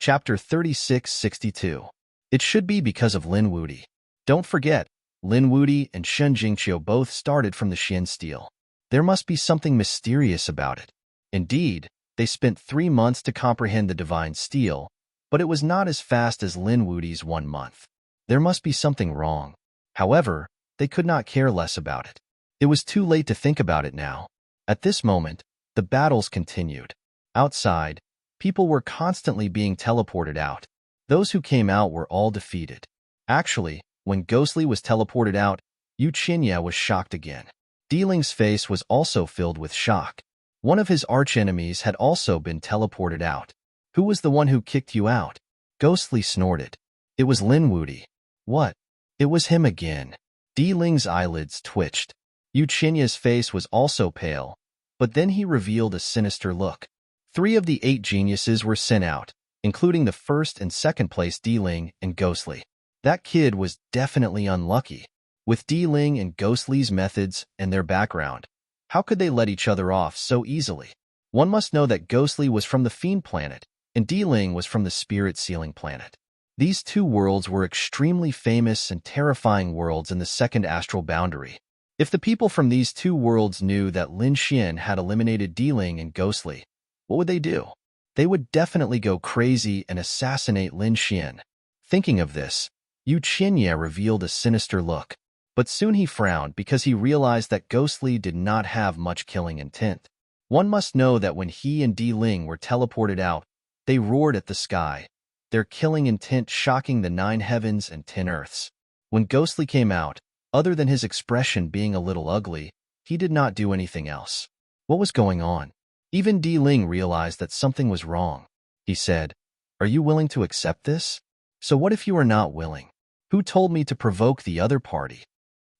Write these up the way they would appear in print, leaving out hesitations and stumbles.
Chapter 3662. It should be because of Lin Wuti. Don't forget, Lin Wuti and Shen Jingqiu both started from the Xian steel. There must be something mysterious about it. Indeed, they spent 3 months to comprehend the divine steel, but it was not as fast as Lin Wuti's 1 month. There must be something wrong. However, they could not care less about it. It was too late to think about it now. At this moment, the battles continued. Outside, people were constantly being teleported out. Those who came out were all defeated. Actually, when Ghostly was teleported out, Yu Qinya was shocked again. Ling's face was also filled with shock. One of his archenemies had also been teleported out. Who was the one who kicked you out? Ghostly snorted. It was Lin Wuti. What? It was him again. Ling's eyelids twitched. Yu Qinya's face was also pale, but then he revealed a sinister look. 3 of the 8 geniuses were sent out, including the first and second place Ling and Ghostly. That kid was definitely unlucky. With Ling and Ghostly's methods and their background, how could they let each other off so easily? One must know that Ghostly was from the Fiend planet, and Ling was from the Spirit Sealing planet. These 2 worlds were extremely famous and terrifying worlds in the second astral boundary. If the people from these 2 worlds knew that Lin Xian had eliminated Ling and Ghostly, what would they do? They would definitely go crazy and assassinate Lin Xian. Thinking of this, Yu Qinya revealed a sinister look. But soon he frowned because he realized that Ghostly did not have much killing intent. One must know that when he and Ling were teleported out, they roared at the sky, their killing intent shocking the 9 heavens and 10 earths. When Ghostly came out, other than his expression being a little ugly, he did not do anything else. What was going on? Even Ling realized that something was wrong. He said, "Are you willing to accept this? So what if you are not willing? Who told me to provoke the other party?"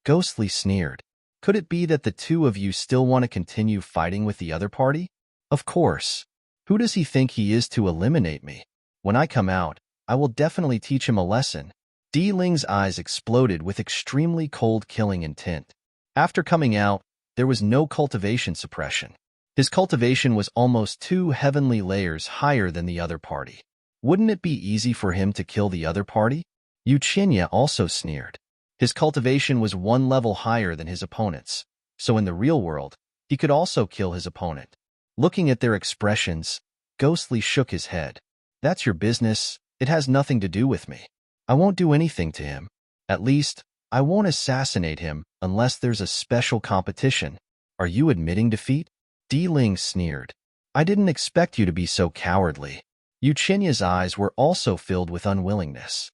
Ghostly sneered. Could it be that the 2 of you still want to continue fighting with the other party? Of course. Who does he think he is to eliminate me? When I come out, I will definitely teach him a lesson. Ling's eyes exploded with extremely cold killing intent. After coming out, there was no cultivation suppression. His cultivation was almost 2 heavenly layers higher than the other party. Wouldn't it be easy for him to kill the other party? Yu Qinya also sneered. His cultivation was 1 level higher than his opponent's, so in the real world, he could also kill his opponent. Looking at their expressions, Ghostly shook his head. That's your business. It has nothing to do with me. I won't do anything to him. At least, I won't assassinate him unless there's a special competition. Are you admitting defeat? Ling sneered. I didn't expect you to be so cowardly. Yu Qinya's eyes were also filled with unwillingness.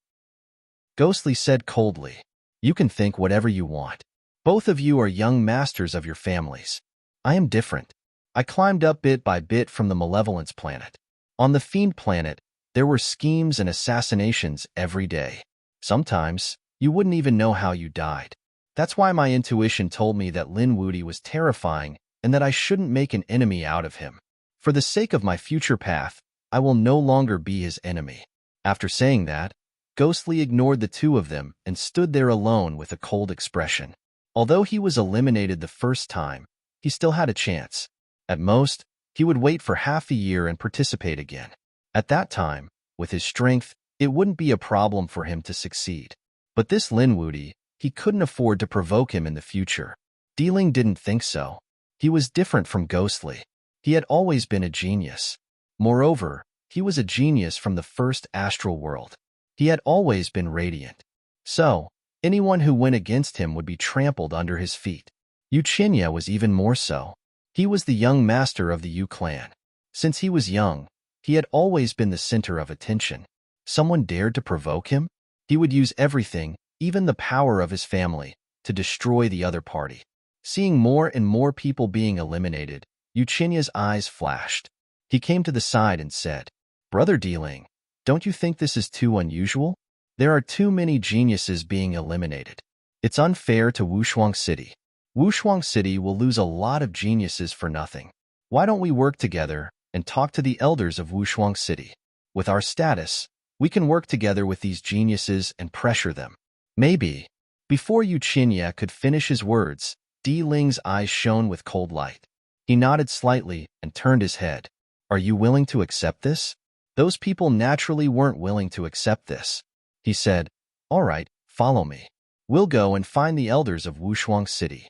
Ghostly said coldly, "You can think whatever you want. Both of you are young masters of your families. I am different. I climbed up bit by bit from the Malevolence planet. On the Fiend planet, there were schemes and assassinations every day. Sometimes, you wouldn't even know how you died. That's why my intuition told me that Lin Wuti was terrifying and that I shouldn't make an enemy out of him. For the sake of my future path, I will no longer be his enemy." After saying that, Ghostly ignored the 2 of them and stood there alone with a cold expression. Although he was eliminated the first time, he still had a chance. At most, he would wait for half a year and participate again. At that time, with his strength, it wouldn't be a problem for him to succeed. But this Lin Wuti, he couldn't afford to provoke him in the future. Ling didn't think so. He was different from Ghostly. He had always been a genius. Moreover, he was a genius from the first astral world. He had always been radiant. So, anyone who went against him would be trampled under his feet. Yu Qinya was even more so. He was the young master of the Yu clan. Since he was young, he had always been the center of attention. Someone dared to provoke him? He would use everything, even the power of his family, to destroy the other party. Seeing more and more people being eliminated, Yu Qinya's eyes flashed. He came to the side and said, "Brother Ling, don't you think this is too unusual? There are too many geniuses being eliminated. It's unfair to Wushuang City. Wushuang City will lose a lot of geniuses for nothing. Why don't we work together and talk to the elders of Wushuang City? With our status, we can work together with these geniuses and pressure them. Maybe." Before Yu Qinya could finish his words, Ling's eyes shone with cold light. He nodded slightly and turned his head. "Are you willing to accept this?" Those people naturally weren't willing to accept this. He said, "All right, follow me. We'll go and find the elders of Wushuang City."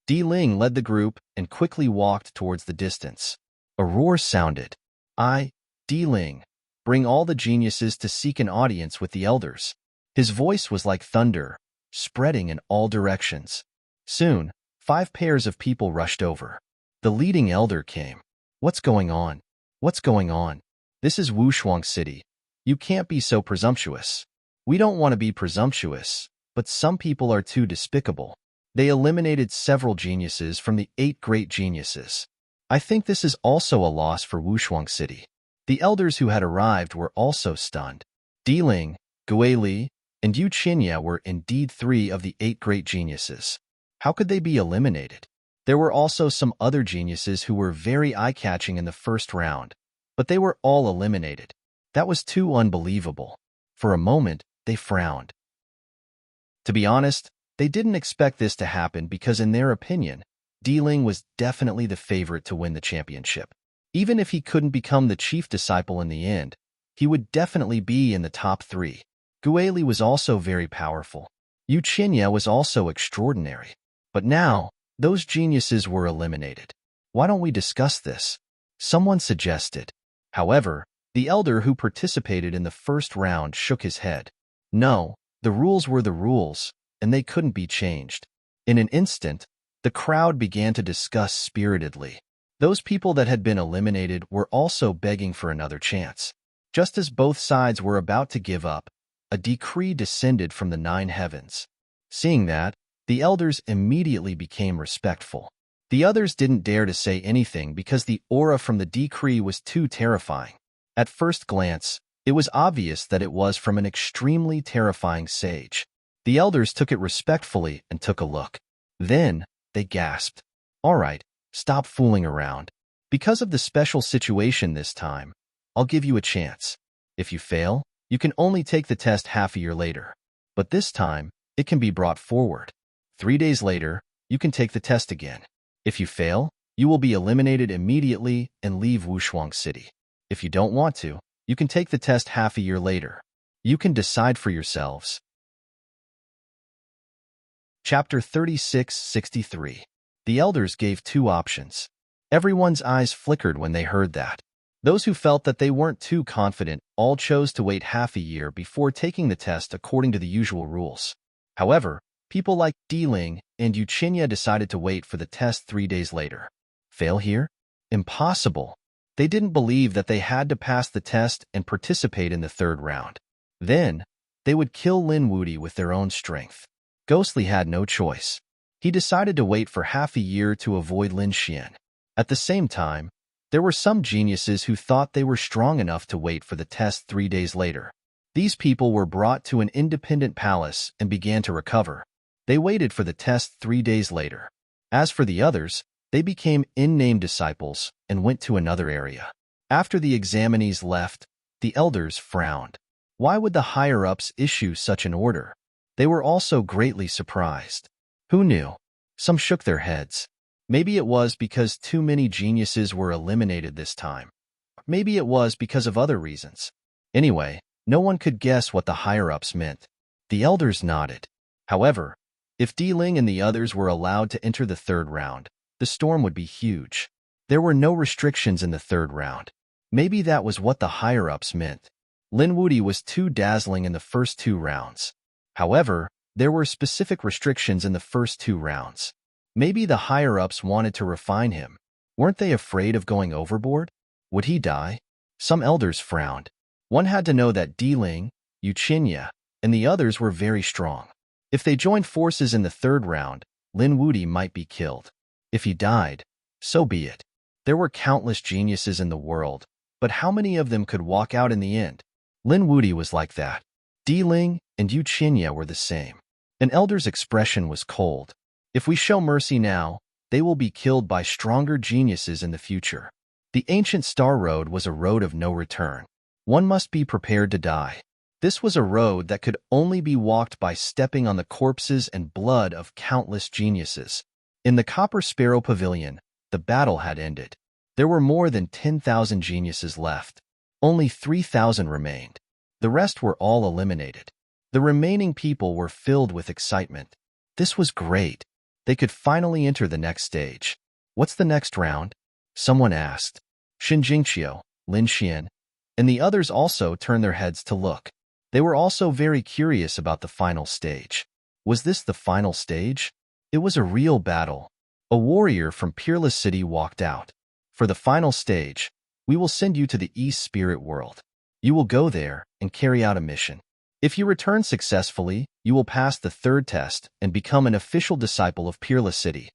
Di Ling led the group and quickly walked towards the distance. A roar sounded. Di Ling, bring all the geniuses to seek an audience with the elders." His voice was like thunder, spreading in all directions. Soon, 5 pairs of people rushed over. The leading elder came. "What's going on? What's going on? This is Wushuang City. You can't be so presumptuous." "We don't want to be presumptuous, but some people are too despicable. They eliminated several geniuses from the 8 great geniuses. I think this is also a loss for Wushuang City." The elders who had arrived were also stunned. Di Ling, Gui Li, and Yu Qinya were indeed 3 of the 8 great geniuses. How could they be eliminated? There were also some other geniuses who were very eye-catching in the first round, but they were all eliminated. That was too unbelievable. For a moment, they frowned. To be honest, they didn't expect this to happen because in their opinion, Di Ling was definitely the favorite to win the championship. Even if he couldn't become the chief disciple in the end, he would definitely be in the top 3. Gui Li was also very powerful. Yu Qinya was also extraordinary. But now, those geniuses were eliminated. "Why don't we discuss this?" someone suggested. However, the elder who participated in the first round shook his head. No, the rules were the rules, and they couldn't be changed. In an instant, the crowd began to discuss spiritedly. Those people that had been eliminated were also begging for another chance. Just as both sides were about to give up, a decree descended from the 9 heavens. Seeing that, the elders immediately became respectful. The others didn't dare to say anything because the aura from the decree was too terrifying. At first glance, it was obvious that it was from an extremely terrifying sage. The elders took it respectfully and took a look. Then, they gasped. "All right, stop fooling around. Because of the special situation this time, I'll give you a chance. If you fail, you can only take the test half a year later. But this time, it can be brought forward. 3 days later, you can take the test again. If you fail, you will be eliminated immediately and leave Wushuang City. If you don't want to, you can take the test half a year later. You can decide for yourselves." Chapter 36-63. The elders gave 2 options. Everyone's eyes flickered when they heard that. Those who felt that they weren't too confident all chose to wait half a year before taking the test according to the usual rules. However, people like Di Ling and Yu Qinya decided to wait for the test 3 days later. Fail here? Impossible. They didn't believe that they had to pass the test and participate in the 3rd round. Then, they would kill Lin Wudi with their own strength. Ghostly had no choice. He decided to wait for half a year to avoid Lin Xian. At the same time, there were some geniuses who thought they were strong enough to wait for the test 3 days later. These people were brought to an independent palace and began to recover. They waited for the test 3 days later. As for the others, they became unnamed disciples and went to another area. After the examinees left, the elders frowned. Why would the higher-ups issue such an order? They were also greatly surprised. Who knew? Some shook their heads. Maybe it was because too many geniuses were eliminated this time. Maybe it was because of other reasons. Anyway, no one could guess what the higher-ups meant. The elders nodded. However, if Di Ling and the others were allowed to enter the 3rd round, the storm would be huge. There were no restrictions in the 3rd round. Maybe that was what the higher-ups meant. Lin Wudi was too dazzling in the first 2 rounds. However, there were specific restrictions in the first 2 rounds. Maybe the higher-ups wanted to refine him. Weren't they afraid of going overboard? Would he die? Some elders frowned. One had to know that Di Ling, Yu Qinya, and the others were very strong. If they joined forces in the 3rd round, Lin Wudi might be killed. If he died, so be it. There were countless geniuses in the world, but how many of them could walk out in the end? Lin Wudi was like that. Di Ling and Yu Qinya were the same. An elder's expression was cold. If we show mercy now, they will be killed by stronger geniuses in the future. The ancient Star Road was a road of no return. One must be prepared to die. This was a road that could only be walked by stepping on the corpses and blood of countless geniuses. In the Copper Sparrow Pavilion, the battle had ended. There were more than 10,000 geniuses left. Only 3,000 remained. The rest were all eliminated. The remaining people were filled with excitement. This was great. They could finally enter the next stage. What's the next round? Someone asked. Xin Jingqiu, Lin Xian, and the others also turned their heads to look. They were also very curious about the final stage. Was this the final stage? It was a real battle. A warrior from Peerless City walked out. For the final stage, we will send you to the East Spirit World. You will go there and carry out a mission. If you return successfully, you will pass the third test and become an official disciple of Peerless City.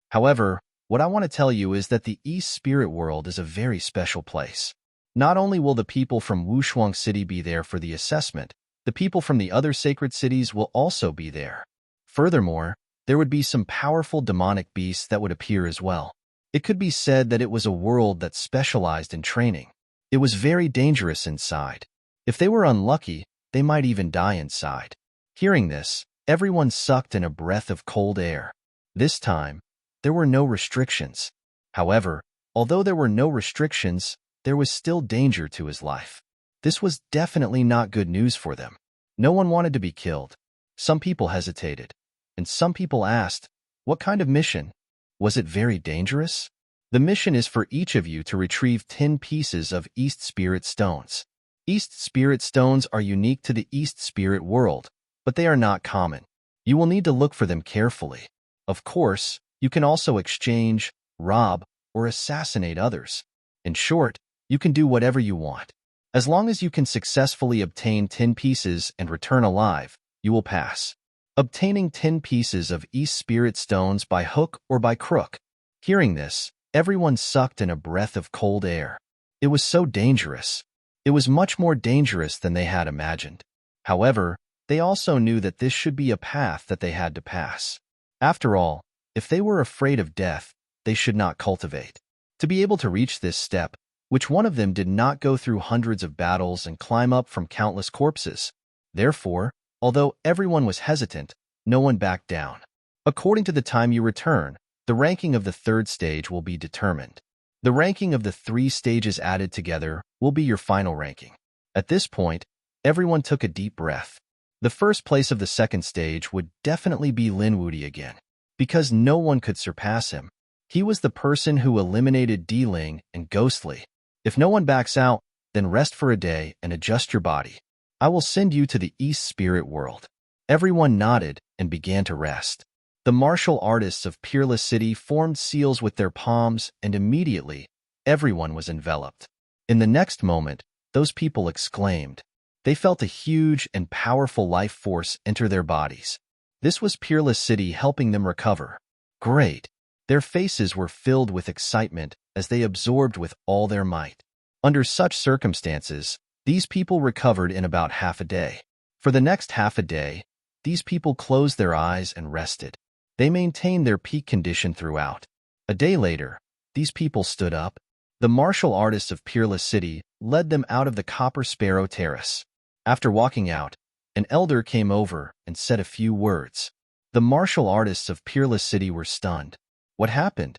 However, what I want to tell you is that the East Spirit World is a very special place. Not only will the people from Wushuang City be there for the assessment, the people from the other sacred cities will also be there. Furthermore, there would be some powerful demonic beasts that would appear as well. It could be said that it was a world that specialized in training. It was very dangerous inside. If they were unlucky, they might even die inside. Hearing this, everyone sucked in a breath of cold air. This time, there were no restrictions. However, although there were no restrictions, there was still danger to his life. This was definitely not good news for them. No one wanted to be killed. Some people hesitated, and some people asked, what kind of mission? Was it very dangerous? The mission is for each of you to retrieve 10 pieces of East Spirit Stones. East Spirit Stones are unique to the East Spirit World, but they are not common. You will need to look for them carefully. Of course, you can also exchange, rob, or assassinate others. In short, you can do whatever you want. As long as you can successfully obtain 10 pieces and return alive, you will pass. Obtaining 10 pieces of East Spirit Stones by hook or by crook. Hearing this, everyone sucked in a breath of cold air. It was so dangerous. It was much more dangerous than they had imagined. However, they also knew that this should be a path that they had to pass. After all, if they were afraid of death, they should not cultivate. To be able to reach this step, which one of them did not go through hundreds of battles and climb up from countless corpses. Therefore, although everyone was hesitant, no one backed down. According to the time you return, the ranking of the third stage will be determined. The ranking of the 3 stages added together will be your final ranking. At this point, everyone took a deep breath. The first place of the second stage would definitely be Lin Wudi again, because no one could surpass him. He was the person who eliminated D-Ling and Ghostly. If no one backs out, then rest for a day and adjust your body. I will send you to the East Spirit World. Everyone nodded and began to rest. The martial artists of Peerless City formed seals with their palms, and immediately, everyone was enveloped. In the next moment, those people exclaimed. They felt a huge and powerful life force enter their bodies. This was Peerless City helping them recover. Great! Their faces were filled with excitement as they absorbed with all their might. Under such circumstances, these people recovered in about half a day. For the next half a day, these people closed their eyes and rested. They maintained their peak condition throughout. A day later, these people stood up. The martial artists of Peerless City led them out of the Copper Sparrow Terrace. After walking out, an elder came over and said a few words. The martial artists of Peerless City were stunned. What happened?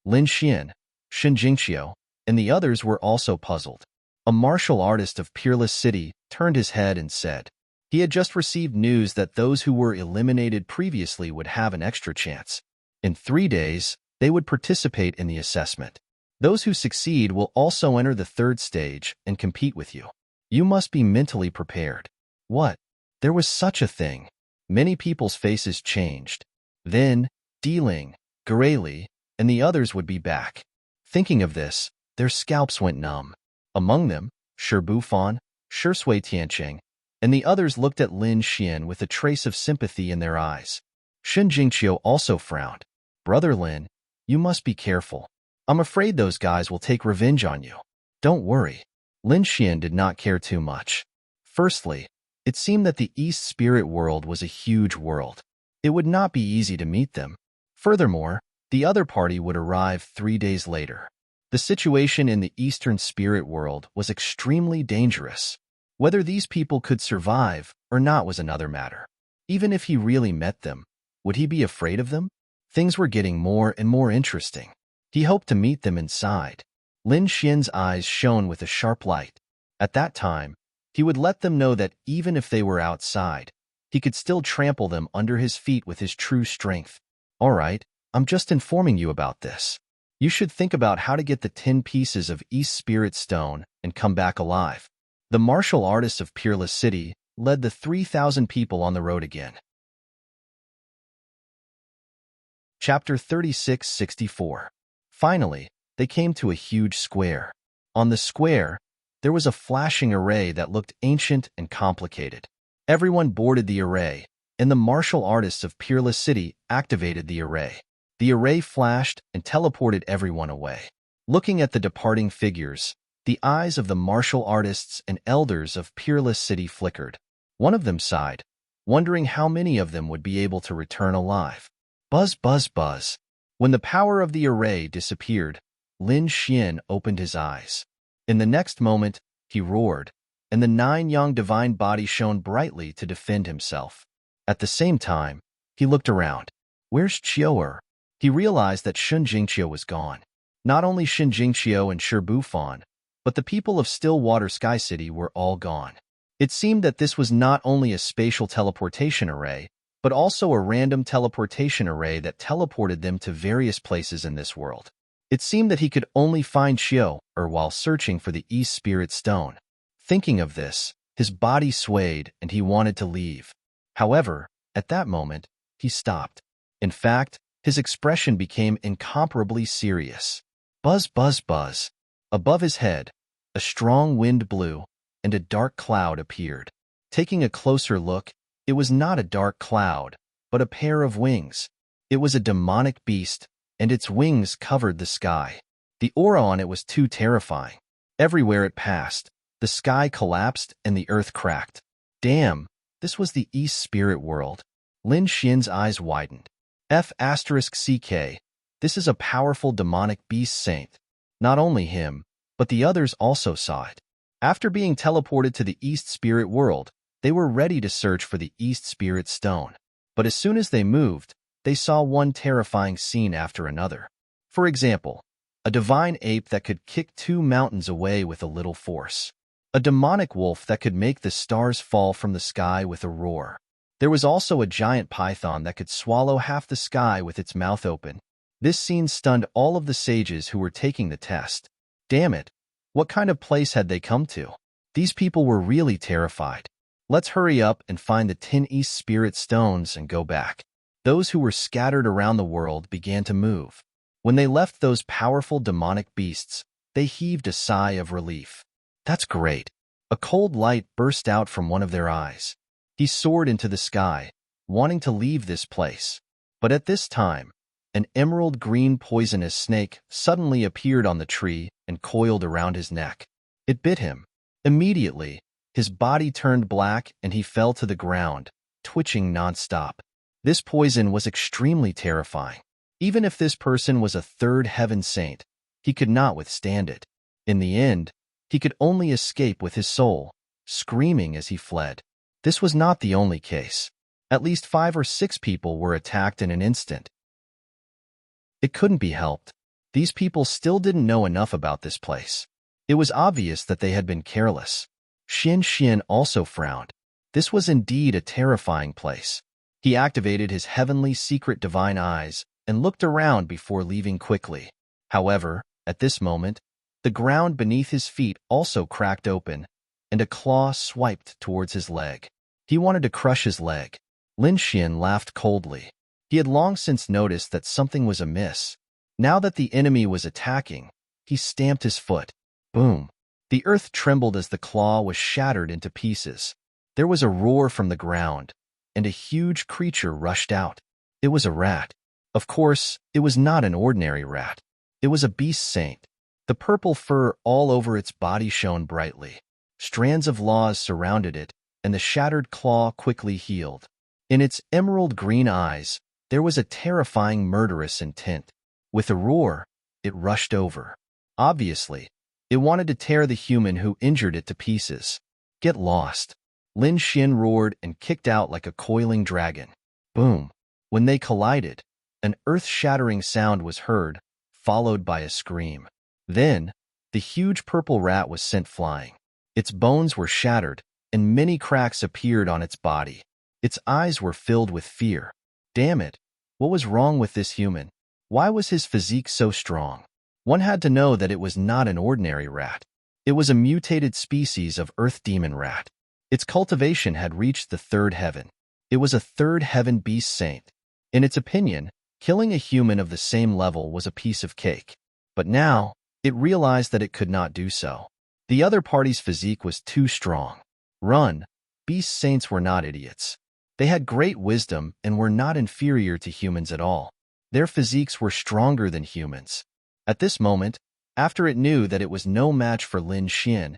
Lin Xian, Xin Jingqiu, and the others were also puzzled. A martial artist of Peerless City turned his head and said, he had just received news that those who were eliminated previously would have an extra chance. In 3 days, they would participate in the assessment. Those who succeed will also enter the third stage and compete with you. You must be mentally prepared. What? There was such a thing. Many people's faces changed. Then, D-Ling, Gareli, and the others would be back. Thinking of this, their scalps went numb. Among them, Shi Bufan, Shi Sui Tianqing, and the others looked at Lin Xian with a trace of sympathy in their eyes. Xin Jingqiu also frowned. Brother Lin, you must be careful. I'm afraid those guys will take revenge on you. Don't worry. Lin Xian did not care too much. Firstly, it seemed that the East Spirit World was a huge world. It would not be easy to meet them. Furthermore, the other party would arrive 3 days later. The situation in the Eastern Spirit World was extremely dangerous. Whether these people could survive or not was another matter. Even if he really met them, would he be afraid of them? Things were getting more and more interesting. He hoped to meet them inside. Lin Xian's eyes shone with a sharp light. At that time, he would let them know that even if they were outside, he could still trample them under his feet with his true strength. All right, I'm just informing you about this. You should think about how to get the 10 pieces of East Spirit Stone and come back alive. The martial artists of Peerless City led the 3,000 people on the road again. Chapter 36-64. Finally, they came to a huge square. On the square, there was a flashing array that looked ancient and complicated. Everyone boarded the array, and the martial artists of Peerless City activated the array. The array flashed and teleported everyone away. Looking at the departing figures, the eyes of the martial artists and elders of Peerless City flickered. One of them sighed, wondering how many of them would be able to return alive. Buzz, buzz, buzz. When the power of the array disappeared, Lin Xian opened his eyes. In the next moment, he roared, and the 9 yang divine body shone brightly to defend himself. At the same time, he looked around. Where's Qiu'er? He realized that Shun Jingqiu was gone. Not only Shun Jingqiu and Shi Bufan, but the people of Stillwater Sky City were all gone. It seemed that this was not only a spatial teleportation array, but also a random teleportation array that teleported them to various places in this world. It seemed that he could only find Qiu'er while searching for the East Spirit Stone. Thinking of this, his body swayed and he wanted to leave. However, at that moment, he stopped. In fact, his expression became incomparably serious. Buzz, buzz, buzz. Above his head, a strong wind blew, and a dark cloud appeared. Taking a closer look, it was not a dark cloud, but a pair of wings. It was a demonic beast, and its wings covered the sky. The aura on it was too terrifying. Everywhere it passed, the sky collapsed and the earth cracked. Damn, this was the East Spirit World. Lin Xian's eyes widened. F***CK, this is a powerful demonic beast saint. Not only him, but the others also saw it. After being teleported to the East Spirit World, they were ready to search for the East Spirit Stone. But as soon as they moved, they saw one terrifying scene after another. For example, a divine ape that could kick 2 mountains away with a little force. A demonic wolf that could make the stars fall from the sky with a roar. There was also a giant python that could swallow half the sky with its mouth open. This scene stunned all of the sages who were taking the test. Damn it, what kind of place had they come to? These people were really terrified. Let's hurry up and find the 10 East Spirit Stones and go back. Those who were scattered around the world began to move. When they left those powerful demonic beasts, they heaved a sigh of relief. That's great. A cold light burst out from one of their eyes. He soared into the sky, wanting to leave this place. But at this time, an emerald green poisonous snake suddenly appeared on the tree and coiled around his neck. It bit him. Immediately, his body turned black and he fell to the ground, twitching nonstop. This poison was extremely terrifying. Even if this person was a 3rd heaven saint, he could not withstand it. In the end, he could only escape with his soul, screaming as he fled. This was not the only case. At least 5 or 6 people were attacked in an instant. It couldn't be helped. These people still didn't know enough about this place. It was obvious that they had been careless. Xin Xian also frowned. This was indeed a terrifying place. He activated his heavenly secret divine eyes and looked around before leaving quickly. However, at this moment, the ground beneath his feet also cracked open, and a claw swiped towards his leg. He wanted to crush his leg. Lin Xian laughed coldly. He had long since noticed that something was amiss. Now that the enemy was attacking, he stamped his foot. Boom! The earth trembled as the claw was shattered into pieces. There was a roar from the ground, and a huge creature rushed out. It was a rat. Of course, it was not an ordinary rat. It was a beast saint. The purple fur all over its body shone brightly. Strands of laws surrounded it, and the shattered claw quickly healed. In its emerald green eyes, there was a terrifying murderous intent. With a roar, it rushed over. Obviously, it wanted to tear the human who injured it to pieces. Get lost. Lin Xian roared and kicked out like a coiling dragon. Boom! When they collided, an earth-shattering sound was heard, followed by a scream. Then, The huge purple rat was sent flying. Its bones were shattered, and many cracks appeared on its body. Its eyes were filled with fear. Damn it! What was wrong with this human? Why was his physique so strong? One had to know that it was not an ordinary rat. It was a mutated species of earth demon rat. Its cultivation had reached the third heaven. It was a third heaven beast saint. In its opinion, killing a human of the same level was a piece of cake. But now, it realized that it could not do so. The other party's physique was too strong. Run! Beast saints were not idiots. They had great wisdom and were not inferior to humans at all. Their physiques were stronger than humans. At this moment, after it knew that it was no match for Lin Xian,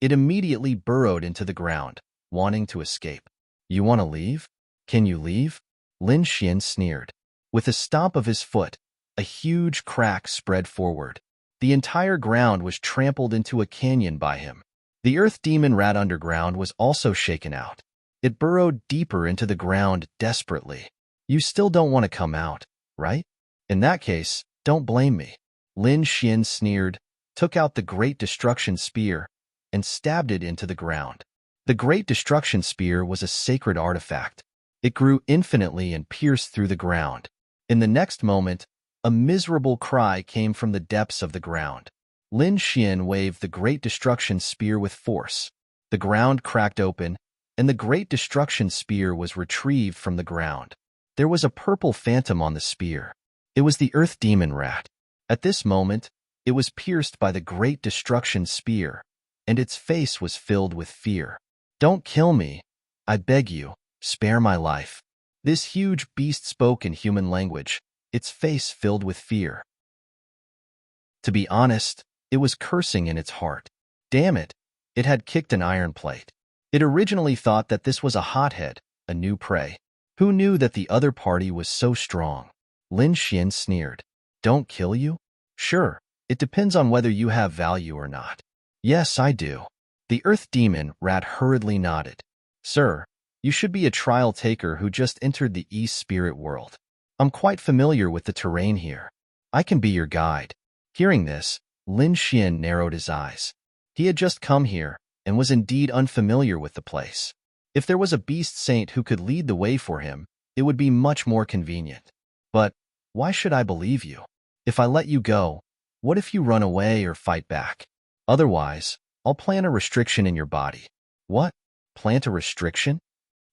it immediately burrowed into the ground, wanting to escape. You want to leave? Can you leave? Lin Xian sneered. With a stomp of his foot, a huge crack spread forward. The entire ground was trampled into a canyon by him. The earth demon rat underground was also shaken out. It burrowed deeper into the ground desperately. You still don't want to come out, right? In that case, don't blame me. Lin Xian sneered, took out the Great Destruction Spear, and stabbed it into the ground. The Great Destruction Spear was a sacred artifact. It grew infinitely and pierced through the ground. In the next moment, a miserable cry came from the depths of the ground. Lin Xian waved the Great Destruction Spear with force. The ground cracked open, and the Great Destruction Spear was retrieved from the ground. There was a purple phantom on the spear. It was the Earth Demon Rat. At this moment, it was pierced by the Great Destruction Spear, and its face was filled with fear. Don't kill me. I beg you, spare my life. This huge beast spoke in human language, its face filled with fear. To be honest, it was cursing in its heart. Damn it, it had kicked an iron plate. It originally thought that this was a hothead, a new prey. Who knew that the other party was so strong? Lin Xian sneered. Don't kill you? Sure, it depends on whether you have value or not. Yes, I do. The Earth Demon Rat hurriedly nodded. Sir, you should be a trial taker who just entered the East Spirit world. I'm quite familiar with the terrain here. I can be your guide. Hearing this, Lin Xian narrowed his eyes. He had just come here and was indeed unfamiliar with the place. If there was a beast saint who could lead the way for him, it would be much more convenient. But why should I believe you? If I let you go, what if you run away or fight back? Otherwise, I'll plant a restriction in your body. What? Plant a restriction?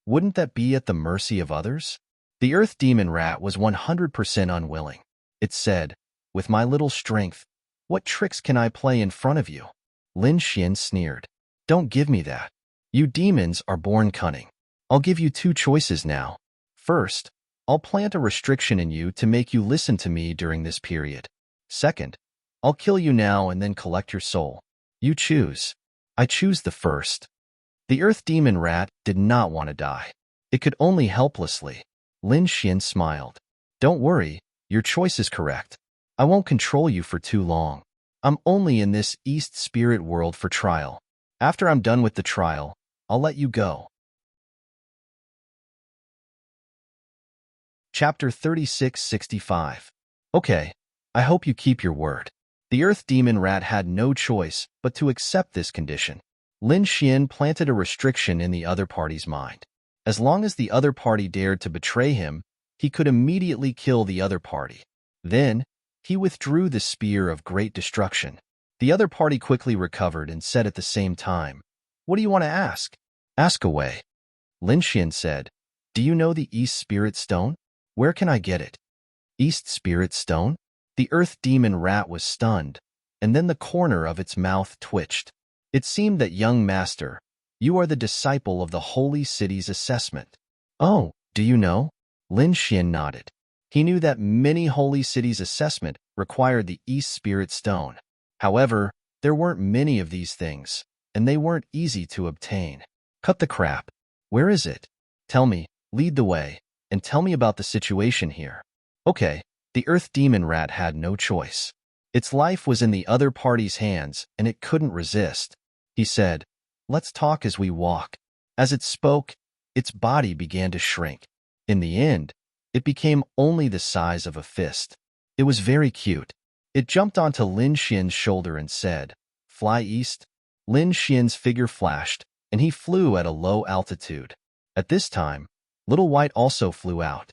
Wouldn't that be at the mercy of others? The Earth Demon Rat was 100% unwilling. It said, with my little strength, what tricks can I play in front of you? Lin Xian sneered. Don't give me that. You demons are born cunning. I'll give you two choices now. First, I'll plant a restriction in you to make you listen to me during this period. Second, I'll kill you now and then collect your soul. You choose. I choose the first. The Earth Demon Rat did not want to die. It could only helplessly. Lin Xian smiled. Don't worry, your choice is correct. I won't control you for too long. I'm only in this East Spirit world for trial. After I'm done with the trial, I'll let you go. Chapter 3665. Okay, I hope you keep your word. The Earth Demon Rat had no choice but to accept this condition. Lin Xian planted a restriction in the other party's mind. As long as the other party dared to betray him, he could immediately kill the other party. Then, he withdrew the Spear of Great Destruction. The other party quickly recovered and said at the same time, What do you want to ask? Ask away. Lin Xian said, Do you know the East Spirit Stone? Where can I get it? East Spirit Stone? The Earth Demon Rat was stunned, and then the corner of its mouth twitched. It seemed that, young master, you are the disciple of the Holy City's assessment. Oh, do you know? Lin Xian nodded. He knew that many Holy Cities' assessment required the East Spirit Stone. However, there weren't many of these things, and they weren't easy to obtain. Cut the crap. Where is it? Tell me, lead the way, and tell me about the situation here. Okay, the Earth Demon Rat had no choice. Its life was in the other party's hands, and it couldn't resist. He said, Let's talk as we walk. As it spoke, its body began to shrink. In the end, it became only the size of a fist. It was very cute. It jumped onto Lin Xian's shoulder and said, fly east. Lin Xian's figure flashed, and he flew at a low altitude. At this time, Little White also flew out.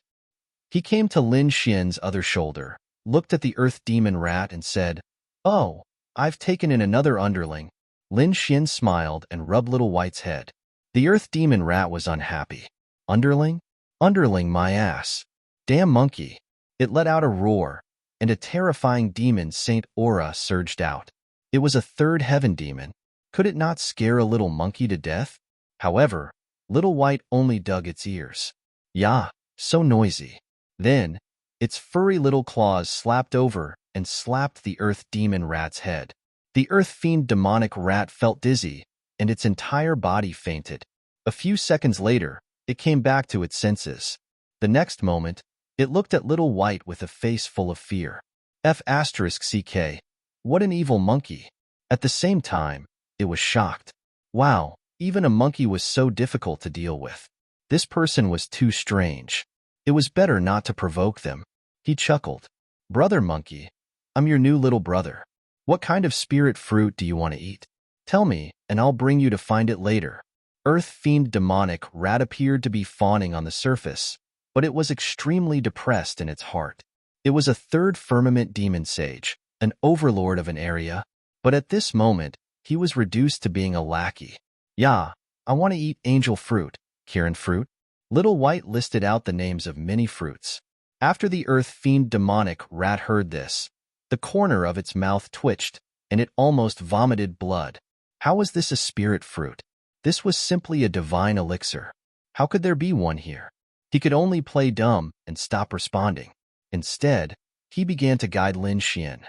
He came to Lin Xian's other shoulder, looked at the earth demon rat and said, "Oh, I've taken in another underling." Lin Xian smiled and rubbed Little White's head. The earth demon rat was unhappy. Underling? Underling my ass. Damn monkey. It let out a roar, and a terrifying demon Saint Aura surged out. It was a third heaven demon. Could it not scare a little monkey to death? However, Little White only dug its ears. Yah, so noisy. Then, its furry little claws slapped over and slapped the earth demon rat's head. The earth fiend demonic rat felt dizzy, and its entire body fainted. A few seconds later, it came back to its senses. The next moment, it looked at Little White with a face full of fear. F***ck, what an evil monkey. At the same time, it was shocked. Wow, even a monkey was so difficult to deal with. This person was too strange. It was better not to provoke them. He chuckled. Brother monkey, I'm your new little brother. What kind of spirit fruit do you want to eat? Tell me, and I'll bring you to find it later. Earth fiend demonic rat appeared to be fawning on the surface, but it was extremely depressed in its heart. It was a third firmament demon sage, an overlord of an area, but at this moment, he was reduced to being a lackey. Yeah, I want to eat angel fruit, Kirin fruit. Little White listed out the names of many fruits. After the earth fiend demonic rat heard this, the corner of its mouth twitched, and it almost vomited blood. How was this a spirit fruit? This was simply a divine elixir. How could there be one here? He could only play dumb and stop responding. Instead, he began to guide Lin Xian.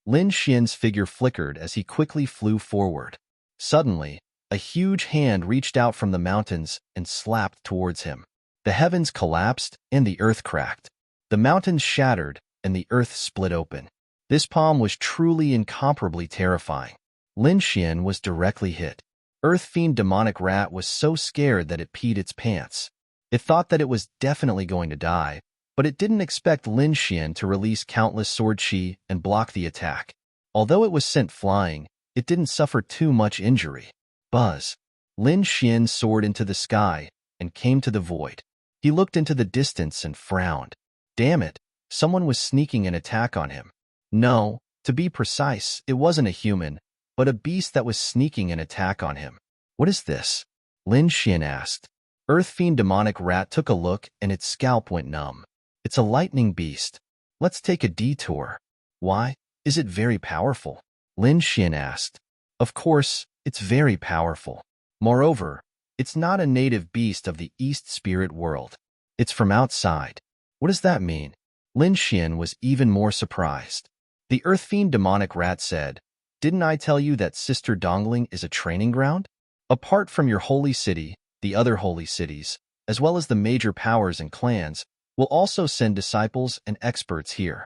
Lin Xian's figure flickered as he quickly flew forward. Suddenly, a huge hand reached out from the mountains and slapped towards him. The heavens collapsed and the earth cracked. The mountains shattered and the earth split open. This palm was truly incomparably terrifying. Lin Xian was directly hit. Earth fiend demonic rat was so scared that it peed its pants. It thought that it was definitely going to die, but it didn't expect Lin Xian to release countless sword chi and block the attack. Although it was sent flying, it didn't suffer too much injury. Buzz. Lin Xian soared into the sky and came to the void. He looked into the distance and frowned. Damn it, someone was sneaking an attack on him. No, to be precise, it wasn't a human, but a beast that was sneaking an attack on him. What is this? Lin Xian asked. Earth fiend demonic rat took a look and its scalp went numb. It's a lightning beast. Let's take a detour. Why? Is it very powerful? Lin Xian asked. Of course, it's very powerful. Moreover, it's not a native beast of the East spirit world. It's from outside. What does that mean? Lin Xian was even more surprised. The earth fiend demonic rat said, Didn't I tell you that Sister Dongling is a training ground? Apart from your holy city, the other holy cities, as well as the major powers and clans, will also send disciples and experts here.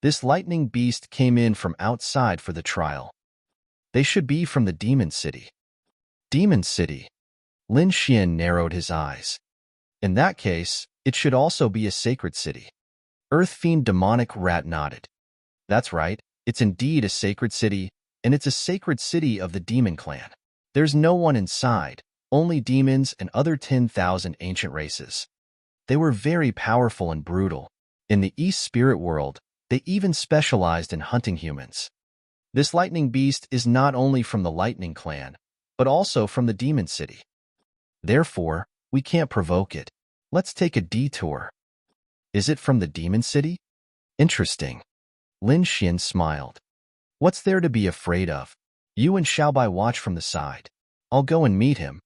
This lightning beast came in from outside for the trial. They should be from the Demon City. Demon City. Lin Xian narrowed his eyes. In that case, it should also be a sacred city. Earth fiend demonic rat nodded. That's right, it's indeed a sacred city, and it's a sacred city of the demon clan. There's no one inside, only demons and other 10,000 ancient races. They were very powerful and brutal. In the East spirit world, they even specialized in hunting humans. This lightning beast is not only from the lightning clan, but also from the demon city. Therefore, we can't provoke it. Let's take a detour. Is it from the demon city? Interesting. Lin Xian smiled. What's there to be afraid of? You and Xiaobai watch from the side. I'll go and meet him.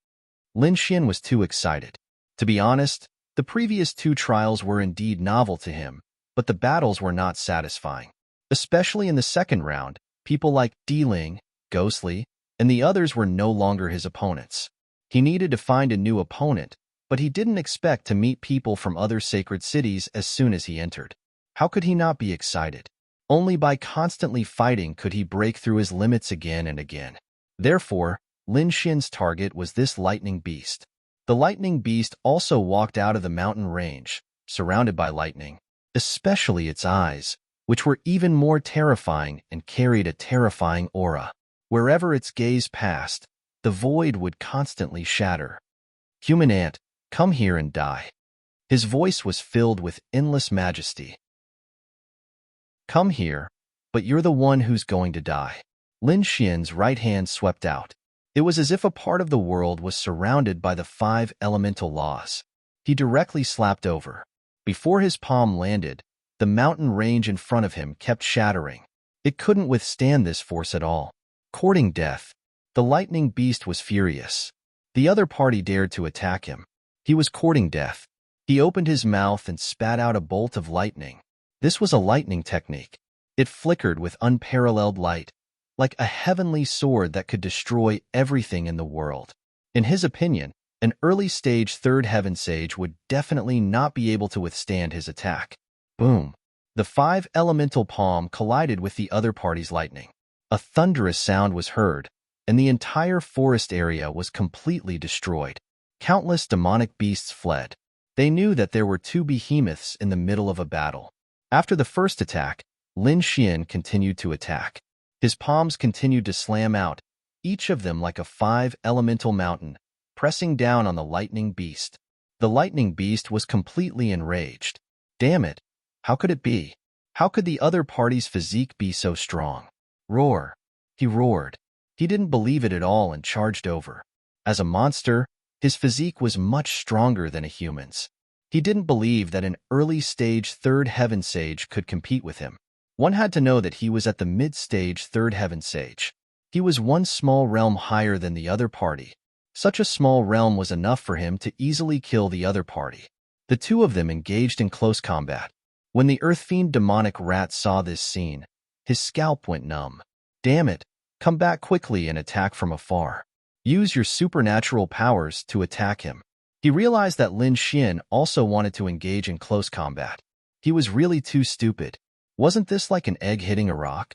Lin Xian was too excited. To be honest, the previous two trials were indeed novel to him, but the battles were not satisfying. Especially in the second round, people like Di Ling, Ghostly, and the others were no longer his opponents. He needed to find a new opponent, but he didn't expect to meet people from other sacred cities as soon as he entered. How could he not be excited? Only by constantly fighting could he break through his limits again and again. Therefore, Lin Xian's target was this lightning beast. The lightning beast also walked out of the mountain range, surrounded by lightning, especially its eyes, which were even more terrifying and carried a terrifying aura. Wherever its gaze passed, the void would constantly shatter. Human ant, come here and die. His voice was filled with endless majesty. Come here, but you're the one who's going to die. Lin Xian's right hand swept out. It was as if a part of the world was surrounded by the 5 elemental laws. He directly slapped over. Before his palm landed, the mountain range in front of him kept shattering. It couldn't withstand this force at all. Courting death, the lightning beast was furious. The other party dared to attack him. He was courting death. He opened his mouth and spat out a bolt of lightning. This was a lightning technique. It flickered with unparalleled light, like a heavenly sword that could destroy everything in the world. In his opinion, an early-stage third heaven sage would definitely not be able to withstand his attack. Boom! The 5 elemental palm collided with the other party's lightning. A thunderous sound was heard, and the entire forest area was completely destroyed. Countless demonic beasts fled. They knew that there were 2 behemoths in the middle of a battle. After the first attack, Lin Xian continued to attack. His palms continued to slam out, each of them like a 5 elemental mountain, pressing down on the lightning beast. The lightning beast was completely enraged. Damn it! How could it be? How could the other party's physique be so strong? Roar! He roared. He didn't believe it at all and charged over. As a monster, his physique was much stronger than a human's. He didn't believe that an early-stage third heaven sage could compete with him. One had to know that he was at the mid-stage third heaven sage. He was one small realm higher than the other party. Such a small realm was enough for him to easily kill the other party. The 2 of them engaged in close combat. When the Earth Fiend demonic rat saw this scene, his scalp went numb. Damn it! Come back quickly and attack from afar. Use your supernatural powers to attack him. He realized that Lin Xian also wanted to engage in close combat. He was really too stupid. Wasn't this like an egg hitting a rock?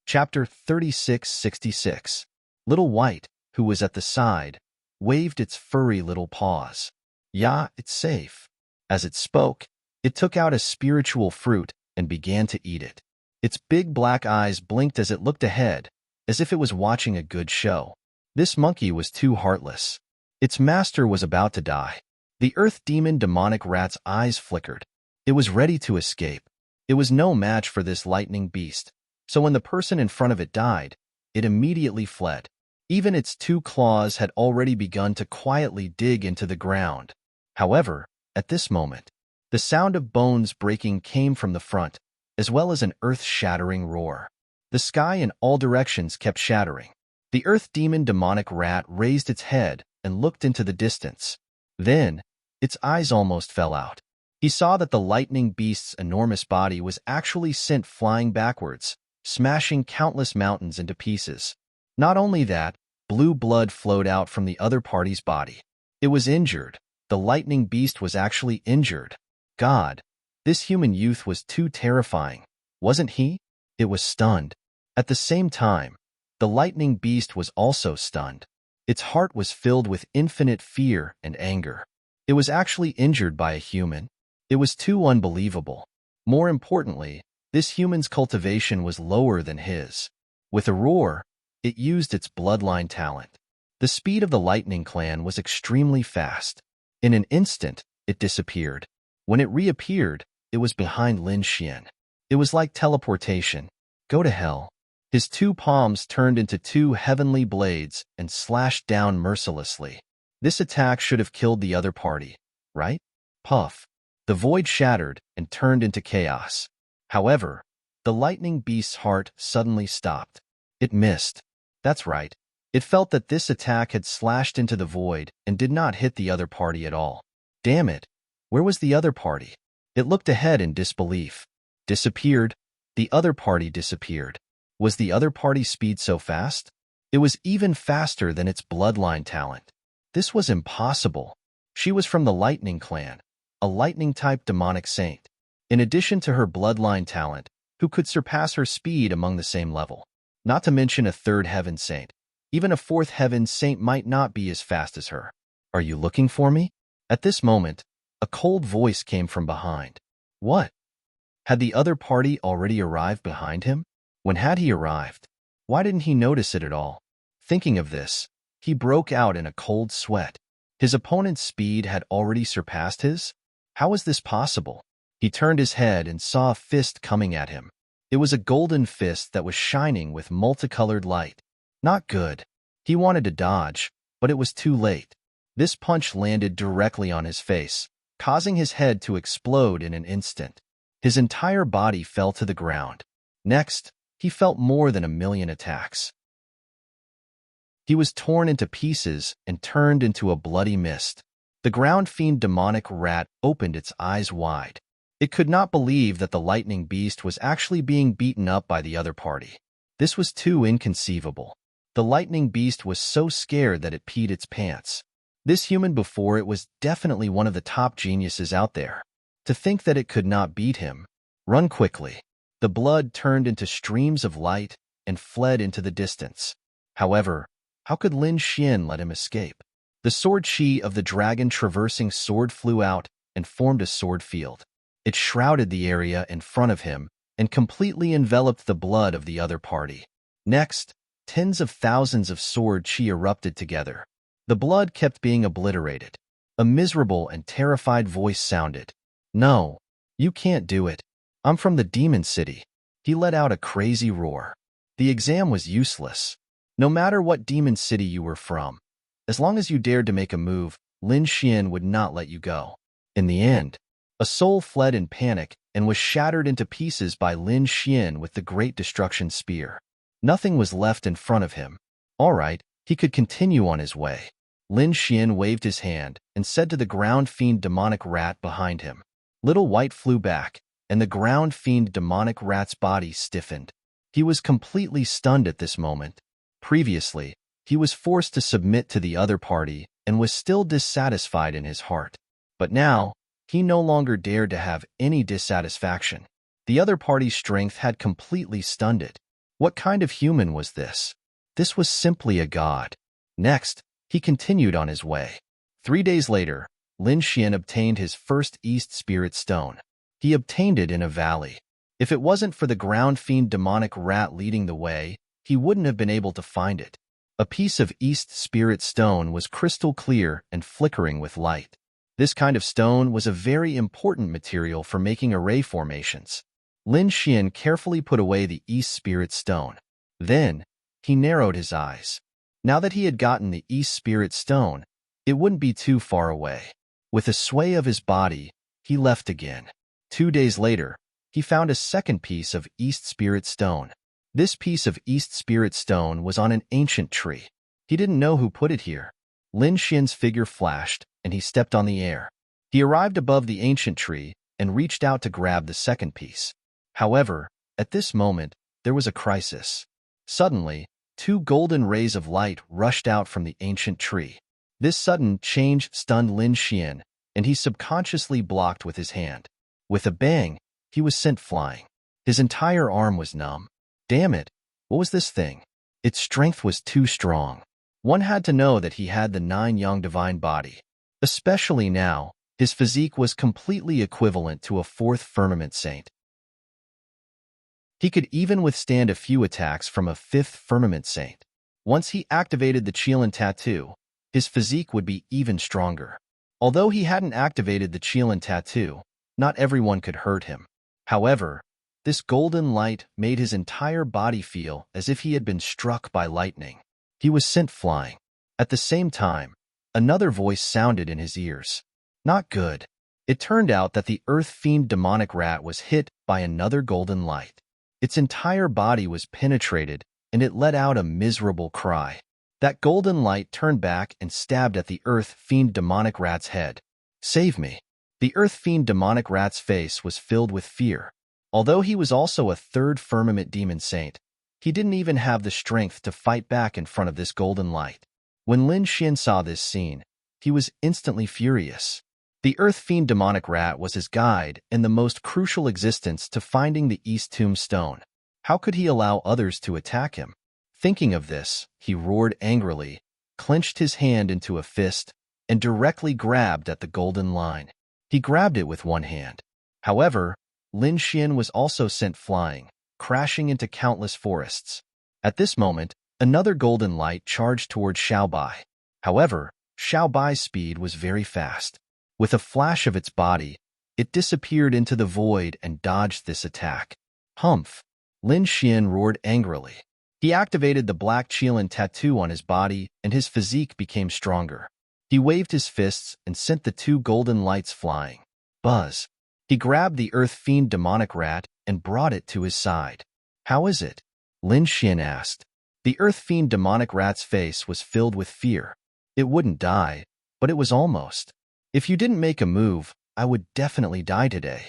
Chapter 3666. Little White, who was at the side, waved its furry little paws. Yeah, it's safe. As it spoke, it took out a spiritual fruit and began to eat it. Its big black eyes blinked as it looked ahead, as if it was watching a good show. This monkey was too heartless. Its master was about to die. The earth demon demonic rat's eyes flickered. It was ready to escape. It was no match for this lightning beast, so when the person in front of it died, it immediately fled. Even its 2 claws had already begun to quietly dig into the ground. However, at this moment, the sound of bones breaking came from the front, as well as an earth-shattering roar. The sky in all directions kept shattering. The earth demon demonic rat raised its head and looked into the distance. Then, its eyes almost fell out. He saw that the lightning beast's enormous body was actually sent flying backwards, smashing countless mountains into pieces. Not only that, blue blood flowed out from the other party's body. It was injured. The lightning beast was actually injured. God, this human youth was too terrifying, wasn't he? It was stunned. At the same time, the lightning beast was also stunned. Its heart was filled with infinite fear and anger. It was actually injured by a human. It was too unbelievable. More importantly, this human's cultivation was lower than his. With a roar, it used its bloodline talent. The speed of the lightning clan was extremely fast. In an instant, it disappeared. When it reappeared, it was behind Lin Xian. It was like teleportation. Go to hell. His 2 palms turned into 2 heavenly blades and slashed down mercilessly. This attack should have killed the other party, right? Puff. The void shattered and turned into chaos. However, the lightning beast's heart suddenly stopped. It missed. That's right. It felt that this attack had slashed into the void and did not hit the other party at all. Damn it. Where was the other party? It looked ahead in disbelief. Disappeared. The other party disappeared. Was the other party's speed so fast? It was even faster than its bloodline talent. This was impossible. She was from the Lightning Clan, a lightning-type demonic saint. In addition to her bloodline talent, who could surpass her speed among the same level. Not to mention a 3rd heaven saint. Even a 4th heaven saint might not be as fast as her. Are you looking for me? At this moment, A cold voice came from behind. What? Had the other party already arrived behind him? When had he arrived? Why didn't he notice it at all? Thinking of this, he broke out in a cold sweat. His opponent's speed had already surpassed his? How was this possible? He turned his head and saw a fist coming at him. It was a golden fist that was shining with multicolored light. Not good. He wanted to dodge, but it was too late. This punch landed directly on his face, causing his head to explode in an instant. His entire body fell to the ground. Next, he felt more than 1,000,000 attacks. He was torn into pieces and turned into a bloody mist. The ground fiend demonic rat opened its eyes wide. It could not believe that the lightning beast was actually being beaten up by the other party. This was too inconceivable. The lightning beast was so scared that it peed its pants. This human before it was definitely one of the top geniuses out there. To think that it could not beat him. Run quickly. The blood turned into streams of light and fled into the distance. However, how could Lin Xian let him escape? The sword chi of the dragon traversing sword flew out and formed a sword field. It shrouded the area in front of him and completely enveloped the blood of the other party. Next, tens of thousands of sword chi erupted together. The blood kept being obliterated. A miserable and terrified voice sounded. No, you can't do it. I'm from the Demon City. He let out a crazy roar. The exam was useless. No matter what demon city you were from, as long as you dared to make a move, Lin Xian would not let you go. In the end, a soul fled in panic and was shattered into pieces by Lin Xian with the Great Destruction Spear. Nothing was left in front of him. All right, he could continue on his way. Lin Xian waved his hand and said to the ground fiend demonic rat behind him. Little White flew back, and the ground fiend demonic rat's body stiffened. He was completely stunned at this moment. Previously, he was forced to submit to the other party and was still dissatisfied in his heart. But now, he no longer dared to have any dissatisfaction. The other party's strength had completely stunned it. What kind of human was this? This was simply a god. Next, he continued on his way. 3 days later, Lin Xian obtained his first East Spirit Stone. He obtained it in a valley. If it wasn't for the ground fiend demonic rat leading the way, he wouldn't have been able to find it. A piece of East Spirit Stone was crystal clear and flickering with light. This kind of stone was a very important material for making array formations. Lin Xian carefully put away the East Spirit Stone. Then, he narrowed his eyes. Now that he had gotten the East Spirit Stone, it wouldn't be too far away. With a sway of his body, he left again. 2 days later, he found a second piece of East Spirit Stone. This piece of East Spirit Stone was on an ancient tree. He didn't know who put it here. Lin Xian's figure flashed, and he stepped on the air. He arrived above the ancient tree and reached out to grab the second piece. However, at this moment, there was a crisis. Suddenly, 2 golden rays of light rushed out from the ancient tree. This sudden change stunned Lin Xian, and he subconsciously blocked with his hand. With a bang, he was sent flying. His entire arm was numb. Damn it, what was this thing? Its strength was too strong. One had to know that he had the 9-yang divine body. Especially now, his physique was completely equivalent to a 4th firmament saint. He could even withstand a few attacks from a 5th firmament saint. Once he activated the Qilin tattoo, his physique would be even stronger. Although he hadn't activated the Qilin tattoo, not everyone could hurt him. However, this golden light made his entire body feel as if he had been struck by lightning. He was sent flying. At the same time, another voice sounded in his ears. Not good. It turned out that the earth fiend demonic rat was hit by another golden light. Its entire body was penetrated, and it let out a miserable cry. That golden light turned back and stabbed at the earth fiend demonic rat's head. Save me. The earth fiend demonic rat's face was filled with fear. Although he was also a 3rd firmament demon saint, he didn't even have the strength to fight back in front of this golden light. When Lin Xian saw this scene, he was instantly furious. The earth fiend demonic rat was his guide and the most crucial existence to finding the East Tomb Stone. How could he allow others to attack him? Thinking of this, he roared angrily, clenched his hand into a fist, and directly grabbed at the golden line. He grabbed it with one hand. However, Lin Xian was also sent flying, crashing into countless forests. At this moment, another golden light charged toward Xiao Bai. However, Xiao Bai's speed was very fast. With a flash of its body, it disappeared into the void and dodged this attack. Humph! Lin Xian roared angrily. He activated the black Qilin tattoo on his body, and his physique became stronger. He waved his fists and sent the two golden lights flying. Buzz! He grabbed the Earth Fiend demonic rat and brought it to his side. How is it? Lin Xian asked. The Earth Fiend demonic rat's face was filled with fear. It wouldn't die, but it was almost. If you didn't make a move, I would definitely die today.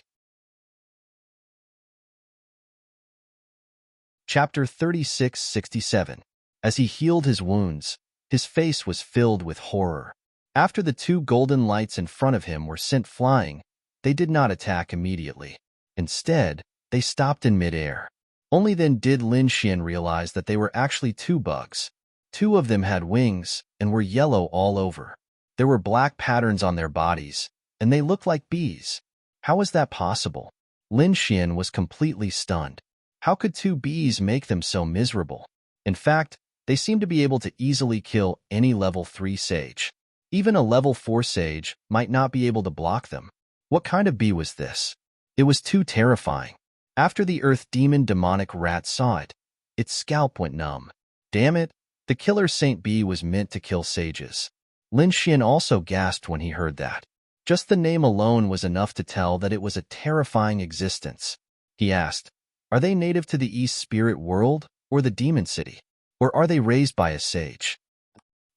Chapter 36-67. As he healed his wounds, his face was filled with horror. After the two golden lights in front of him were sent flying, they did not attack immediately. Instead, they stopped in midair. Only then did Lin Xian realize that they were actually two bugs. Two of them had wings and were yellow all over. There were black patterns on their bodies, and they looked like bees. How was that possible? Lin Xian was completely stunned. How could two bees make them so miserable? In fact, they seemed to be able to easily kill any level 3 sage. Even a level 4 sage might not be able to block them. What kind of bee was this? It was too terrifying. After the Earth Demon demonic rat saw it, its scalp went numb. Damn it, the killer Saint Bee was meant to kill sages. Lin Xian also gasped when he heard that. Just the name alone was enough to tell that it was a terrifying existence. He asked, are they native to the East Spirit World or the Demon City? Or are they raised by a sage?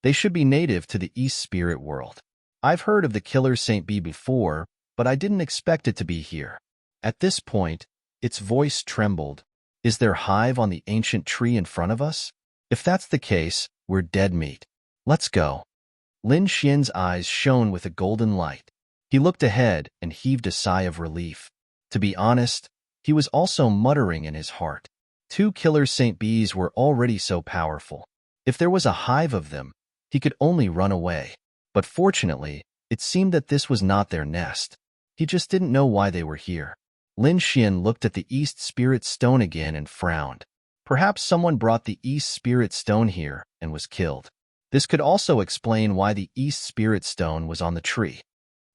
They should be native to the East Spirit World. I've heard of the killer Saint Bee before, but I didn't expect it to be here. At this point, its voice trembled. Is there hive on the ancient tree in front of us? If that's the case, we're dead meat. Let's go. Lin Xian's eyes shone with a golden light. He looked ahead and heaved a sigh of relief. To be honest, he was also muttering in his heart. Two killer Saint Bees were already so powerful. If there was a hive of them, he could only run away. But fortunately, it seemed that this was not their nest. He just didn't know why they were here. Lin Xian looked at the East Spirit Stone again and frowned. Perhaps someone brought the East Spirit Stone here and was killed. This could also explain why the East Spirit Stone was on the tree.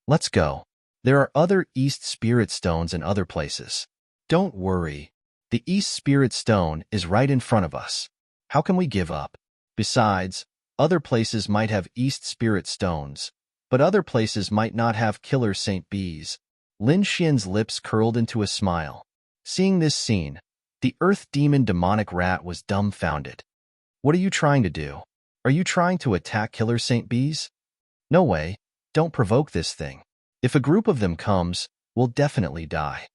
Let's go. There are other East Spirit Stones in other places. Don't worry. The East Spirit Stone is right in front of us. How can we give up? Besides, other places might have East Spirit Stones, but other places might not have killer Saint Bees. Lin Xian's lips curled into a smile. Seeing this scene, the Earth Demon demonic rat was dumbfounded. What are you trying to do? Are you trying to attack killer Saint Bees? No way. Don't provoke this thing. If a group of them comes, we'll definitely die.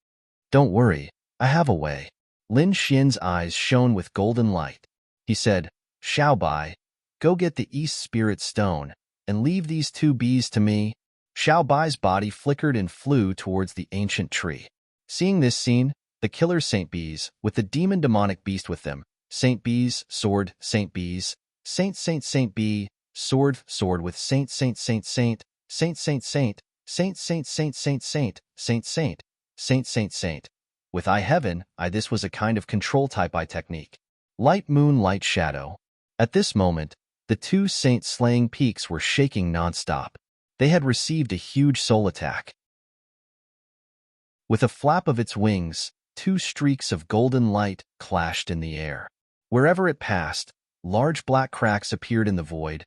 Don't worry, I have a way. Lin Xian's eyes shone with golden light. He said, Xiao Bai, go get the East Spirit Stone, and leave these two bees to me. Xiao Bai's body flickered and flew towards the ancient tree. Seeing this scene, the killer Saint Bees, with the demon demonic beast with them, Saint Bees, sword, Saint Bees, Saint Bee, sword with Saint, with I heaven, this was a kind of control type I technique. Light moon, light shadow. At this moment, the two saint slaying peaks were shaking non-stop. They had received a huge soul attack. With a flap of its wings, two streaks of golden light clashed in the air. Wherever it passed, large black cracks appeared in the void.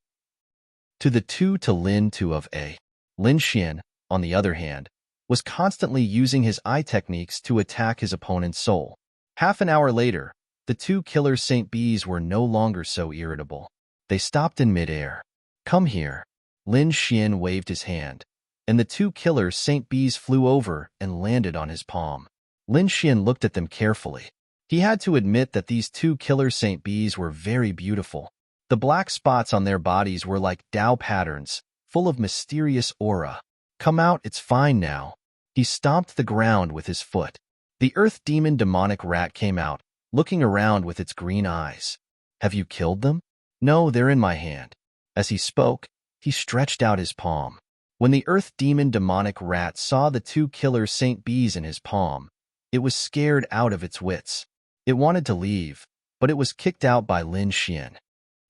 To the two to Lin of A. Lin Xian, on the other hand, was constantly using his eye techniques to attack his opponent's soul. Half an hour later, the two killer Saint Bees were no longer so irritable. They stopped in midair. Come here. Lin Xian waved his hand, and the two killer Saint Bees flew over and landed on his palm. Lin Xian looked at them carefully. He had to admit that these two killer Saint Bees were very beautiful. The black spots on their bodies were like Tao patterns, full of mysterious aura. Come out, it's fine now. He stomped the ground with his foot. The Earth Demon demonic rat came out, looking around with its green eyes. Have you killed them? No, they're in my hand. As he spoke, he stretched out his palm. When the earth demon demonic rat saw the two killer Saint Bees in his palm, it was scared out of its wits. It wanted to leave, but it was kicked out by Lin Xian.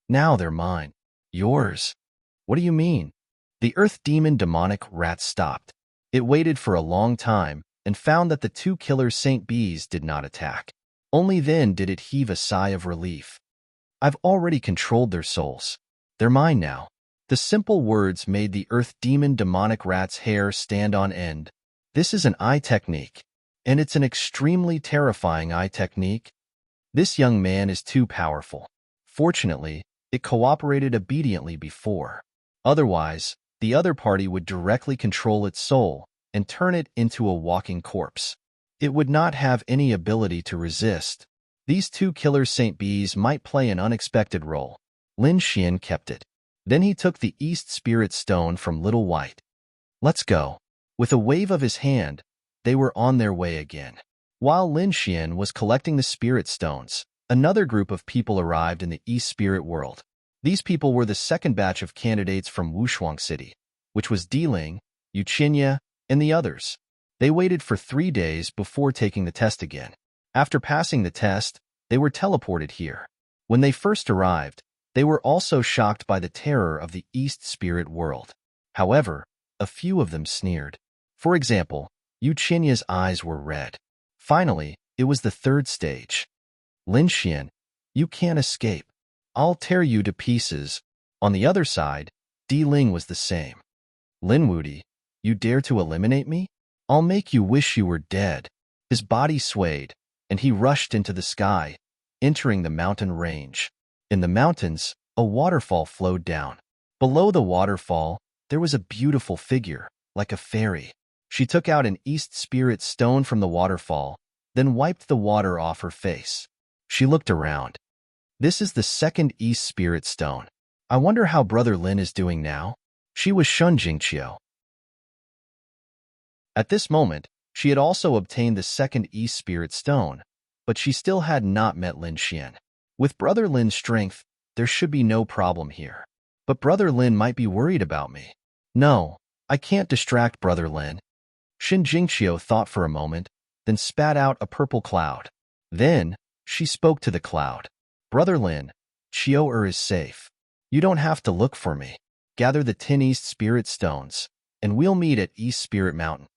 Now they're mine. Yours. What do you mean? The earth demon demonic rat stopped. It waited for a long time and found that the two killer Saint Bees did not attack. Only then did it heave a sigh of relief. I've already controlled their souls. They're mine now. The simple words made the earth demon demonic rat's hair stand on end. This is an eye technique, and it's an extremely terrifying eye technique. This young man is too powerful. Fortunately, it cooperated obediently before. Otherwise, the other party would directly control its soul and turn it into a walking corpse. It would not have any ability to resist. These two killer Saint Bees might play an unexpected role. Lin Xian kept it. Then he took the East Spirit Stone from Little White. Let's go. With a wave of his hand, they were on their way again. While Lin Xian was collecting the Spirit Stones, another group of people arrived in the East Spirit world. These people were the second batch of candidates from Wushuang City, which was Diling, Yuqinya, and the others. They waited for 3 days before taking the test again. After passing the test, they were teleported here. When they first arrived, they were also shocked by the terror of the East Spirit world. However, a few of them sneered. For example, Yuqinya's eyes were red. Finally, it was the third stage. Lin Xian, you can't escape. I'll tear you to pieces. On the other side, Di Ling was the same. Lin Wudi, you dare to eliminate me? I'll make you wish you were dead. His body swayed, and he rushed into the sky, entering the mountain range. In the mountains, a waterfall flowed down. Below the waterfall, there was a beautiful figure, like a fairy. She took out an East Spirit Stone from the waterfall, then wiped the water off her face. She looked around. This is the second East Spirit Stone. I wonder how Brother Lin is doing now. She was Shun Jingqiu. At this moment, she had also obtained the second East Spirit Stone, but she still had not met Lin Xian. With Brother Lin's strength, there should be no problem here. But Brother Lin might be worried about me. No, I can't distract Brother Lin. Shin Jingqiu thought for a moment, then spat out a purple cloud. Then, she spoke to the cloud. Brother Lin, Qiu is safe. You don't have to look for me. Gather the 10 East Spirit Stones, and we'll meet at East Spirit Mountain.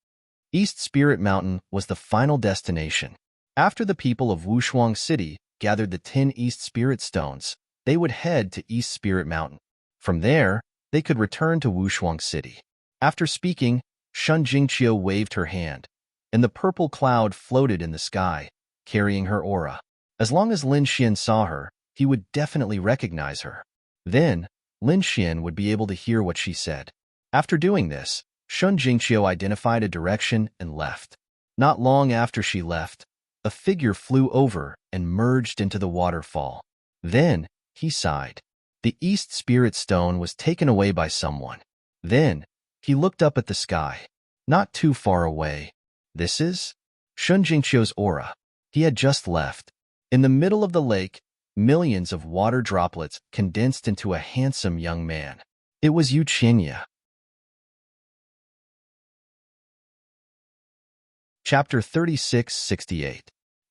East Spirit Mountain was the final destination. After the people of Wushuang City gathered the 10 East Spirit Stones, they would head to East Spirit Mountain. From there, they could return to Wushuang City. After speaking, Shun Jingqiu waved her hand, and the purple cloud floated in the sky, carrying her aura. As long as Lin Xian saw her, he would definitely recognize her. Then, Lin Xian would be able to hear what she said. After doing this, Shun Jingqiu identified a direction and left. Not long after she left, a figure flew over and merged into the waterfall. Then, he sighed. The East Spirit Stone was taken away by someone. Then, he looked up at the sky. Not too far away. This is Shun Jingqiu's aura. He had just left. In the middle of the lake, millions of water droplets condensed into a handsome young man. It was Yuqinya. Chapter 36-68.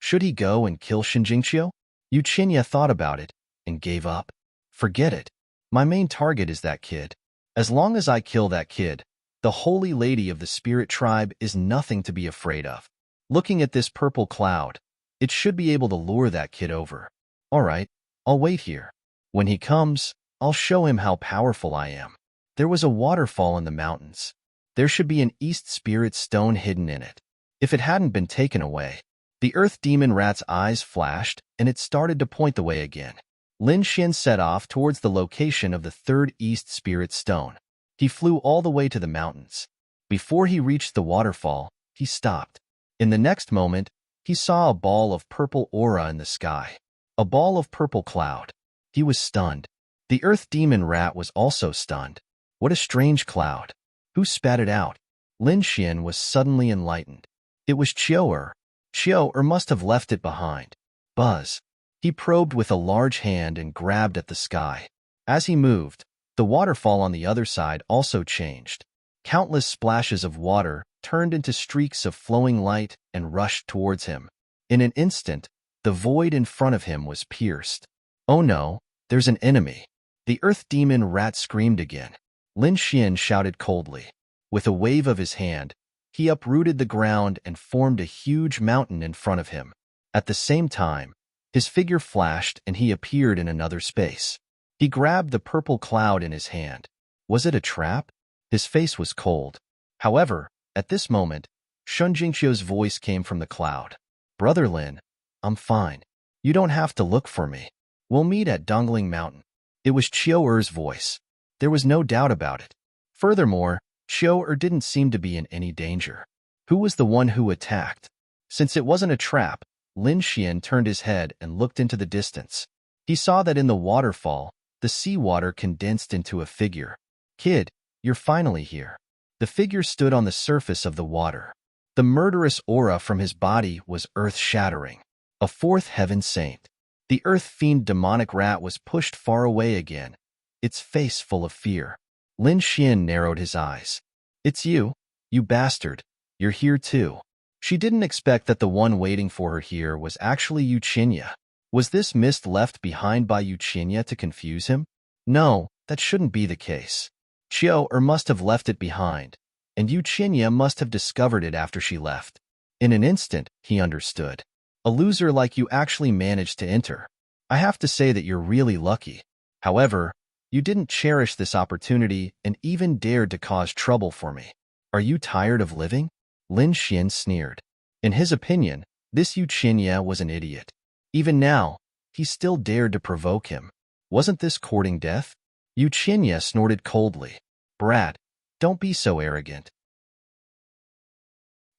Should he go and kill Shin Jingqiu? Yuqinya thought about it and gave up. Forget it. My main target is that kid. As long as I kill that kid, the Holy Lady of the Spirit Tribe is nothing to be afraid of. Looking at this purple cloud, it should be able to lure that kid over. All right, I'll wait here. When he comes, I'll show him how powerful I am. There was a waterfall in the mountains. There should be an East Spirit Stone hidden in it. If it hadn't been taken away, the Earth Demon Rat's eyes flashed and it started to point the way again. Lin Xian set off towards the location of the third East Spirit Stone. He flew all the way to the mountains. Before he reached the waterfall, he stopped. In the next moment, he saw a ball of purple aura in the sky. A ball of purple cloud. He was stunned. The Earth Demon Rat was also stunned. What a strange cloud. Who spat it out? Lin Xian was suddenly enlightened. It was Qiu. Qiu must have left it behind. Buzz. He probed with a large hand and grabbed at the sky. As he moved, the waterfall on the other side also changed. Countless splashes of water turned into streaks of flowing light and rushed towards him. In an instant, the void in front of him was pierced. Oh no, there's an enemy. The earth demon rat screamed again. Lin Xian shouted coldly. With a wave of his hand, he uprooted the ground and formed a huge mountain in front of him. At the same time, his figure flashed and he appeared in another space. He grabbed the purple cloud in his hand. Was it a trap? His face was cold. However, at this moment, Shun Jingqiu's voice came from the cloud. Brother Lin, I'm fine. You don't have to look for me. We'll meet at Dongling Mountain. It was Qiu Er's voice. There was no doubt about it. Furthermore, Qiu Er didn't seem to be in any danger. Who was the one who attacked? Since it wasn't a trap, Lin Xian turned his head and looked into the distance. He saw that in the waterfall, the seawater condensed into a figure. Kid, you're finally here. The figure stood on the surface of the water. The murderous aura from his body was earth-shattering. A fourth heaven saint. The earth fiend demonic rat was pushed far away again, its face full of fear. Lin Xian narrowed his eyes. It's you bastard. You're here too. She didn't expect that the one waiting for her here was actually Yuqinya. Was this mist left behind by Yuqinya to confuse him? No, that shouldn't be the case. Qiu Er must have left it behind, and Yuqinya must have discovered it after she left. In an instant, he understood. A loser like you actually managed to enter. I have to say that you're really lucky. However, you didn't cherish this opportunity and even dared to cause trouble for me. Are you tired of living? Lin Xian sneered. In his opinion, this Yuqinya was an idiot. Even now, he still dared to provoke him. Wasn't this courting death? Yuqinya snorted coldly. Brat, don't be so arrogant.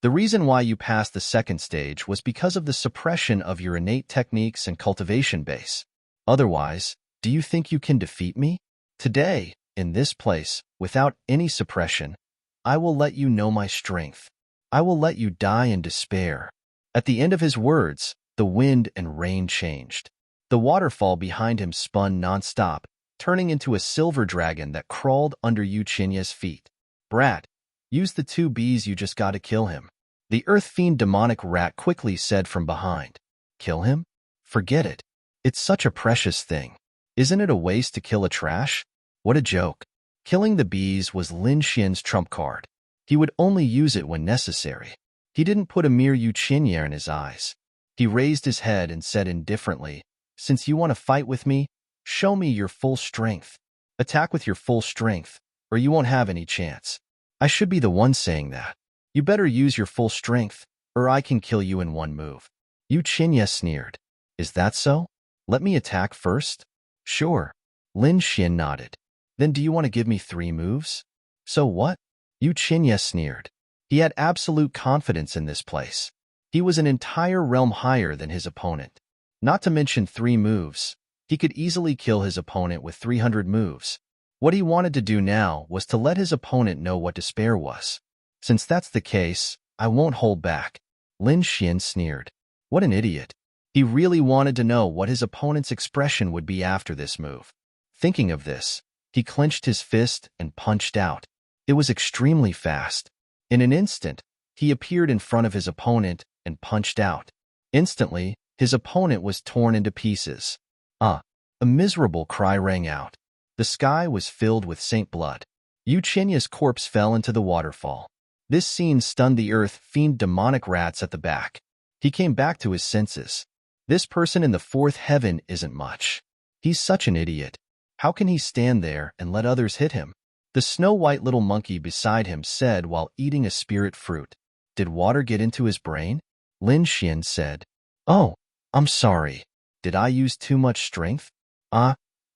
The reason why you passed the second stage was because of the suppression of your innate techniques and cultivation base. Otherwise, do you think you can defeat me? Today, in this place, without any suppression, I will let you know my strength. I will let you die in despair. At the end of his words, the wind and rain changed. The waterfall behind him spun non-stop, turning into a silver dragon that crawled under Yuqinya's feet. Brat, use the 2 bees you just got to kill him. The earth fiend demonic rat quickly said from behind. Kill him? Forget it. It's such a precious thing. Isn't it a waste to kill a trash? What a joke. Killing the bees was Lin Xian's trump card. He would only use it when necessary. He didn't put a mere Yuqinya in his eyes. He raised his head and said indifferently, Since you want to fight with me, show me your full strength. Attack with your full strength, or you won't have any chance. I should be the one saying that. You better use your full strength, or I can kill you in one move. Yuqinya sneered. Is that so? Let me attack first? Sure. Lin Xian nodded. Then do you want to give me 3 moves? So what? Yuqinya sneered. He had absolute confidence in this place. He was an entire realm higher than his opponent. Not to mention 3 moves. He could easily kill his opponent with 300 moves. What he wanted to do now was to let his opponent know what despair was. Since that's the case, I won't hold back. Lin Xian sneered. What an idiot. He really wanted to know what his opponent's expression would be after this move. Thinking of this, he clenched his fist and punched out. It was extremely fast. In an instant, he appeared in front of his opponent and punched out. Instantly, his opponent was torn into pieces. A miserable cry rang out. The sky was filled with saint blood. Yuqinya's corpse fell into the waterfall. This scene stunned the earth fiend demonic rats at the back. He came back to his senses. This person in the 4th heaven isn't much. He's such an idiot. How can he stand there and let others hit him? The snow-white little monkey beside him said while eating a spirit fruit. Did water get into his brain? Lin Xian said. Oh, I'm sorry. Did I use too much strength?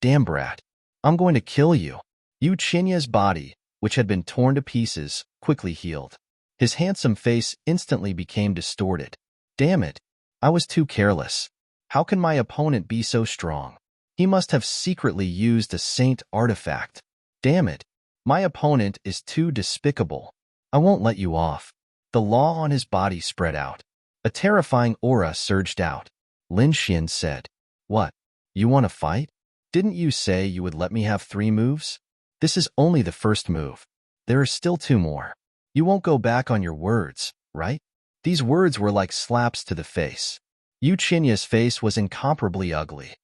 Damn brat. I'm going to kill you. Yuqinya's body, which had been torn to pieces, quickly healed. His handsome face instantly became distorted. Damn it. I was too careless. How can my opponent be so strong? He must have secretly used a saint artifact. Damn it. My opponent is too despicable. I won't let you off. The law on his body spread out. A terrifying aura surged out. Lin Xian said, What? You want to fight? Didn't you say you would let me have 3 moves? This is only the first move. There are still 2 more. You won't go back on your words, right? These words were like slaps to the face. Yu Qinya's face was incomparably ugly.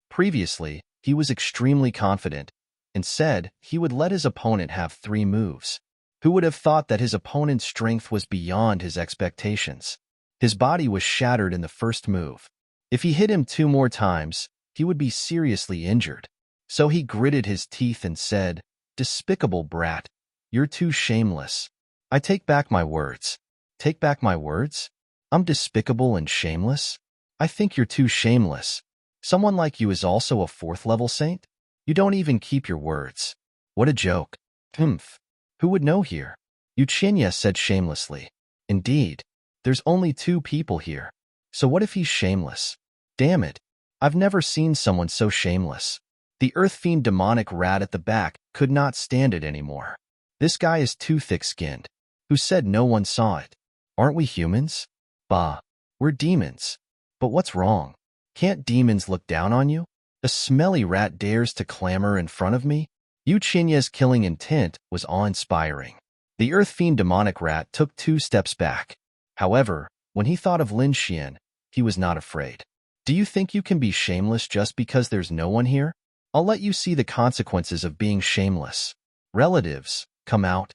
Previously, he was extremely confident and said he would let his opponent have 3 moves. Who would have thought that his opponent's strength was beyond his expectations? His body was shattered in the first move. If he hit him 2 more times, he would be seriously injured. So he gritted his teeth and said, "Despicable brat, you're too shameless. I take back my words." Take back my words? I'm despicable and shameless? I think you're too shameless. Someone like you is also a 4th-level saint? You don't even keep your words. What a joke. Humph. Who would know here? Yu Qinya said shamelessly. Indeed, there's only 2 people here. So what if he's shameless? Damn it. I've never seen someone so shameless. The Earth Fiend demonic rat at the back could not stand it anymore. This guy is too thick-skinned. Who said no one saw it? Aren't we humans? Bah, we're demons. But what's wrong? Can't demons look down on you? A smelly rat dares to clamor in front of me? Yu Qinya's killing intent was awe-inspiring. The Earth Fiend demonic rat took 2 steps back. However, when he thought of Lin Xian, he was not afraid. Do you think you can be shameless just because there's no one here? I'll let you see the consequences of being shameless. Relatives, come out.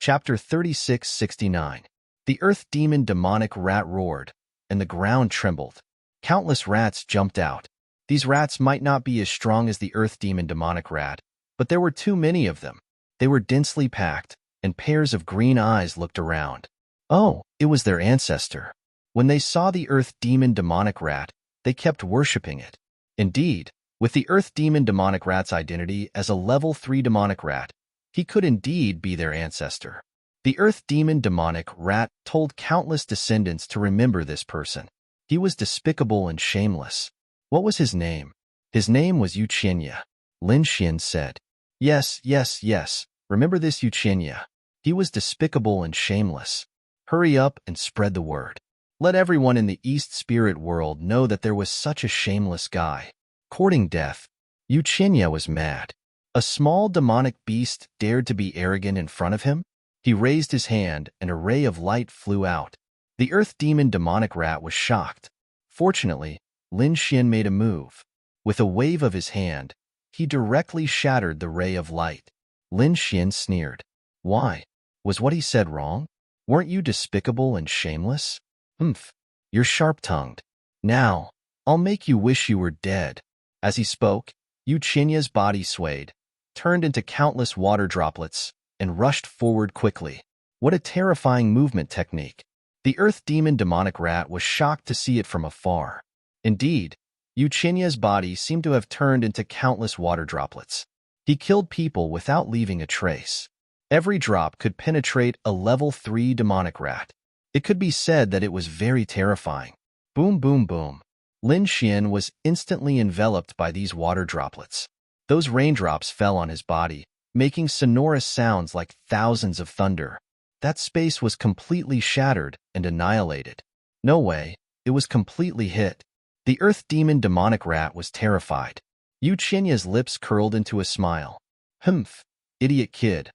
Chapter 3669. The Earth Demon demonic rat roared, and the ground trembled. Countless rats jumped out. These rats might not be as strong as the Earth Demon demonic rat, but there were too many of them. They were densely packed, and pairs of green eyes looked around. Oh, it was their ancestor. When they saw the Earth Demon demonic rat, they kept worshipping it. Indeed, with the Earth Demon demonic rat's identity as a level 3 demonic rat, he could indeed be their ancestor. The Earth Demon demonic rat told countless descendants to remember this person. He was despicable and shameless. What was his name? His name was Yu Qinya. Lin Xian said. Yes, yes, yes. Remember this Yu Qinya. He was despicable and shameless. Hurry up and spread the word. Let everyone in the East Spirit world know that there was such a shameless guy. Courting death. Yu Qinya was mad. A small demonic beast dared to be arrogant in front of him? He raised his hand and a ray of light flew out. The Earth Demon demonic rat was shocked. Fortunately, Lin Xian made a move. With a wave of his hand, he directly shattered the ray of light. Lin Xian sneered. Why? Was what he said wrong? Weren't you despicable and shameless? Humph, you're sharp-tongued. Now, I'll make you wish you were dead. As he spoke, Yu Qinya's body swayed, turned into countless water droplets, and rushed forward quickly. What a terrifying movement technique. The Earth Demon demonic rat was shocked to see it from afar. Indeed, Yu Qinya's body seemed to have turned into countless water droplets. He killed people without leaving a trace. Every drop could penetrate a level 3 demonic rat. It could be said that it was very terrifying. Boom, boom, boom. Lin Xian was instantly enveloped by these water droplets. Those raindrops fell on his body, making sonorous sounds like thousands of thunder. That space was completely shattered and annihilated. No way, it was completely hit. The Earth Demon demonic rat was terrified. Yu Qinya's lips curled into a smile. Humph, idiot kid.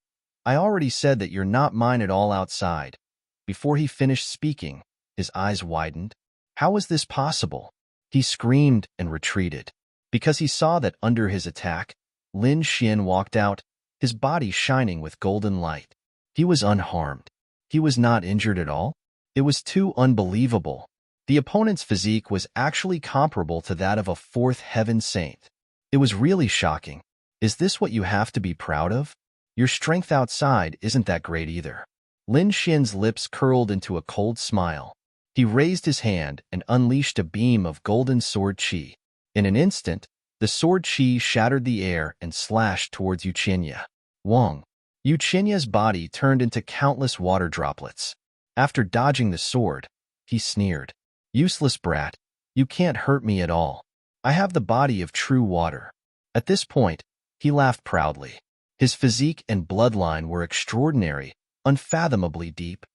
I already said that you're not mine at all outside. Before he finished speaking, his eyes widened. How was this possible? He screamed and retreated. Because he saw that under his attack, Lin Xian walked out, his body shining with golden light. He was unharmed. He was not injured at all. It was too unbelievable. The opponent's physique was actually comparable to that of a 4th heaven saint. It was really shocking. Is this what you have to be proud of? Your strength outside isn't that great either. Lin Xian's lips curled into a cold smile. He raised his hand and unleashed a beam of golden sword qi. In an instant, the sword qi shattered the air and slashed towards Yu Qinya. Wong. Yu Qinya's body turned into countless water droplets. After dodging the sword, he sneered. Useless brat, you can't hurt me at all. I have the body of true water. At this point, he laughed proudly. His physique and bloodline were extraordinary, unfathomably deep.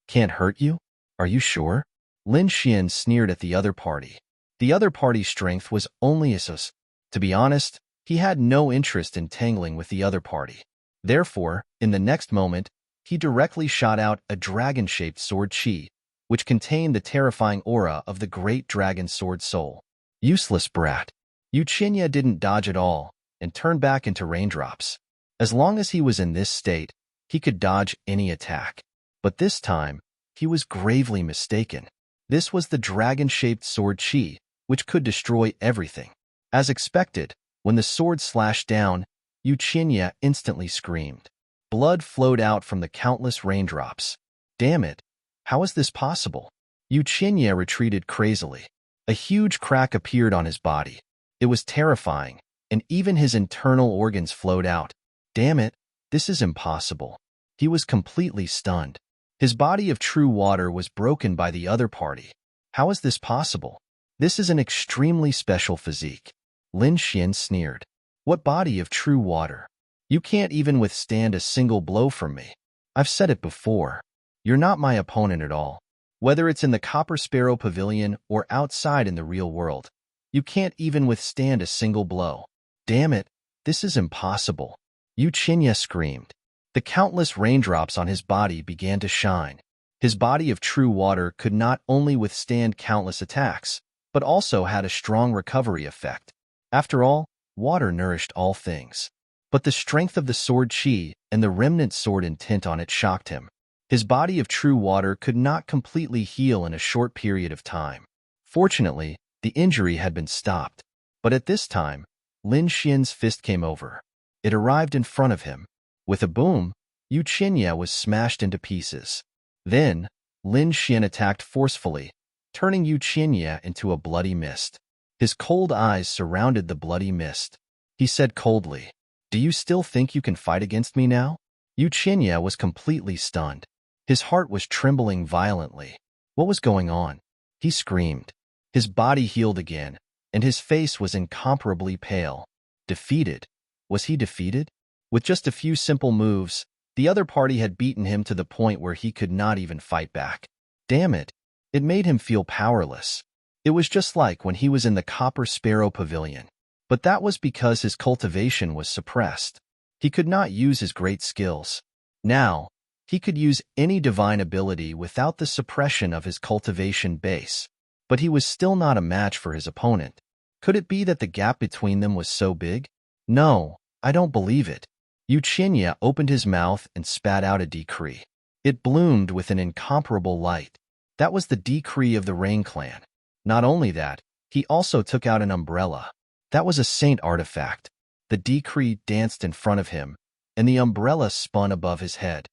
Can't hurt you? Are you sure? Lin Xian sneered at the other party. The other party's strength was only his. To be honest, he had no interest in tangling with the other party. Therefore, in the next moment, he directly shot out a dragon-shaped sword chi, which contained the terrifying aura of the great dragon sword soul. Useless brat. Yuchinya didn't dodge at all and turned back into raindrops. As long as he was in this state, he could dodge any attack. But this time, he was gravely mistaken. This was the dragon-shaped sword chi, which could destroy everything. As expected, when the sword slashed down, Yuchinya instantly screamed. Blood flowed out from the countless raindrops. Damn it! How is this possible? Yuchinya retreated crazily. A huge crack appeared on his body. It was terrifying, and even his internal organs flowed out. Damn it, this is impossible. He was completely stunned. His body of true water was broken by the other party. How is this possible? This is an extremely special physique. Lin Xian sneered. What body of true water? You can't even withstand a single blow from me. I've said it before. You're not my opponent at all. Whether it's in the Copper Sparrow Pavilion or outside in the real world, you can't even withstand a single blow. Damn it, this is impossible. Yuchinya screamed. The countless raindrops on his body began to shine. His body of true water could not only withstand countless attacks, but also had a strong recovery effect. After all, water nourished all things. But the strength of the sword chi and the remnant sword intent on it shocked him. His body of true water could not completely heal in a short period of time. Fortunately, the injury had been stopped. But at this time, Lin Xian's fist came over. It arrived in front of him. With a boom, Yuchinya was smashed into pieces. Then, Lin Xian attacked forcefully, turning Yuchinya into a bloody mist. His cold eyes surrounded the bloody mist. He said coldly, "Do you still think you can fight against me now?" Yuchinya was completely stunned. His heart was trembling violently. What was going on? He screamed. His body healed again, and his face was incomparably pale. Defeated? Was he defeated? With just a few simple moves, the other party had beaten him to the point where he could not even fight back. Damn it! It made him feel powerless. It was just like when he was in the Copper Sparrow Pavilion. But that was because his cultivation was suppressed. He could not use his great skills. Now, he could use any divine ability without the suppression of his cultivation base. But he was still not a match for his opponent. Could it be that the gap between them was so big? No, I don't believe it. Yuchinya opened his mouth and spat out a decree. It bloomed with an incomparable light. That was the decree of the Rain Clan. Not only that, he also took out an umbrella. That was a saint artifact. The decree danced in front of him, and the umbrella spun above his head.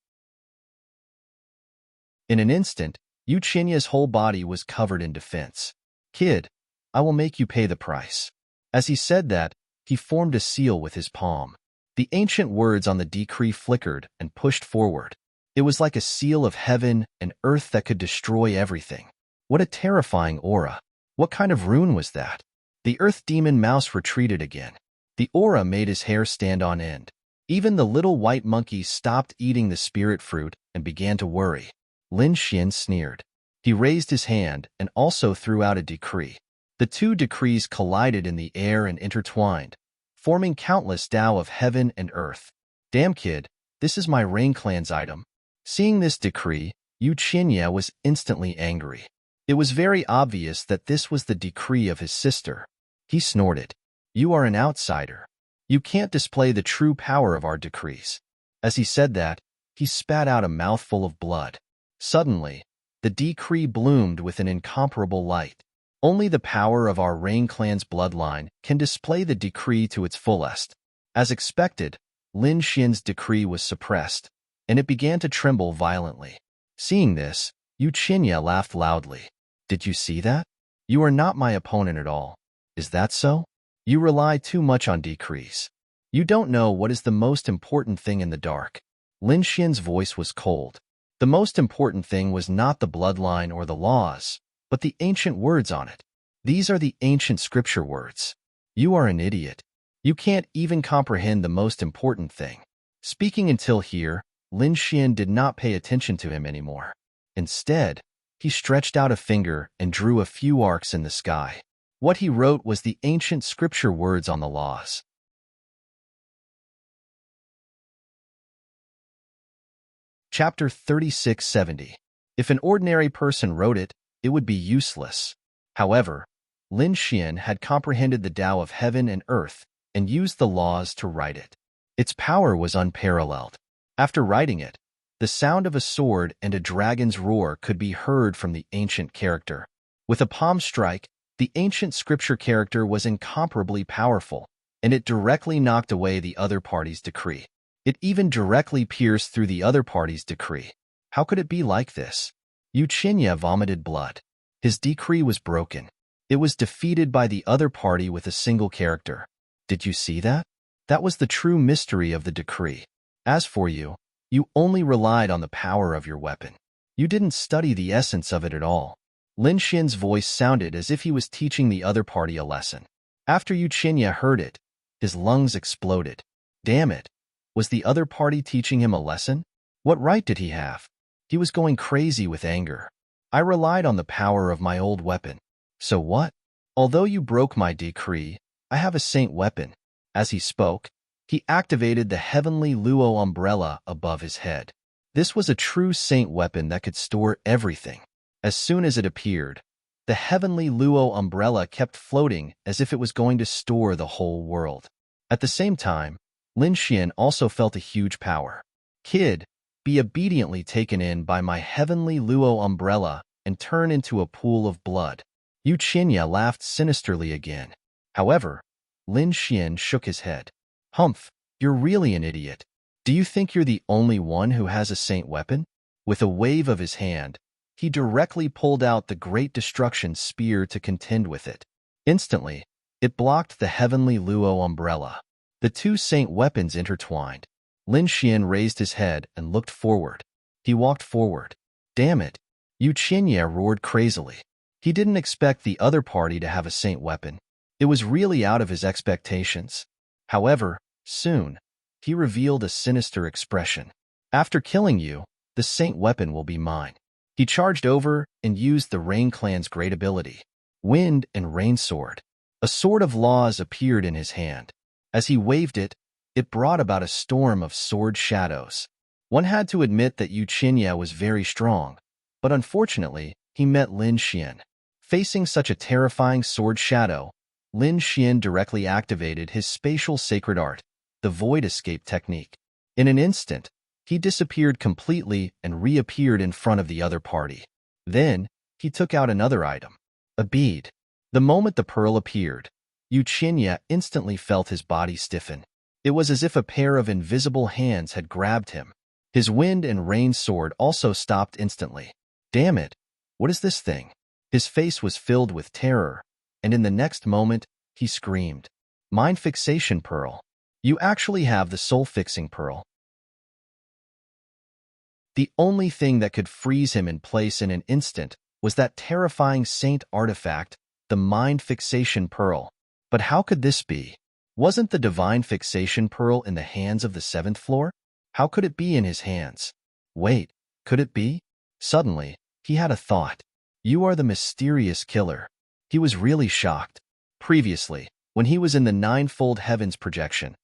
In an instant, Yuchinya's whole body was covered in defense. "Kid, I will make you pay the price." As he said that, he formed a seal with his palm. The ancient words on the decree flickered and pushed forward. It was like a seal of heaven and earth that could destroy everything. What a terrifying aura. What kind of rune was that? The earth demon mouse retreated again. The aura made his hair stand on end. Even the little white monkey stopped eating the spirit fruit and began to worry. Lin Xian sneered. He raised his hand and also threw out a decree. The two decrees collided in the air and intertwined, forming countless Tao of heaven and earth. Damn kid, this is my Rain Clan's item. Seeing this decree, Yuchinya was instantly angry. It was very obvious that this was the decree of his sister. He snorted. You are an outsider. You can't display the true power of our decrees. As he said that, he spat out a mouthful of blood. Suddenly, the decree bloomed with an incomparable light. Only the power of our Rain Clan's bloodline can display the decree to its fullest. As expected, Lin Xian's decree was suppressed, and it began to tremble violently. Seeing this, Yuchinya laughed loudly. Did you see that? You are not my opponent at all. Is that so? You rely too much on decrees. You don't know what is the most important thing in the dark. Lin Xian's voice was cold. The most important thing was not the bloodline or the laws, but the ancient words on it. These are the ancient scripture words. You are an idiot. You can't even comprehend the most important thing. Speaking until here, Lin Xian did not pay attention to him anymore. Instead, he stretched out a finger and drew a few arcs in the sky. What he wrote was the ancient scripture words on the laws. Chapter 3670. If an ordinary person wrote it, it would be useless. However, Lin Xian had comprehended the Tao of heaven and earth and used the laws to write it. Its power was unparalleled. After writing it, the sound of a sword and a dragon's roar could be heard from the ancient character. With a palm strike, the ancient scripture character was incomparably powerful, and it directly knocked away the other party's decree. It even directly pierced through the other party's decree. How could it be like this? Yu Qinya vomited blood. His decree was broken. It was defeated by the other party with a single character. Did you see that? That was the true mystery of the decree. As for you, you only relied on the power of your weapon. You didn't study the essence of it at all. Lin Xian's voice sounded as if he was teaching the other party a lesson. After Yu Qinya heard it, his lungs exploded. Damn it! Was the other party teaching him a lesson? What right did he have? He was going crazy with anger. I relied on the power of my old weapon. So what? Although you broke my decree, I have a saint weapon. As he spoke, he activated the heavenly Luo umbrella above his head. This was a true saint weapon that could store everything. As soon as it appeared, the heavenly Luo umbrella kept floating as if it was going to store the whole world. At the same time, Lin Xian also felt a huge power. Kid, be obediently taken in by my heavenly Luo umbrella and turn into a pool of blood. Yu Qinya laughed sinisterly again. However, Lin Xian shook his head. Humph, you're really an idiot. Do you think you're the only one who has a saint weapon? With a wave of his hand, he directly pulled out the Great Destruction Spear to contend with it. Instantly, it blocked the heavenly Luo umbrella. The two saint weapons intertwined. Lin Xian raised his head and looked forward. He walked forward. Damn it! Yu Qinya roared crazily. He didn't expect the other party to have a saint weapon. It was really out of his expectations. However, soon, he revealed a sinister expression. After killing you, the saint weapon will be mine. He charged over and used the Rain Clan's great ability, Wind and Rain Sword. A sword of laws appeared in his hand. As he waved it, it brought about a storm of sword shadows. One had to admit that Yu Qinya was very strong, but unfortunately, he met Lin Xian. Facing such a terrifying sword shadow, Lin Xian directly activated his spatial sacred art, the Void Escape technique. In an instant, he disappeared completely and reappeared in front of the other party. Then, he took out another item, a bead. The moment the pearl appeared, Yu Qinya instantly felt his body stiffen. It was as if a pair of invisible hands had grabbed him. His Wind and Rain sword also stopped instantly. Damn it! What is this thing? His face was filled with terror, and in the next moment, he screamed. Mind Fixation Pearl. You actually have the soul-fixing pearl. The only thing that could freeze him in place in an instant was that terrifying saint artifact, the Mind Fixation Pearl. But how could this be? Wasn't the Divine Fixation Pearl in the hands of the seventh floor? How could it be in his hands? Wait, could it be? Suddenly, he had a thought. You are the mysterious killer. He was really shocked. Previously, when he was in the ninefold heavens projection,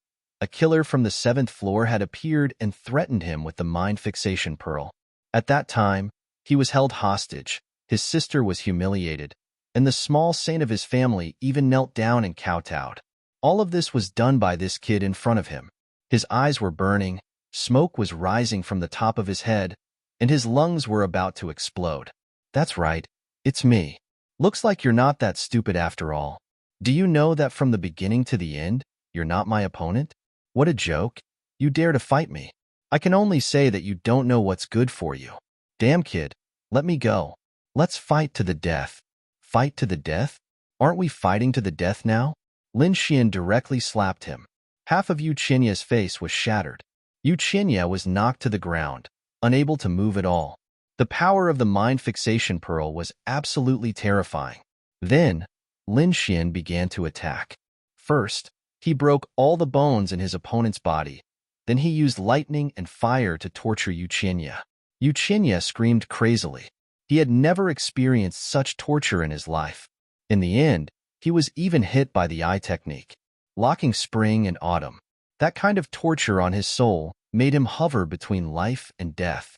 a killer from the seventh floor had appeared and threatened him with the Mind Fixation Pearl. At that time, he was held hostage, his sister was humiliated, and the small saint of his family even knelt down and kowtowed. All of this was done by this kid in front of him. His eyes were burning, smoke was rising from the top of his head, and his lungs were about to explode. That's right, it's me. Looks like you're not that stupid after all. Do you know that from the beginning to the end, you're not my opponent? What a joke. You dare to fight me. I can only say that you don't know what's good for you. Damn kid, let me go. Let's fight to the death. Fight to the death? Aren't we fighting to the death now? Lin Xian directly slapped him. Half of Yu Qinya's face was shattered. Yu Qinya was knocked to the ground, unable to move at all. The power of the Mind Fixation Pearl was absolutely terrifying. Then, Lin Xian began to attack. First, he broke all the bones in his opponent's body. Then he used lightning and fire to torture Yu Qinya. Yu Qinya screamed crazily. He had never experienced such torture in his life. In the end, He was even hit by the eye technique, locking spring and autumn. That kind of torture on his soul made him hover between life and death.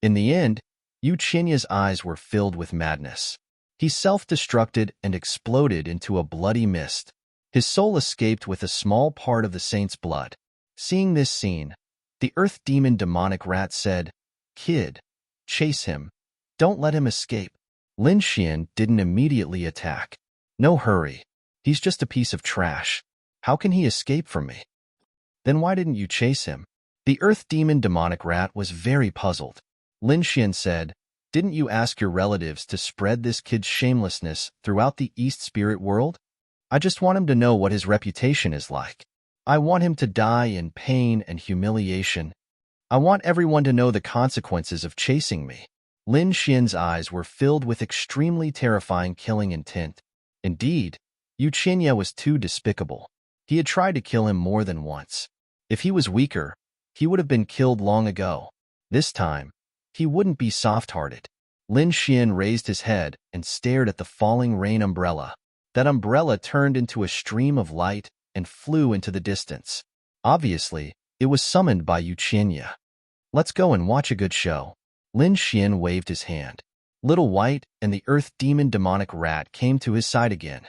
In the end, Yu Qinya's eyes were filled with madness. He self-destructed and exploded into a bloody mist. His soul escaped with a small part of the saint's blood. Seeing this scene, the earth demon demonic rat said, "Kid, chase him. Don't let him escape." Lin Xian didn't immediately attack. "No hurry. He's just a piece of trash. How can he escape from me?" "Then why didn't you chase him?" The earth demon demonic rat was very puzzled. Lin Xian said, "Didn't you ask your relatives to spread this kid's shamelessness throughout the East spirit world? I just want him to know what his reputation is like. I want him to die in pain and humiliation. I want everyone to know the consequences of chasing me." Lin Xian's eyes were filled with extremely terrifying killing intent. Indeed, Yu Qinya was too despicable. He had tried to kill him more than once. If he was weaker, he would have been killed long ago. This time, he wouldn't be soft-hearted. Lin Xian raised his head and stared at the falling rain umbrella. That umbrella turned into a stream of light and flew into the distance. Obviously, it was summoned by Yu Qinya. "Let's go and watch a good show." Lin Xian waved his hand. Little White and the earth demon demonic rat came to his side again.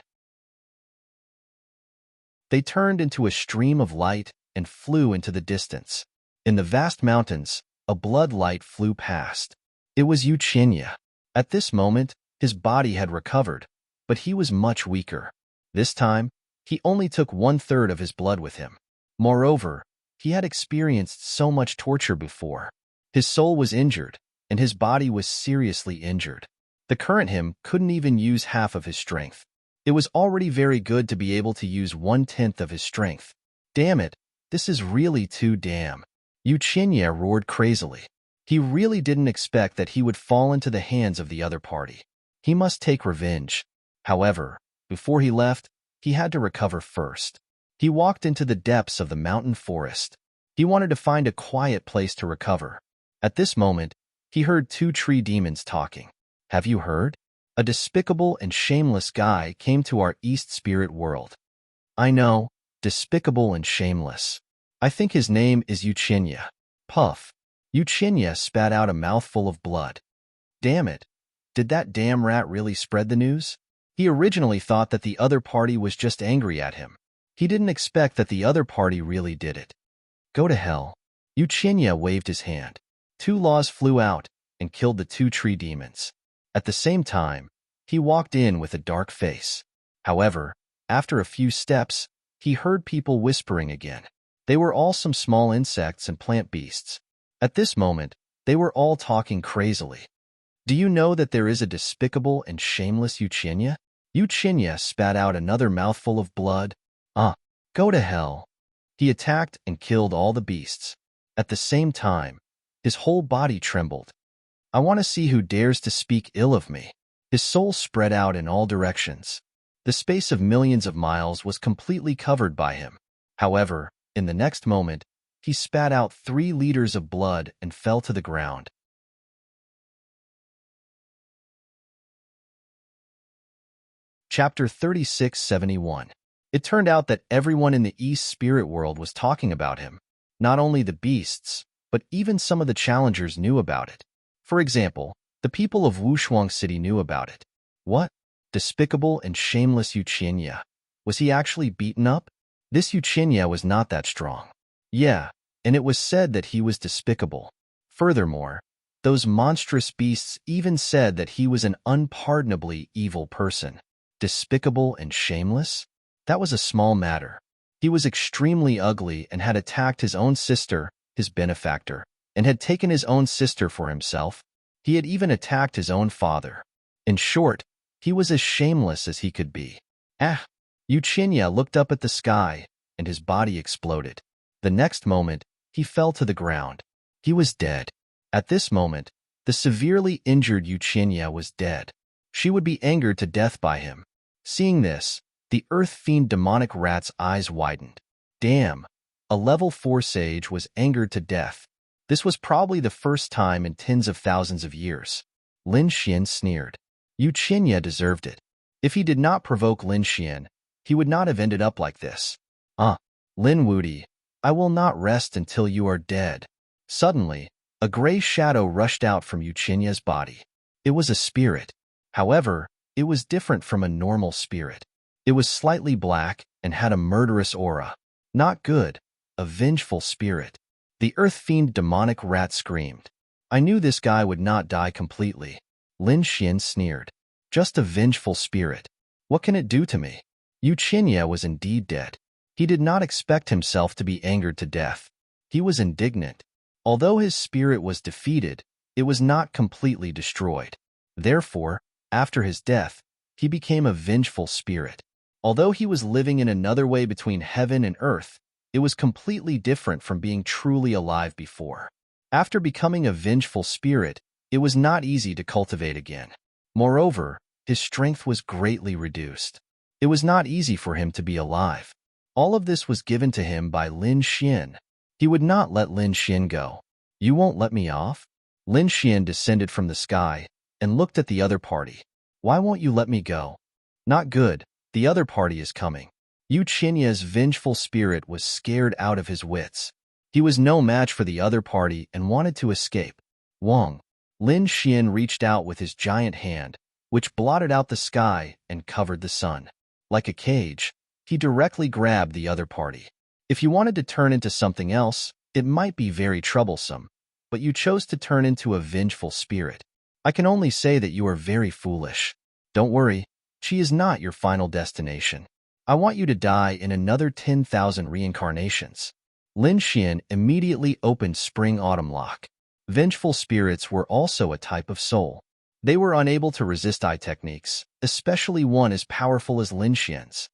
They turned into a stream of light and flew into the distance. In the vast mountains, a blood light flew past. It was Yu Qinya. At this moment, his body had recovered, but he was much weaker. This time, he only took 1/3 of his blood with him. Moreover, he had experienced so much torture before. His soul was injured, and his body was seriously injured. The current him couldn't even use half of his strength. It was already very good to be able to use 1/10 of his strength. Damn it, this is really too damn. Yu Qinya roared crazily. He really didn't expect that he would fall into the hands of the other party. He must take revenge. However, before he left, he had to recover first. He walked into the depths of the mountain forest. He wanted to find a quiet place to recover. At this moment, he heard 2 tree demons talking. "Have you heard? A despicable and shameless guy came to our East spirit world." "I know, despicable and shameless. I think his name is Yu Qinya." Puff. Yu Qinya spat out a mouthful of blood. Damn it. Did that damn rat really spread the news? He originally thought that the other party was just angry at him. He didn't expect that the other party really did it. Go to hell. Yu Qinya waved his hand. 2 laws flew out and killed the 2 tree demons. At the same time, he walked in with a dark face. However, after a few steps, he heard people whispering again. They were all some small insects and plant beasts. At this moment, they were all talking crazily. "Do you know that there is a despicable and shameless Yu Qinya?" Yu Qinya spat out another mouthful of blood. Go to hell. He attacked and killed all the beasts. At the same time, his whole body trembled. "I want to see who dares to speak ill of me." His soul spread out in all directions. The space of millions of miles was completely covered by him. However, in the next moment, he spat out 3 liters of blood and fell to the ground. Chapter 3671. It turned out that everyone in the East spirit world was talking about him. Not only the beasts, but even some of the challengers knew about it. For example, the people of Wushuang City knew about it. What? Despicable and shameless Yu Qinya. Was he actually beaten up? This Yu Qinya was not that strong. Yeah, and it was said that he was despicable. Furthermore, those monstrous beasts even said that he was an unpardonably evil person. Despicable and shameless? That was a small matter. He was extremely ugly and had attacked his own sister, his benefactor, and had taken his own sister for himself. He had even attacked his own father. In short, he was as shameless as he could be. Yu Qinya looked up at the sky, and his body exploded. The next moment, he fell to the ground. He was dead. At this moment, the severely injured Yu Qinya was dead. She would be angered to death by him. Seeing this, the earth fiend demonic rat's eyes widened. Damn, a level 4 sage was angered to death. This was probably the first time in tens of thousands of years. Lin Xian sneered. Yu Qinya deserved it. If he did not provoke Lin Xian, he would not have ended up like this. Lin Wuti, I will not rest until you are dead. Suddenly, a gray shadow rushed out from Yu Qinya's body. It was a spirit. However, it was different from a normal spirit. It was slightly black and had a murderous aura. Not good, a vengeful spirit. The earth fiend demonic rat screamed. I knew this guy would not die completely. Lin Xian sneered. Just a vengeful spirit. What can it do to me? Yu Qinya was indeed dead. He did not expect himself to be angered to death. He was indignant. Although his spirit was defeated, it was not completely destroyed. Therefore, after his death, he became a vengeful spirit. Although he was living in another way between heaven and earth, it was completely different from being truly alive before. After becoming a vengeful spirit, it was not easy to cultivate again. Moreover, his strength was greatly reduced. It was not easy for him to be alive. All of this was given to him by Lin Xian. He would not let Lin Xian go. You won't let me off? Lin Xian descended from the sky and looked at the other party. Why won't you let me go? Not good, the other party is coming. Yu Qinya's vengeful spirit was scared out of his wits. He was no match for the other party and wanted to escape. Wang. Lin Xian reached out with his giant hand, which blotted out the sky and covered the sun. Like a cage, he directly grabbed the other party. If you wanted to turn into something else, it might be very troublesome, but you chose to turn into a vengeful spirit. I can only say that you are very foolish. Don't worry, she is not your final destination. I want you to die in another 10,000 reincarnations. Lin Xian immediately opened Spring-Autumn Lock. Vengeful spirits were also a type of soul. They were unable to resist eye techniques, especially one as powerful as Lin Xian's.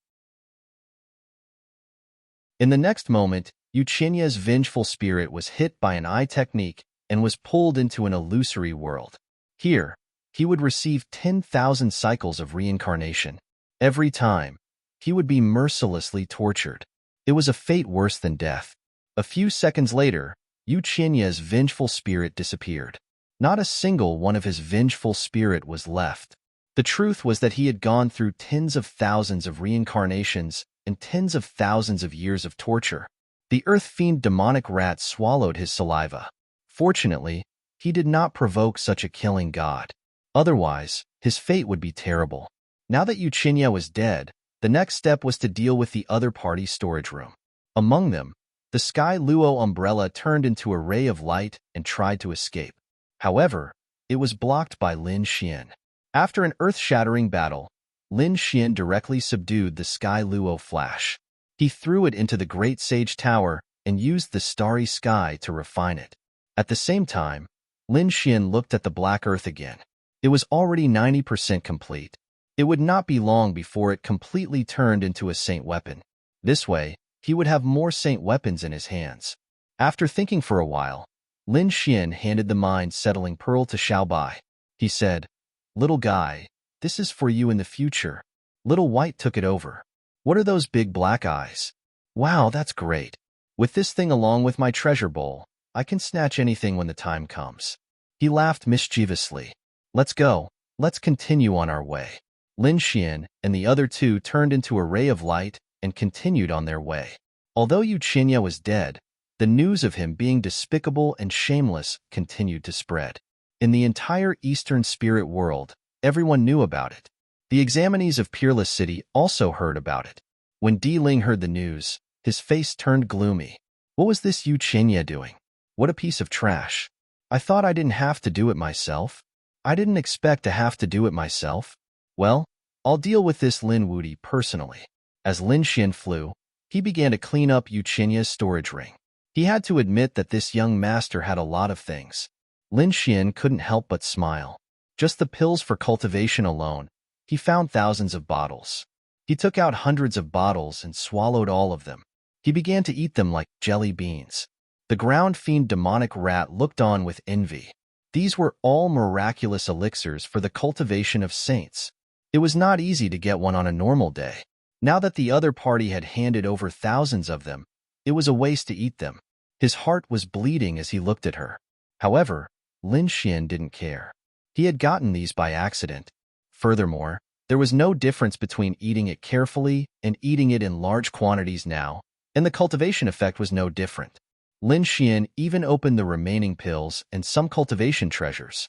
In the next moment, Yu Qinya's vengeful spirit was hit by an eye technique and was pulled into an illusory world. Here, he would receive 10,000 cycles of reincarnation. Every time, he would be mercilessly tortured. It was a fate worse than death. A few seconds later, Yu Qinya's vengeful spirit disappeared. Not a single one of his vengeful spirit was left. The truth was that he had gone through tens of thousands of reincarnations and tens of thousands of years of torture. The earth fiend demonic rat swallowed his saliva. Fortunately, he did not provoke such a killing god. Otherwise, his fate would be terrible. Now that Yu Qinya was dead, the next step was to deal with the other party's storage room. Among them, the Sky Luo umbrella turned into a ray of light and tried to escape. However, it was blocked by Lin Xian. After an earth-shattering battle, Lin Xian directly subdued the Sky Luo flash. He threw it into the Great Sage Tower and used the starry sky to refine it. At the same time, Lin Xian looked at the black earth again. It was already 90% complete. It would not be long before it completely turned into a saint weapon. This way, he would have more saint weapons in his hands. After thinking for a while, Lin Xian handed the mind-settling pearl to Xiaobai. He said, "Little guy, this is for you in the future." Little White took it over. "What are those big black eyes?" "Wow, that's great. With this thing along with my treasure bowl, I can snatch anything when the time comes." He laughed mischievously. "Let's go. Let's continue on our way." Lin Xian and the other two turned into a ray of light and continued on their way. Although Yu Qinya was dead, the news of him being despicable and shameless continued to spread. In the entire Eastern spirit world, everyone knew about it. The examinees of Peerless City also heard about it. When Di Ling heard the news, his face turned gloomy. What was this Yu Qinya doing? What a piece of trash. I thought I didn't have to do it myself. I didn't expect to have to do it myself. Well, I'll deal with this Lin Wuti personally. As Lin Xian flew, he began to clean up Yu Qinya's storage ring. He had to admit that this young master had a lot of things. Lin Xian couldn't help but smile. Just the pills for cultivation alone, he found thousands of bottles. He took out hundreds of bottles and swallowed all of them. He began to eat them like jelly beans. The ground fiend demonic rat looked on with envy. These were all miraculous elixirs for the cultivation of saints. It was not easy to get one on a normal day. Now that the other party had handed over thousands of them, it was a waste to eat them. His heart was bleeding as he looked at her. However, Lin Xian didn't care. He had gotten these by accident. Furthermore, There was no difference between eating it carefully and eating it in large quantities now, and the cultivation effect was no different. Lin Xian even opened the remaining pills and some cultivation treasures.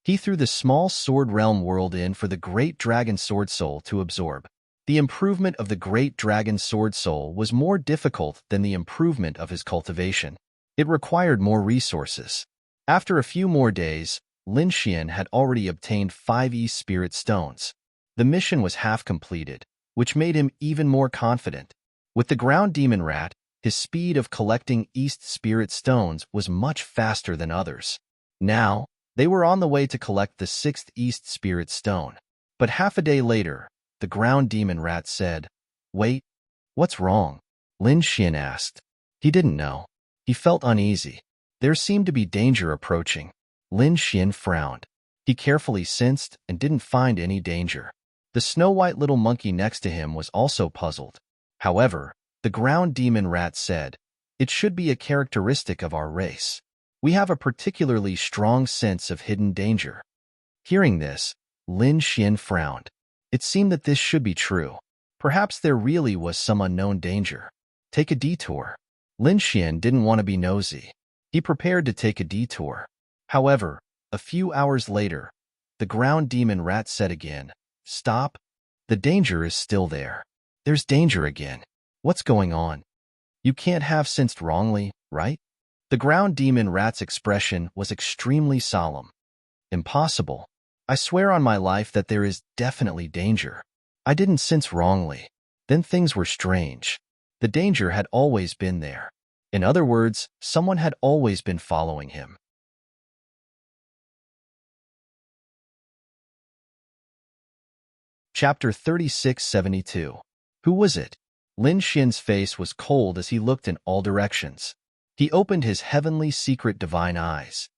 He threw the small sword realm world in for the great dragon sword soul to absorb. The improvement of the great dragon sword soul was more difficult than the improvement of his cultivation. It required more resources. After a few more days, Lin Xian had already obtained 5 East Spirit Stones. The mission was half completed, which made him even more confident. With the ground demon rat, his speed of collecting East Spirit Stones was much faster than others. Now, they were on the way to collect the 6th East Spirit Stone. But half a day later, the ground demon rat said, "Wait, what's wrong?" Lin Xian asked. He didn't know. He felt uneasy. There seemed to be danger approaching. Lin Xian frowned. He carefully sensed and didn't find any danger. The snow-white little monkey next to him was also puzzled. However, the ground demon rat said, "It should be a characteristic of our race. We have a particularly strong sense of hidden danger." Hearing this, Lin Xian frowned. It seemed that this should be true. Perhaps there really was some unknown danger. Take a detour. Lin Xian didn't want to be nosy. He prepared to take a detour. However, a few hours later, the ground demon rat said again, "Stop. The danger is still there. There's danger again. What's going on? You can't have sensed wrongly, right?" The ground demon rat's expression was extremely solemn. "Impossible. I swear on my life that there is definitely danger. I didn't sense wrongly." Then things were strange. The danger had always been there. In other words, someone had always been following him. Chapter 3672. Who was it? Lin Xian's face was cold as he looked in all directions. He opened his heavenly secret divine eyes.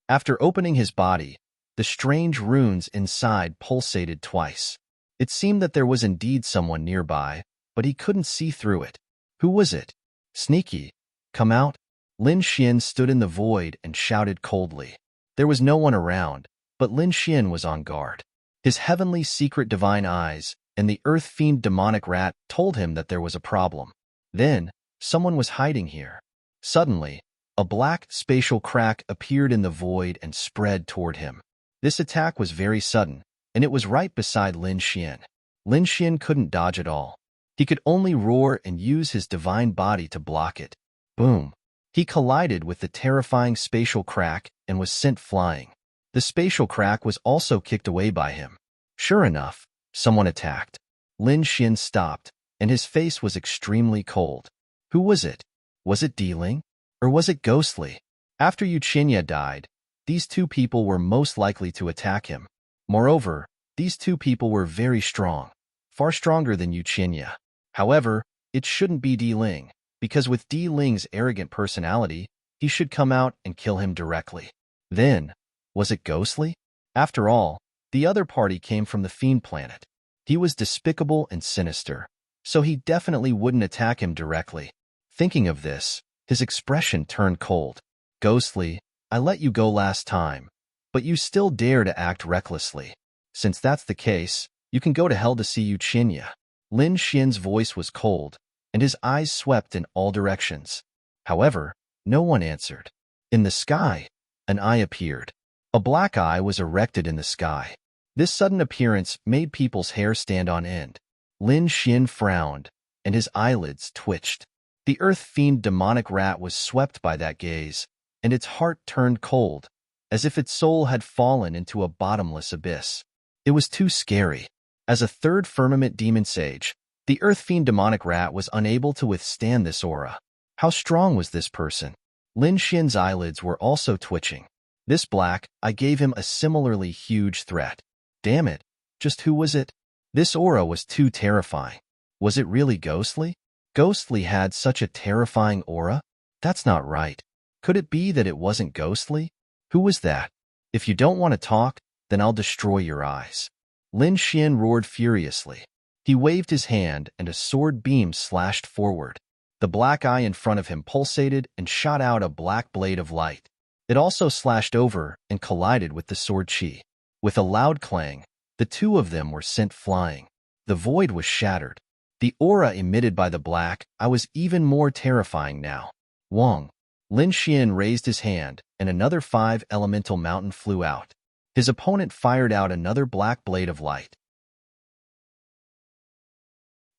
After opening his body, the strange runes inside pulsated twice. It seemed that there was indeed someone nearby, but he couldn't see through it. Who was it? "Sneaky, come out." Lin Xian stood in the void and shouted coldly. There was no one around, but Lin Xian was on guard. His heavenly secret divine eyes and the earth fiend demonic rat told him that there was a problem. Then, someone was hiding here. Suddenly, a black spatial crack appeared in the void and spread toward him. This attack was very sudden, and it was right beside Lin Xian. Lin Xian couldn't dodge at all. He could only roar and use his divine body to block it. Boom! He collided with the terrifying spatial crack and was sent flying. The spatial crack was also kicked away by him. Sure enough, someone attacked. Lin Xian stopped, and his face was extremely cold. Who was it? Was it Deling? Or was it Ghostly? After Yuqinya died, these two people were most likely to attack him. Moreover, these two people were very strong, far stronger than Yuqinya. However, it shouldn't be Deling, because with Deling's arrogant personality, he should come out and kill him directly. Then, was it Ghostly? After all, the other party came from the Fiend planet. He was despicable and sinister, so he definitely wouldn't attack him directly. Thinking of this, his expression turned cold. "Ghostly, I let you go last time, but you still dare to act recklessly. Since that's the case, you can go to hell to see Yuqinya." Lin Xian's voice was cold, and his eyes swept in all directions. However, no one answered. In the sky, an eye appeared. A black eye was erected in the sky. This sudden appearance made people's hair stand on end. Lin Xian frowned, and his eyelids twitched. The earth fiend demonic rat was swept by that gaze, and its heart turned cold, as if its soul had fallen into a bottomless abyss. It was too scary. As a third firmament demon sage, the earth fiend demonic rat was unable to withstand this aura. How strong was this person? Lin Xian's eyelids were also twitching. This black eye gave him a similarly huge threat. Damn it, just who was it? This aura was too terrifying. Was it really Ghostly? Ghostly had such a terrifying aura? That's not right. Could it be that it wasn't Ghostly? Who was that? If you don't want to talk, then I'll destroy your eyes. Lin Xian roared furiously. He waved his hand and a sword beam slashed forward. The black eye in front of him pulsated and shot out a black blade of light. It also slashed over and collided with the sword chi. With a loud clang, the two of them were sent flying. The void was shattered. The aura emitted by the black eye was even more terrifying now. Wong. Lin Xian raised his hand, and another 5-elemental mountain flew out. His opponent fired out another black blade of light.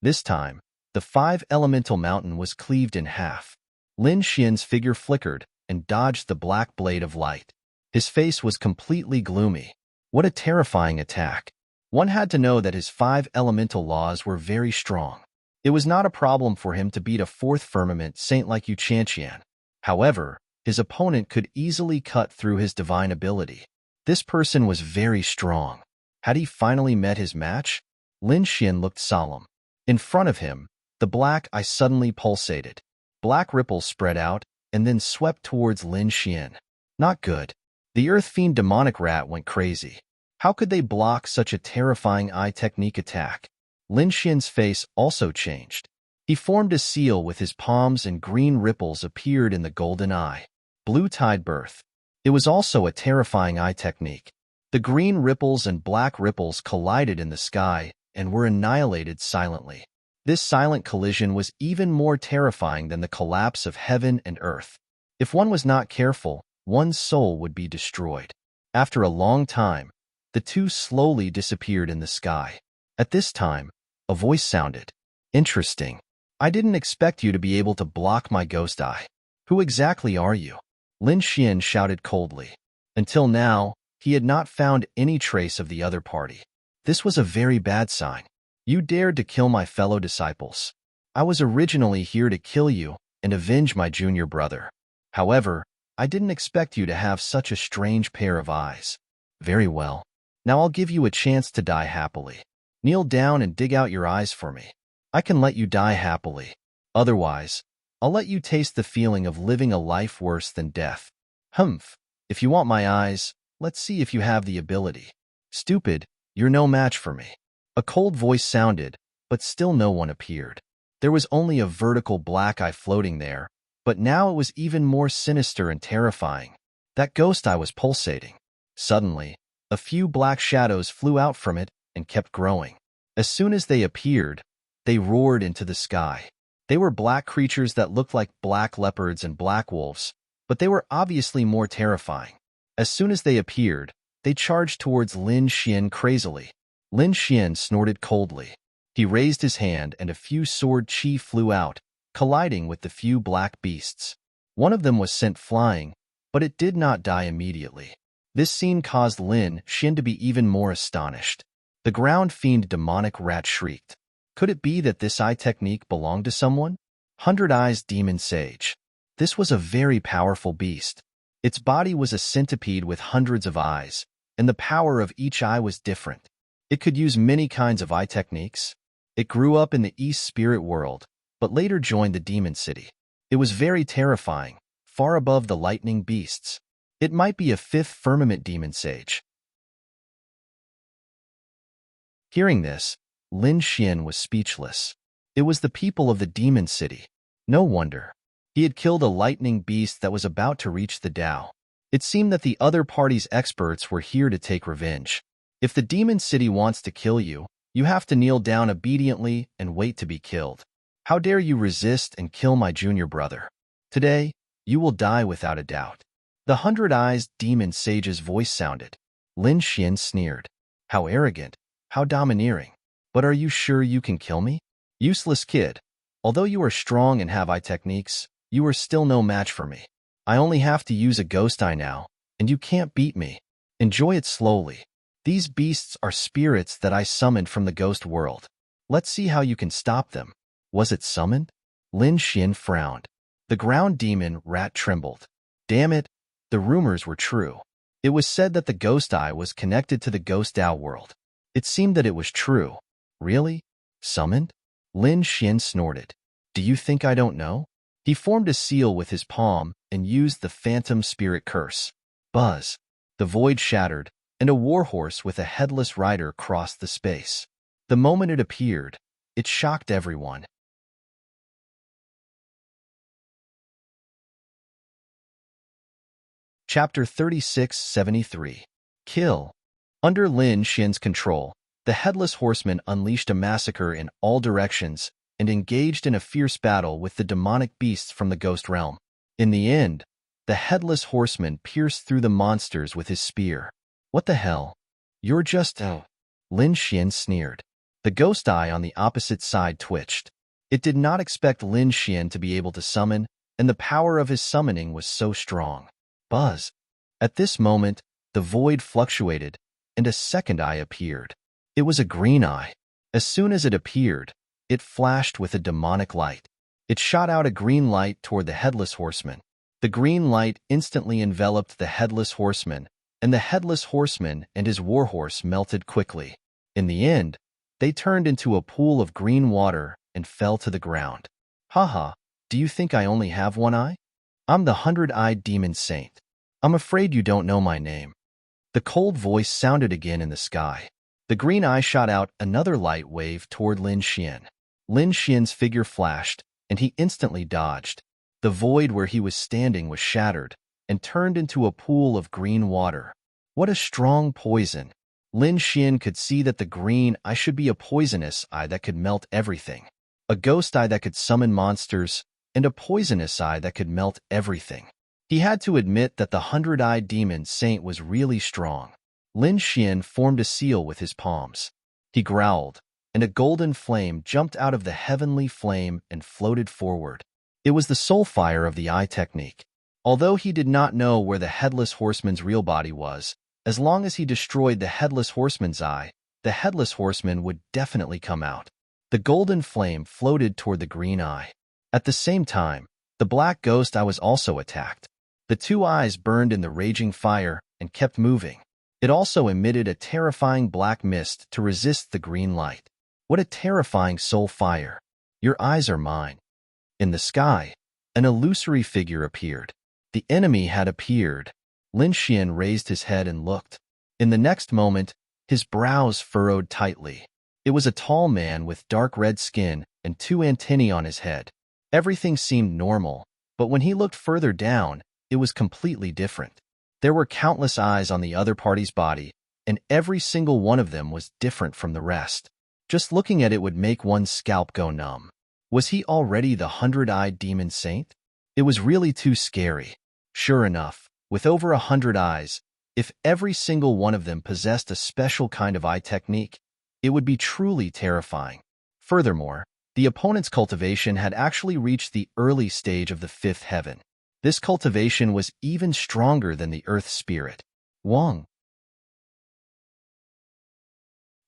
This time, the 5-elemental mountain was cleaved in half. Lin Xian's figure flickered and dodged the black blade of light. His face was completely gloomy. What a terrifying attack. One had to know that his 5-elemental laws were very strong. It was not a problem for him to beat a 4th firmament saint like Yu Chanqian. However, his opponent could easily cut through his divine ability. This person was very strong. Had he finally met his match? Lin Xian looked solemn. In front of him, the black eye suddenly pulsated. Black ripples spread out and then swept towards Lin Xian. Not good. The Earth Fiend demonic rat went crazy. How could they block such a terrifying eye technique attack? Lin Xian's face also changed. He formed a seal with his palms and green ripples appeared in the golden eye. Blue tide birth. It was also a terrifying eye technique. The green ripples and black ripples collided in the sky and were annihilated silently. This silent collision was even more terrifying than the collapse of heaven and earth. If one was not careful, one's soul would be destroyed. After a long time, the two slowly disappeared in the sky. At this time, a voice sounded. Interesting. I didn't expect you to be able to block my ghost eye. Who exactly are you? Lin Xian shouted coldly. Until now, he had not found any trace of the other party. This was a very bad sign. You dared to kill my fellow disciples. I was originally here to kill you and avenge my junior brother. However, I didn't expect you to have such a strange pair of eyes. Very well. Now I'll give you a chance to die happily. Kneel down and dig out your eyes for me. I can let you die happily. Otherwise, I'll let you taste the feeling of living a life worse than death. Humph. If you want my eyes, let's see if you have the ability. Stupid, you're no match for me. A cold voice sounded, but still no one appeared. There was only a vertical black eye floating there, but now it was even more sinister and terrifying. That ghost eye was pulsating. Suddenly, a few black shadows flew out from it and kept growing. As soon as they appeared, they roared into the sky. They were black creatures that looked like black leopards and black wolves, but they were obviously more terrifying. As soon as they appeared, they charged towards Lin Xian crazily. Lin Xian snorted coldly. He raised his hand and a few sword chi flew out, colliding with the few black beasts. One of them was sent flying, but it did not die immediately. This scene caused Lin Xian to be even more astonished. The ground fiend demonic rat shrieked. Could it be that this eye technique belonged to someone? 100 Eyes Demon Sage. This was a very powerful beast. Its body was a centipede with hundreds of eyes, and the power of each eye was different. It could use many kinds of eye techniques. It grew up in the East Spirit world, but later joined the Demon City. It was very terrifying, far above the lightning beasts. It might be a 5th firmament demon sage. Hearing this, Lin Xian was speechless. It was the people of the Demon City. No wonder. He had killed a lightning beast that was about to reach the Tao. It seemed that the other party's experts were here to take revenge. If the Demon City wants to kill you, you have to kneel down obediently and wait to be killed. How dare you resist and kill my junior brother? Today, you will die without a doubt. The 100 Eyes Demon Sage's voice sounded. Lin Xian sneered. How arrogant. How domineering. But are you sure you can kill me? Useless kid. Although you are strong and have eye techniques, you are still no match for me. I only have to use a ghost eye now, and you can't beat me. Enjoy it slowly. These beasts are spirits that I summoned from the ghost world. Let's see how you can stop them. Was it summoned? Lin Xian frowned. The ground demon rat trembled. Damn it, the rumors were true. It was said that the ghost eye was connected to the ghost Tao world. It seemed that it was true. Really? Summoned? Lin Xian snorted. Do you think I don't know? He formed a seal with his palm and used the phantom spirit curse. Buzz. The void shattered, and a warhorse with a headless rider crossed the space. The moment it appeared, it shocked everyone. Chapter 3673. Kill. Under Lin Xian's control, the Headless Horseman unleashed a massacre in all directions and engaged in a fierce battle with the demonic beasts from the Ghost Realm. In the end, the Headless Horseman pierced through the monsters with his spear. "What the hell? You're just..." Lin Xian sneered. The ghost eye on the opposite side twitched. It did not expect Lin Xian to be able to summon, and the power of his summoning was so strong. Buzz. At this moment, the void fluctuated, and a second eye appeared. It was a green eye. As soon as it appeared, it flashed with a demonic light. It shot out a green light toward the Headless Horseman. The green light instantly enveloped the Headless Horseman, and the Headless Horseman and his warhorse melted quickly. In the end, they turned into a pool of green water and fell to the ground. "Haha, do you think I only have one eye? I'm the 100-eyed demon saint. I'm afraid you don't know my name." The cold voice sounded again in the sky. The green eye shot out another light wave toward Lin Xian. Lin Xian's figure flashed, and he instantly dodged. The void where he was standing was shattered and turned into a pool of green water. What a strong poison! Lin Xian could see that the green eye should be a poisonous eye that could melt everything, a ghost eye that could summon monsters, and a poisonous eye that could melt everything. He had to admit that the 100-eyed demon saint was really strong. Lin Xian formed a seal with his palms. He growled, and a golden flame jumped out of the heavenly flame and floated forward. It was the soul fire of the eye technique. Although he did not know where the Headless Horseman's real body was, as long as he destroyed the Headless Horseman's eye, the Headless Horseman would definitely come out. The golden flame floated toward the green eye. At the same time, the black ghost eye was also attacked. The two eyes burned in the raging fire and kept moving. It also emitted a terrifying black mist to resist the green light. What a terrifying soul fire! Your eyes are mine. In the sky, an illusory figure appeared. The enemy had appeared. Lin Xian raised his head and looked. In the next moment, his brows furrowed tightly. It was a tall man with dark red skin and two antennae on his head. Everything seemed normal, but when he looked further down, it was completely different. There were countless eyes on the other party's body, and every single one of them was different from the rest. Just looking at it would make one's scalp go numb. Was he already the 100-eyed demon saint? It was really too scary. Sure enough, with over 100 eyes, if every single one of them possessed a special kind of eye technique, it would be truly terrifying. Furthermore, the opponent's cultivation had actually reached the early stage of the fifth heaven. This cultivation was even stronger than the earth spirit, Wang.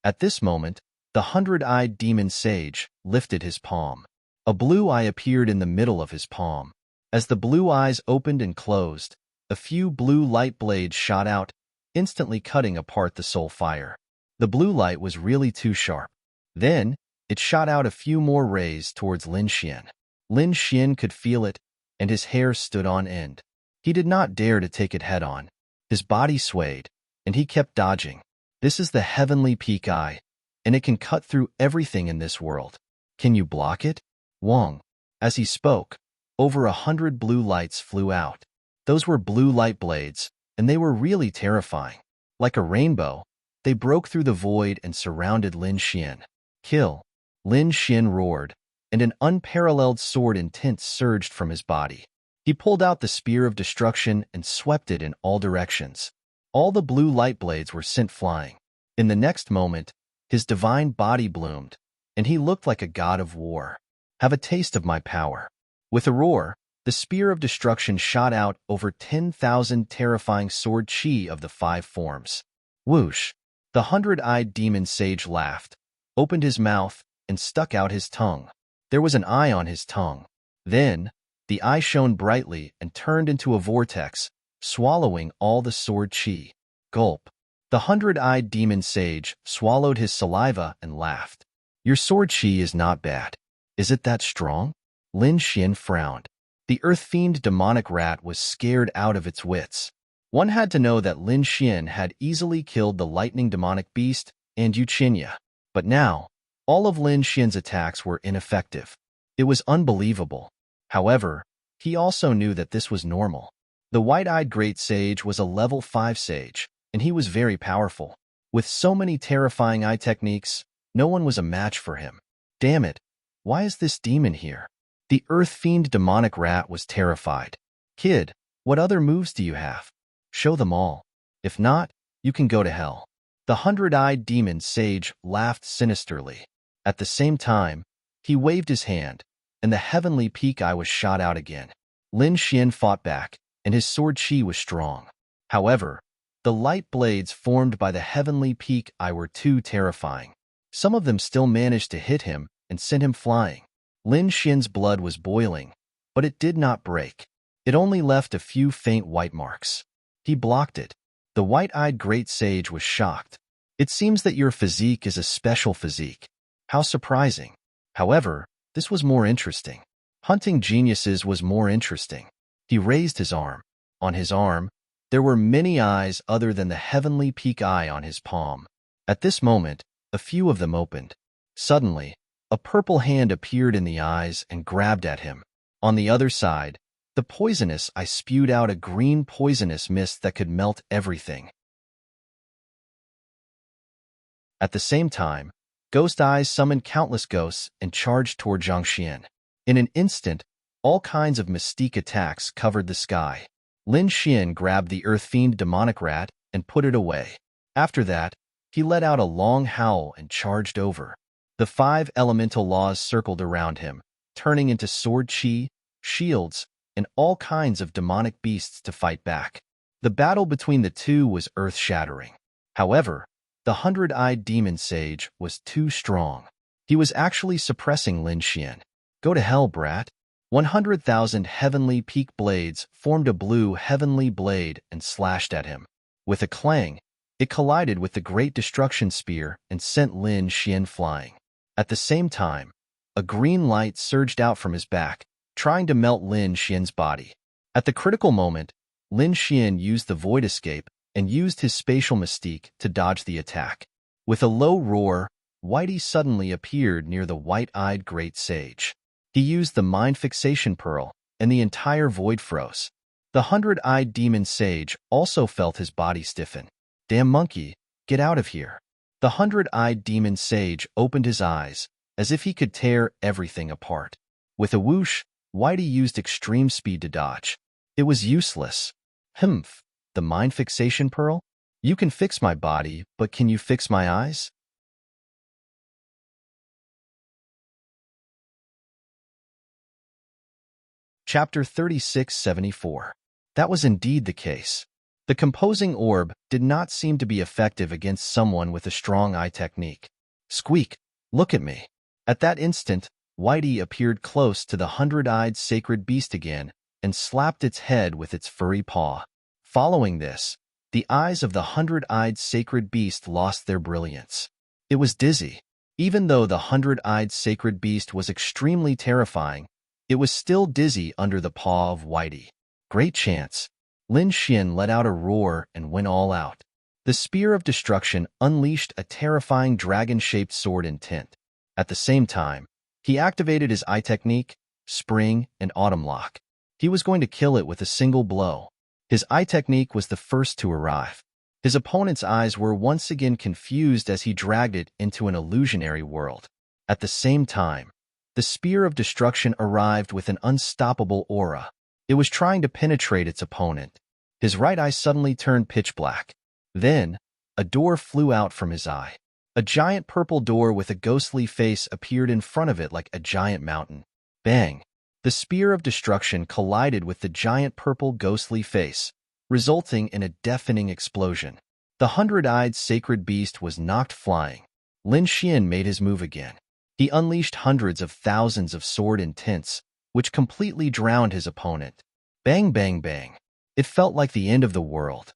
At this moment, the 100-eyed demon sage lifted his palm. A blue eye appeared in the middle of his palm. As the blue eyes opened and closed, a few blue light blades shot out, instantly cutting apart the soul fire. The blue light was really too sharp. Then, it shot out a few more rays towards Lin Xian. Lin Xian could feel it, and his hair stood on end. He did not dare to take it head-on. His body swayed, and he kept dodging. This is the heavenly peak eye, and it can cut through everything in this world. Can you block it? Wang. As he spoke, over 100 blue lights flew out. Those were blue light blades, and they were really terrifying. Like a rainbow, they broke through the void and surrounded Lin Xian. Kill! Lin Xian roared, and an unparalleled sword intent surged from his body. He pulled out the spear of destruction and swept it in all directions. All the blue light blades were sent flying. In the next moment, his divine body bloomed, and he looked like a god of war. Have a taste of my power. With a roar, the spear of destruction shot out over 10,000 terrifying sword chi of the 5 forms. Whoosh! The 100-eyed demon sage laughed, opened his mouth, and stuck out his tongue. There was an eye on his tongue. Then, the eye shone brightly and turned into a vortex, swallowing all the sword chi. Gulp. The 100-eyed demon sage swallowed his saliva and laughed. Your sword chi is not bad. Is it that strong? Lin Xian frowned. The earth-fiend demonic rat was scared out of its wits. One had to know that Lin Xian had easily killed the lightning demonic beast and Yuchinya. But now, all of Lin Xian's attacks were ineffective. It was unbelievable. However, he also knew that this was normal. The white-eyed great sage was a level 5 sage, and he was very powerful. With so many terrifying eye techniques, no one was a match for him. Damn it, why is this demon here? The earth fiend demonic rat was terrified. Kid, what other moves do you have? Show them all. If not, you can go to hell. The hundred-eyed demon sage laughed sinisterly. At the same time, he waved his hand, and the heavenly peak eye was shot out again. Lin Xian fought back, and his sword chi was strong. However, the light blades formed by the heavenly peak eye were too terrifying. Some of them still managed to hit him and send him flying. Lin Xian's blood was boiling, but it did not break. It only left a few faint white marks. He blocked it. The white-eyed great sage was shocked. It seems that your physique is a special physique. How surprising. However, this was more interesting. Hunting geniuses was more interesting. He raised his arm. On his arm, there were many eyes other than the heavenly peak eye on his palm. At this moment, a few of them opened. Suddenly, a purple hand appeared in the eyes and grabbed at him. On the other side, the poisonous eye spewed out a green poisonous mist that could melt everything. At the same time, Ghost Eyes summoned countless ghosts and charged toward Zhang Xian. In an instant, all kinds of mystique attacks covered the sky. Lin Xian grabbed the earth fiend demonic rat and put it away. After that, he let out a long howl and charged over. The 5 elemental laws circled around him, turning into sword chi, shields, and all kinds of demonic beasts to fight back. The battle between the two was earth-shattering. However, the hundred-eyed demon sage was too strong. He was actually suppressing Lin Xian. Go to hell, brat. 100,000 heavenly peak blades formed a blue heavenly blade and slashed at him. With a clang, it collided with the Great Destruction Spear and sent Lin Xian flying. At the same time, a green light surged out from his back, trying to melt Lin Xian's body. At the critical moment, Lin Xian used the Void Escape and used his spatial mystique to dodge the attack. With a low roar, Whitey suddenly appeared near the white-eyed great sage. He used the Mind Fixation Pearl, and the entire void froze. The hundred-eyed demon sage also felt his body stiffen. Damn monkey, get out of here. The hundred-eyed demon sage opened his eyes, as if he could tear everything apart. With a whoosh, Whitey used extreme speed to dodge. It was useless. Humph, the Mind Fixation Pearl? You can fix my body, but can you fix my eyes? Chapter 3674. That was indeed the case. The composing orb did not seem to be effective against someone with a strong eye technique. Squeak, look at me. At that instant, Whitey appeared close to the hundred-eyed sacred beast again and slapped its head with its furry paw. Following this, the eyes of the hundred-eyed sacred beast lost their brilliance. It was dizzy. Even though the hundred-eyed sacred beast was extremely terrifying, it was still dizzy under the paw of Whitey. Great chance. Lin Xian let out a roar and went all out. The Spear of Destruction unleashed a terrifying dragon-shaped sword intent. At the same time, he activated his eye technique, Spring, and Autumn Lock. He was going to kill it with a single blow. His eye technique was the first to arrive. His opponent's eyes were once again confused as he dragged it into an illusionary world. At the same time, the Spear of Destruction arrived with an unstoppable aura. It was trying to penetrate its opponent. His right eye suddenly turned pitch black. Then, a door flew out from his eye. A giant purple door with a ghostly face appeared in front of it like a giant mountain. Bang! The Spear of Destruction collided with the giant purple ghostly face, resulting in a deafening explosion. The hundred-eyed sacred beast was knocked flying. Lin Xian made his move again. He unleashed hundreds of thousands of sword intents, which completely drowned his opponent. Bang, bang, bang. It felt like the end of the world.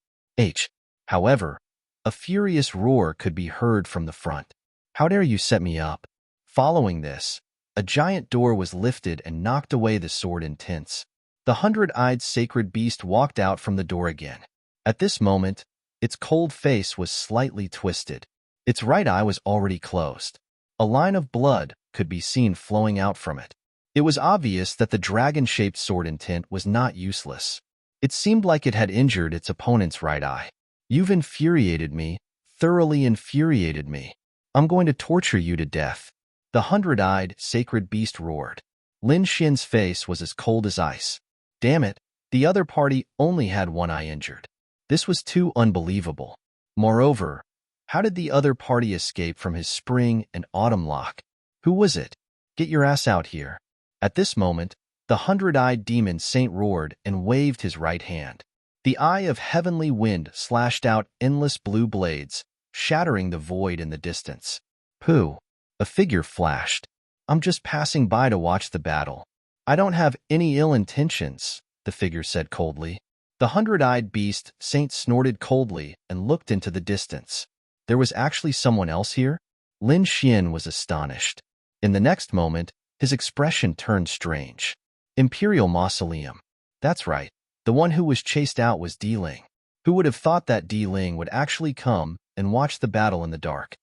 However, a furious roar could be heard from the front. How dare you set me up? Following this, a giant door was lifted and knocked away the sword intents. The hundred-eyed sacred beast walked out from the door again. At this moment, its cold face was slightly twisted. Its right eye was already closed. A line of blood could be seen flowing out from it. It was obvious that the dragon-shaped sword intent was not useless. It seemed like it had injured its opponent's right eye. You've infuriated me, thoroughly infuriated me. I'm going to torture you to death. The hundred-eyed, sacred beast roared. Lin Xian's face was as cold as ice. Damn it, the other party only had one eye injured. This was too unbelievable. Moreover, how did the other party escape from his spring and autumn lock? Who was it? Get your ass out here. At this moment, the hundred-eyed demon saint roared and waved his right hand. The eye of heavenly wind slashed out endless blue blades, shattering the void in the distance. Pooh! A figure flashed. I'm just passing by to watch the battle. I don't have any ill intentions, the figure said coldly. The hundred-eyed beast saint snorted coldly and looked into the distance. There was actually someone else here? Lin Xian was astonished. In the next moment, his expression turned strange. Imperial Mausoleum. That's right. The one who was chased out was Di Ling. Who would have thought that Di Ling would actually come and watch the battle in the dark?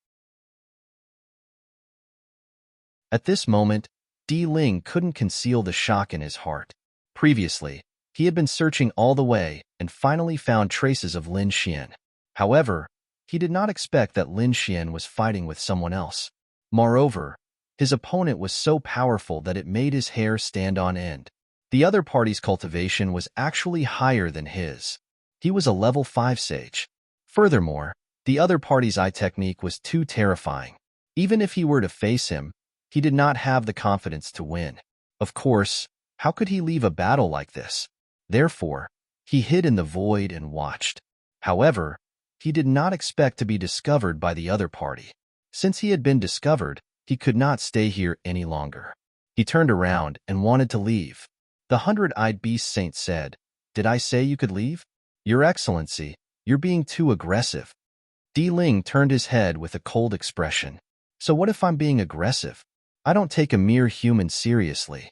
At this moment, Di Ling couldn't conceal the shock in his heart. Previously, he had been searching all the way and finally found traces of Lin Xian. However, he did not expect that Lin Xian was fighting with someone else. Moreover, his opponent was so powerful that it made his hair stand on end. The other party's cultivation was actually higher than his. He was a level 5 sage. Furthermore, the other party's eye technique was too terrifying. Even if he were to face him, he did not have the confidence to win. Of course, how could he leave a battle like this? Therefore, he hid in the void and watched. However, he did not expect to be discovered by the other party. Since he had been discovered, he could not stay here any longer. He turned around and wanted to leave. The hundred-eyed beast saint said, "Did I say you could leave? Your Excellency, you're being too aggressive." Di Ling turned his head with a cold expression. So what if I'm being aggressive? I don't take a mere human seriously.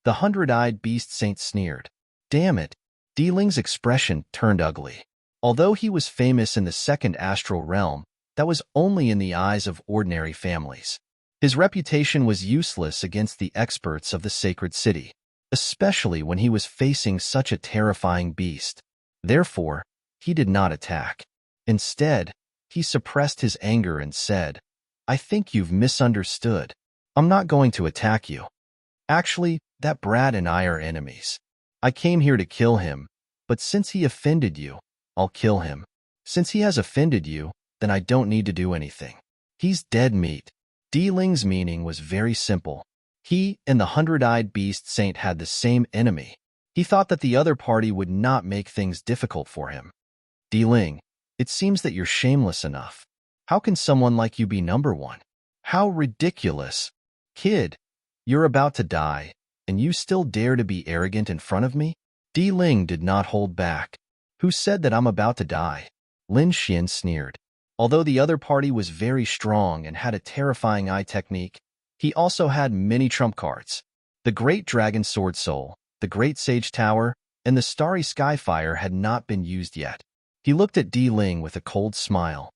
The hundred-eyed beast saint sneered. Damn it. Di Ling's expression turned ugly. Although he was famous in the second astral realm, that was only in the eyes of ordinary families. His reputation was useless against the experts of the sacred city, especially when he was facing such a terrifying beast. Therefore, he did not attack. Instead, he suppressed his anger and said, I think you've misunderstood. I'm not going to attack you. Actually, that brat and I are enemies. I came here to kill him, but since he offended you, I'll kill him. Since he has offended you, then I don't need to do anything. He's dead meat. Di Ling's meaning was very simple. He and the hundred-eyed beast saint had the same enemy. He thought that the other party would not make things difficult for him. Di Ling, it seems that you're shameless enough. How can someone like you be number one? How ridiculous. Kid, you're about to die, and you still dare to be arrogant in front of me? Di Ling did not hold back. Who said that I'm about to die? Lin Xian sneered. Although the other party was very strong and had a terrifying eye technique, he also had many trump cards. The Great Dragon Sword Soul, the Great Sage Tower, and the Starry Skyfire had not been used yet. He looked at Di Ling with a cold smile.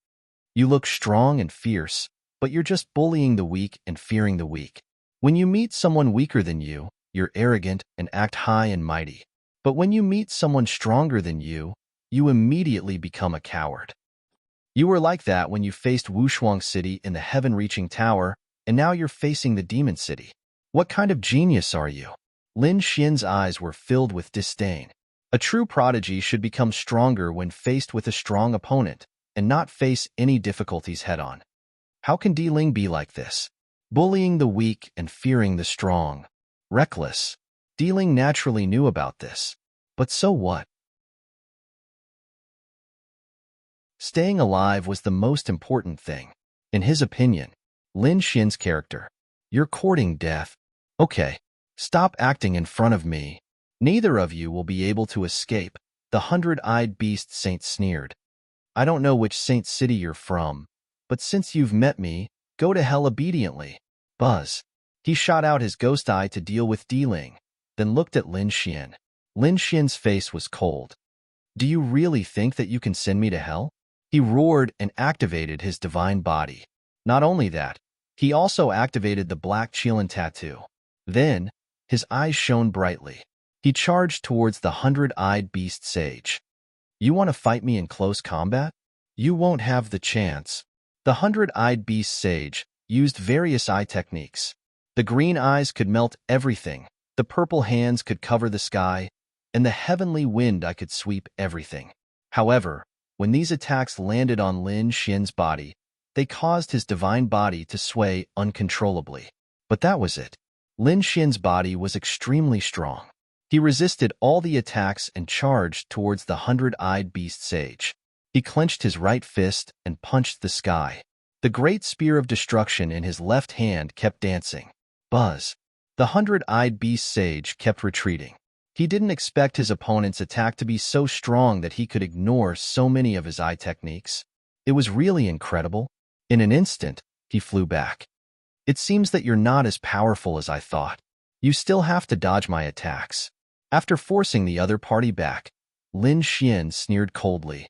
You look strong and fierce, but you're just bullying the weak and fearing the weak. When you meet someone weaker than you, you're arrogant and act high and mighty. But when you meet someone stronger than you immediately become a coward. You were like that when you faced Wushuang City in the heaven-reaching tower, and now you're facing the demon city. What kind of genius are you? Lin Xian's eyes were filled with disdain. A true prodigy should become stronger when faced with a strong opponent, and not face any difficulties head-on. How can Di Ling be like this? Bullying the weak and fearing the strong. Reckless. Di Ling naturally knew about this. But so what? Staying alive was the most important thing. In his opinion, Lin Xian's character. You're courting death. Okay, stop acting in front of me. Neither of you will be able to escape, the hundred-eyed beast saint sneered. I don't know which saint city you're from, but since you've met me, go to hell obediently. Buzz. He shot out his ghost eye to deal with Di Ling, then looked at Lin Xian. Lin Xian's face was cold. Do you really think that you can send me to hell? He roared and activated his divine body. Not only that, he also activated the black Qilin tattoo. Then, his eyes shone brightly. He charged towards the hundred-eyed beast sage. You want to fight me in close combat? You won't have the chance. The hundred-eyed beast sage used various eye techniques. The green eyes could melt everything, the purple hands could cover the sky, and the heavenly wind I could sweep everything. However, when these attacks landed on Lin Xian's body, they caused his divine body to sway uncontrollably. But that was it. Lin Xian's body was extremely strong. He resisted all the attacks and charged towards the hundred-eyed beast sage. He clenched his right fist and punched the sky. The great spear of destruction in his left hand kept dancing. Buzz. The hundred-eyed beast sage kept retreating. He didn't expect his opponent's attack to be so strong that he could ignore so many of his eye techniques. It was really incredible. In an instant, he flew back. It seems that you're not as powerful as I thought. You still have to dodge my attacks. After forcing the other party back, Lin Xian sneered coldly.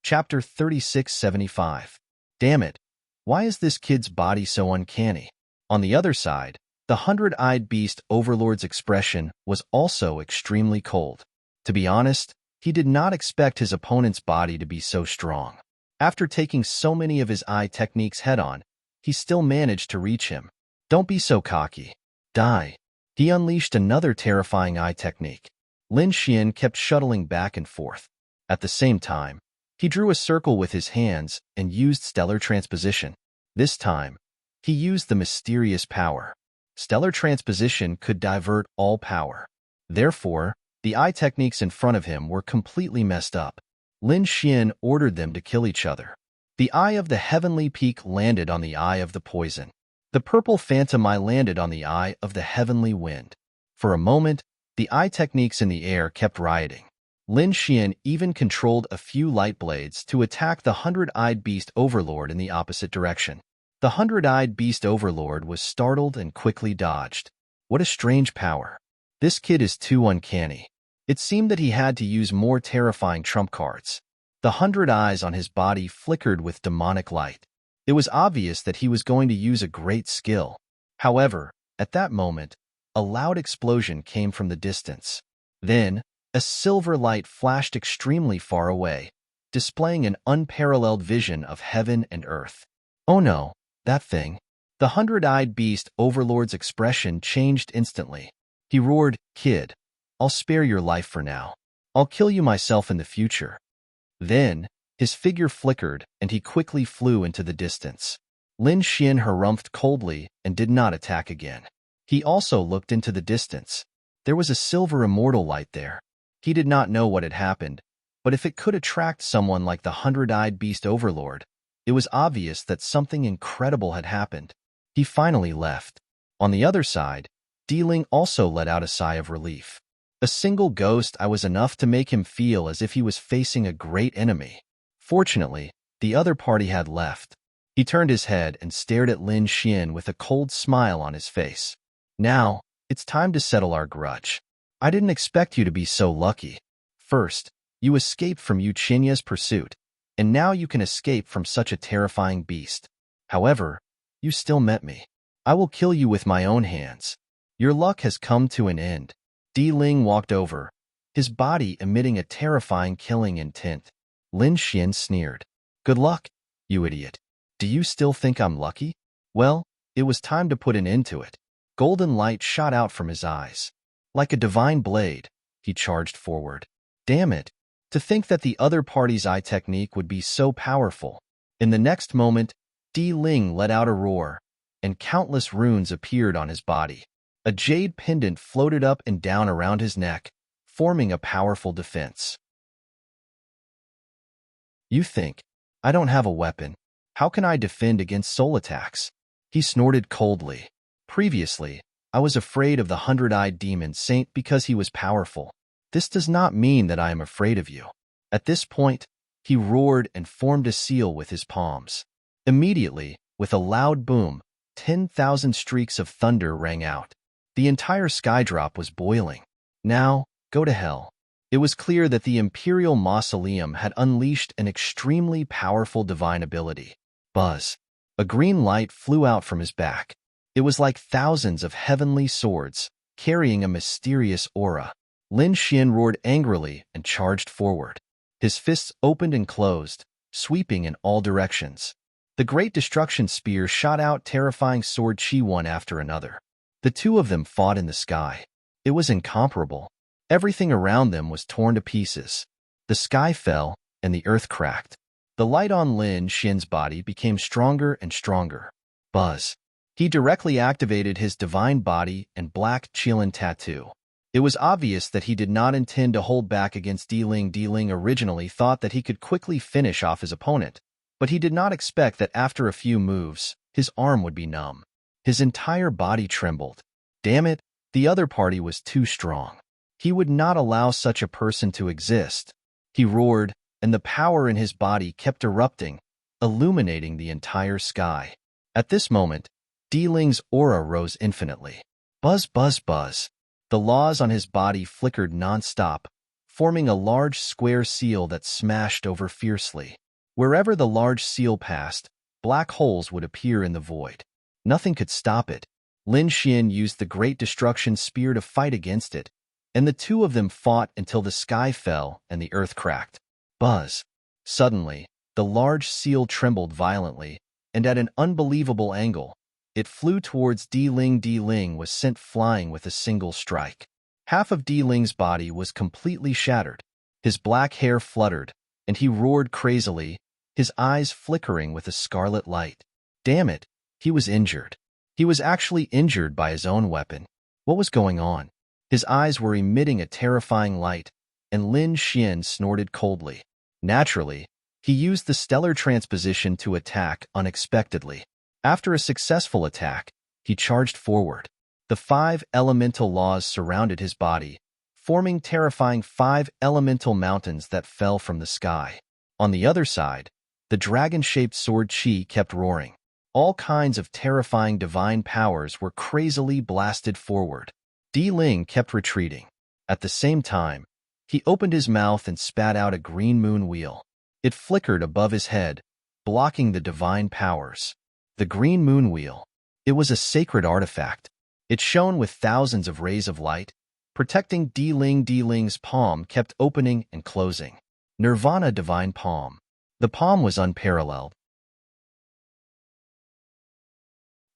Chapter 3675. Damn it. Why is this kid's body so uncanny? On the other side, the hundred-eyed beast overlord's expression was also extremely cold. To be honest, he did not expect his opponent's body to be so strong. After taking so many of his eye techniques head-on, he still managed to reach him. Don't be so cocky. Die. He unleashed another terrifying eye technique. Lin Xian kept shuttling back and forth. At the same time, he drew a circle with his hands and used stellar transposition. This time, he used the mysterious power. Stellar transposition could divert all power. Therefore, the eye techniques in front of him were completely messed up. Lin Xian ordered them to kill each other. The eye of the heavenly peak landed on the eye of the poison. The purple phantom eye landed on the eye of the heavenly wind. For a moment, the eye techniques in the air kept rioting. Lin Xian even controlled a few light blades to attack the hundred-eyed beast overlord in the opposite direction. The hundred-eyed beast overlord was startled and quickly dodged. What a strange power. This kid is too uncanny. It seemed that he had to use more terrifying trump cards. The hundred eyes on his body flickered with demonic light. It was obvious that he was going to use a great skill. However, at that moment, a loud explosion came from the distance. Then, a silver light flashed extremely far away, displaying an unparalleled vision of heaven and earth. Oh no, that thing. The hundred-eyed beast overlord's expression changed instantly. He roared, "Kid, I'll spare your life for now. I'll kill you myself in the future." Then, his figure flickered and he quickly flew into the distance. Lin Xian harumphed coldly and did not attack again. He also looked into the distance. There was a silver immortal light there. He did not know what had happened, but if it could attract someone like the hundred-eyed beast overlord, it was obvious that something incredible had happened. He finally left. On the other side, Ling also let out a sigh of relief. A single ghost was enough to make him feel as if he was facing a great enemy. Fortunately, the other party had left. He turned his head and stared at Lin Xian with a cold smile on his face. Now, it's time to settle our grudge. I didn't expect you to be so lucky. First, you escaped from Yu Qinya's pursuit, and now you can escape from such a terrifying beast. However, you still met me. I will kill you with my own hands. Your luck has come to an end. Ling walked over, his body emitting a terrifying killing intent. Lin Xian sneered. Good luck, you idiot. Do you still think I'm lucky? Well, it was time to put an end to it. Golden light shot out from his eyes. Like a divine blade, he charged forward. Damn it, to think that the other party's eye technique would be so powerful. In the next moment, Ling let out a roar, and countless runes appeared on his body. A jade pendant floated up and down around his neck, forming a powerful defense. You think, I don't have a weapon. How can I defend against soul attacks? He snorted coldly. Previously, I was afraid of the hundred-eyed demon saint because he was powerful. This does not mean that I am afraid of you. At this point, he roared and formed a seal with his palms. Immediately, with a loud boom, 10,000 streaks of thunder rang out. The entire skydrop was boiling. Now, go to hell. It was clear that the Imperial Mausoleum had unleashed an extremely powerful divine ability. Buzz. A green light flew out from his back. It was like thousands of heavenly swords, carrying a mysterious aura. Lin Xian roared angrily and charged forward. His fists opened and closed, sweeping in all directions. The Great Destruction Spear shot out terrifying sword chi one after another. The two of them fought in the sky. It was incomparable. Everything around them was torn to pieces. The sky fell, and the earth cracked. The light on Lin Xian's body became stronger and stronger. Buzz. He directly activated his divine body and black Qilin tattoo. It was obvious that he did not intend to hold back against Di Ling. Di Ling originally thought that he could quickly finish off his opponent, but he did not expect that after a few moves, his arm would be numb. His entire body trembled. Damn it, the other party was too strong. He would not allow such a person to exist. He roared, and the power in his body kept erupting, illuminating the entire sky. At this moment, Di Ling's aura rose infinitely. Buzz, buzz, buzz. The laws on his body flickered non-stop, forming a large square seal that smashed over fiercely. Wherever the large seal passed, black holes would appear in the void. Nothing could stop it. Lin Xian used the Great Destruction Spear to fight against it, and the two of them fought until the sky fell and the earth cracked. Buzz. Suddenly, the large seal trembled violently, and at an unbelievable angle, it flew towards Di Ling. Di Ling was sent flying with a single strike. Half of Di Ling's body was completely shattered. His black hair fluttered, and he roared crazily, his eyes flickering with a scarlet light. Damn it, he was injured. He was actually injured by his own weapon. What was going on? His eyes were emitting a terrifying light, and Lin Xian snorted coldly. Naturally, he used the stellar transposition to attack unexpectedly. After a successful attack, he charged forward. The 5 elemental laws surrounded his body, forming terrifying 5 elemental mountains that fell from the sky. On the other side, the dragon-shaped sword chi kept roaring. All kinds of terrifying divine powers were crazily blasted forward. Di Ling kept retreating. At the same time, he opened his mouth and spat out a green moon wheel. It flickered above his head, blocking the divine powers. The green moon wheel. It was a sacred artifact. It shone with thousands of rays of light, protecting Di Ling. Di Ling's palm kept opening and closing. Nirvana divine palm. The palm was unparalleled.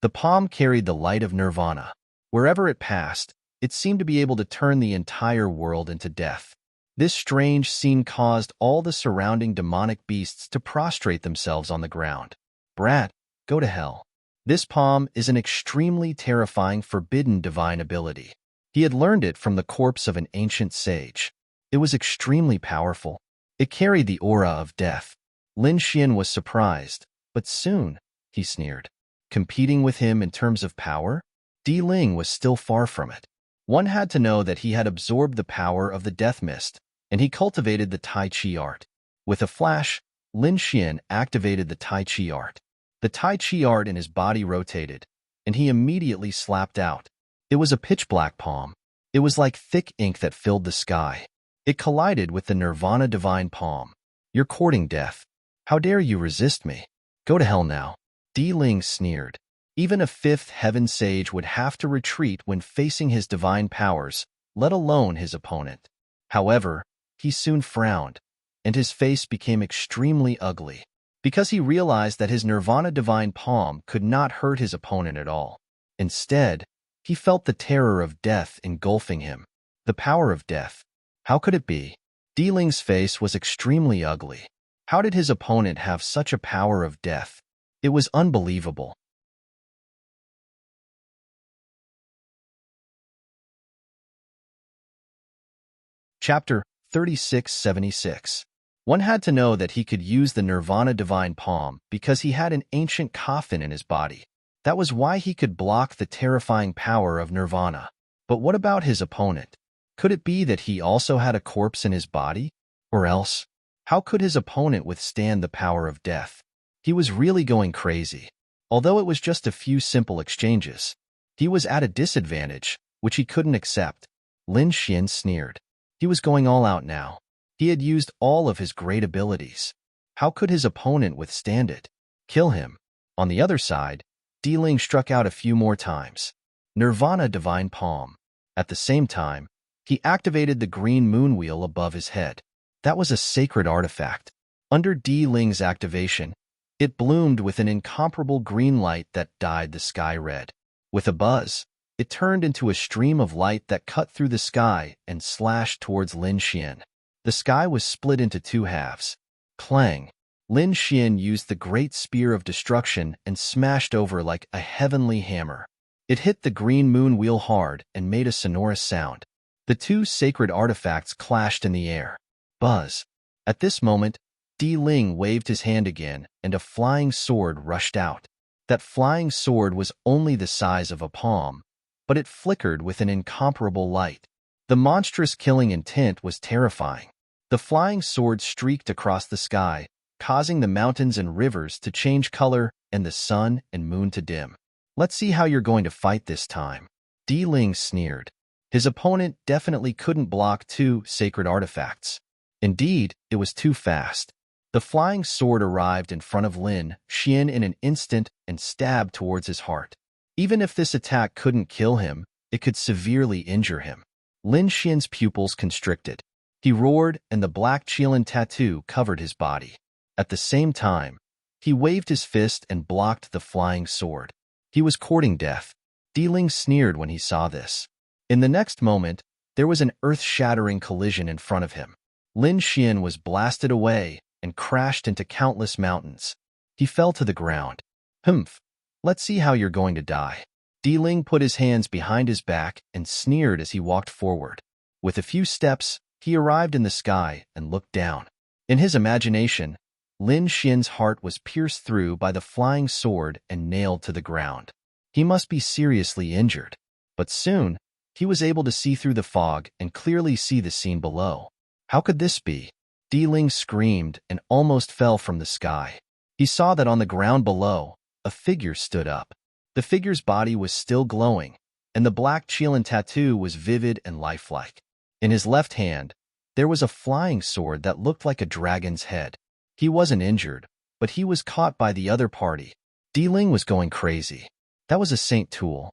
The palm carried the light of nirvana. Wherever it passed, it seemed to be able to turn the entire world into death. This strange scene caused all the surrounding demonic beasts to prostrate themselves on the ground. Brat, go to hell. This palm is an extremely terrifying forbidden divine ability. He had learned it from the corpse of an ancient sage. It was extremely powerful. It carried the aura of death. Lin Xian was surprised, but soon, he sneered. Competing with him in terms of power? Di Ling was still far from it. One had to know that he had absorbed the power of the death mist, and he cultivated the Tai Chi art. With a flash, Lin Xian activated the Tai Chi art. The Tai Chi art in his body rotated, and he immediately slapped out. It was a pitch-black palm. It was like thick ink that filled the sky. It collided with the Nirvana divine palm. You're courting death. How dare you resist me? Go to hell now. Di Ling sneered. Even a 5th heaven sage would have to retreat when facing his divine powers, let alone his opponent. However, he soon frowned, and his face became extremely ugly, because he realized that his Nirvana divine palm could not hurt his opponent at all. Instead, he felt the terror of death engulfing him. The power of death. How could it be? Di Ling's face was extremely ugly. How did his opponent have such a power of death? It was unbelievable. Chapter 3676. One had to know that he could use the Nirvana divine palm because he had an ancient coffin in his body. That was why he could block the terrifying power of Nirvana. But what about his opponent? Could it be that he also had a corpse in his body? Or else, how could his opponent withstand the power of death? He was really going crazy. Although it was just a few simple exchanges, he was at a disadvantage, which he couldn't accept. Lin Xian sneered. He was going all out now. He had used all of his great abilities. How could his opponent withstand it? Kill him. On the other side, Di Ling struck out a few more times. Nirvana divine palm. At the same time, he activated the green moon wheel above his head. That was a sacred artifact. Under Di Ling's activation, it bloomed with an incomparable green light that dyed the sky red. With a buzz, it turned into a stream of light that cut through the sky and slashed towards Lin Xian. The sky was split into two halves. Clang! Lin Xian used the great spear of destruction and smashed over like a heavenly hammer. It hit the green moon wheel hard and made a sonorous sound. The two sacred artifacts clashed in the air. Buzz! At this moment, Di Ling waved his hand again, and a flying sword rushed out. That flying sword was only the size of a palm, but it flickered with an incomparable light. The monstrous killing intent was terrifying. The flying sword streaked across the sky, causing the mountains and rivers to change color and the sun and moon to dim. Let's see how you're going to fight this time. Di Ling sneered. His opponent definitely couldn't block two sacred artifacts. Indeed, it was too fast. The flying sword arrived in front of Lin Xian in an instant and stabbed towards his heart. Even if this attack couldn't kill him, it could severely injure him. Lin Xian's pupils constricted. He roared, and the black Qilin tattoo covered his body. At the same time, he waved his fist and blocked the flying sword. He was courting death. Di Ling sneered when he saw this. In the next moment, there was an earth-shattering collision in front of him. Lin Xian was blasted away and crashed into countless mountains. He fell to the ground. Humph! Let's see how you're going to die. Di Ling put his hands behind his back and sneered as he walked forward. With a few steps, he arrived in the sky and looked down. In his imagination, Lin Xian's heart was pierced through by the flying sword and nailed to the ground. He must be seriously injured. But soon, he was able to see through the fog and clearly see the scene below. How could this be? Di Ling screamed and almost fell from the sky. He saw that on the ground below, a figure stood up. The figure's body was still glowing, and the black Qilin tattoo was vivid and lifelike. In his left hand, there was a flying sword that looked like a dragon's head. He wasn't injured, but he was caught by the other party. Di Ling was going crazy. That was a saint tool.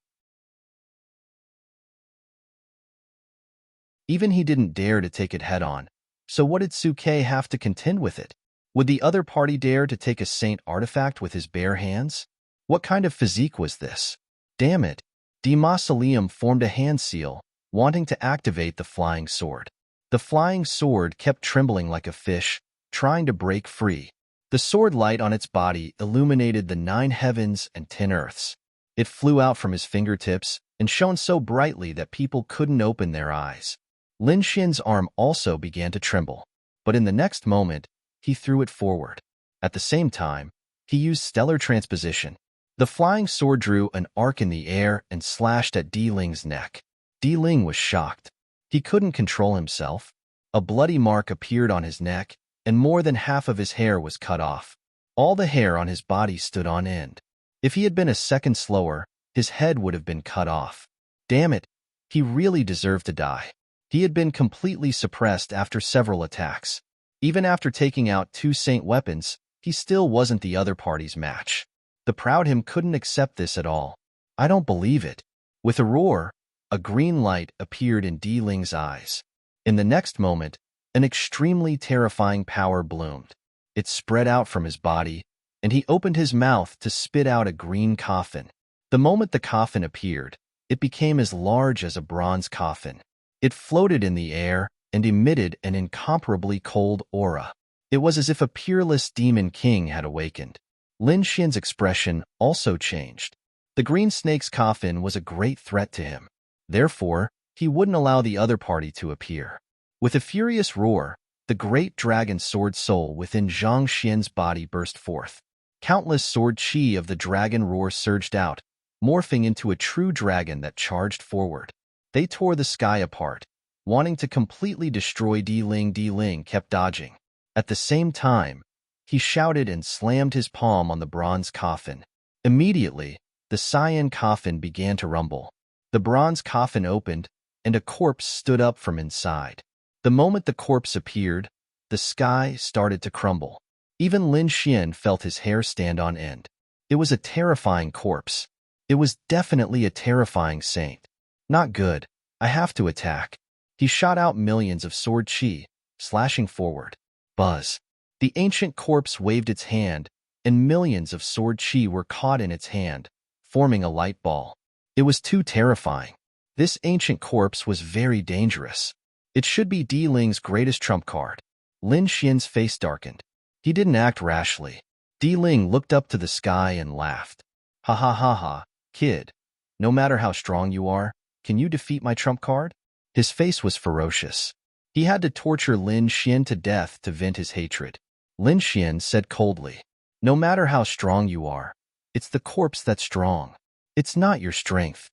Even he didn't dare to take it head-on. So what did Suke have to contend with it? Would the other party dare to take a saint artifact with his bare hands? What kind of physique was this? Damn it! Di Mausoleum formed a hand seal, wanting to activate the flying sword. The flying sword kept trembling like a fish, trying to break free. The sword light on its body illuminated the 9 heavens and 10 earths. It flew out from his fingertips and shone so brightly that people couldn't open their eyes. Lin Xian's arm also began to tremble, but in the next moment, he threw it forward. At the same time, he used stellar transposition. The flying sword drew an arc in the air and slashed at Di Ling's neck. Di Ling was shocked. He couldn't control himself. A bloody mark appeared on his neck, and more than half of his hair was cut off. All the hair on his body stood on end. If he had been a second slower, his head would have been cut off. Damn it, he really deserved to die. He had been completely suppressed after several attacks. Even after taking out 2 saint weapons, he still wasn't the other party's match. The proud him couldn't accept this at all. I don't believe it. With a roar, a green light appeared in Di Ling's eyes. In the next moment, an extremely terrifying power bloomed. It spread out from his body, and he opened his mouth to spit out a green coffin. The moment the coffin appeared, it became as large as a bronze coffin. It floated in the air and emitted an incomparably cold aura. It was as if a peerless demon king had awakened. Lin Xian's expression also changed. The green snake's coffin was a great threat to him. Therefore, he wouldn't allow the other party to appear. With a furious roar, the great dragon sword soul within Zhang Xian's body burst forth. Countless sword chi of the dragon roar surged out, morphing into a true dragon that charged forward. They tore the sky apart, wanting to completely destroy Di Ling. Di Ling kept dodging. At the same time, he shouted and slammed his palm on the bronze coffin. Immediately, the cyan coffin began to rumble. The bronze coffin opened, and a corpse stood up from inside. The moment the corpse appeared, the sky started to crumble. Even Lin Xian felt his hair stand on end. It was a terrifying corpse. It was definitely a terrifying saint. Not good. I have to attack. He shot out millions of sword chi, slashing forward. Buzz. The ancient corpse waved its hand, and millions of sword chi were caught in its hand, forming a light ball. It was too terrifying. This ancient corpse was very dangerous. It should be Di Ling's greatest trump card. Lin Xian's face darkened. He didn't act rashly. Di Ling looked up to the sky and laughed. Ha ha ha ha, kid. No matter how strong you are, can you defeat my trump card? His face was ferocious. He had to torture Lin Xian to death to vent his hatred. Lin Xian said coldly, no matter how strong you are, it's the corpse that's strong. It's not your strength.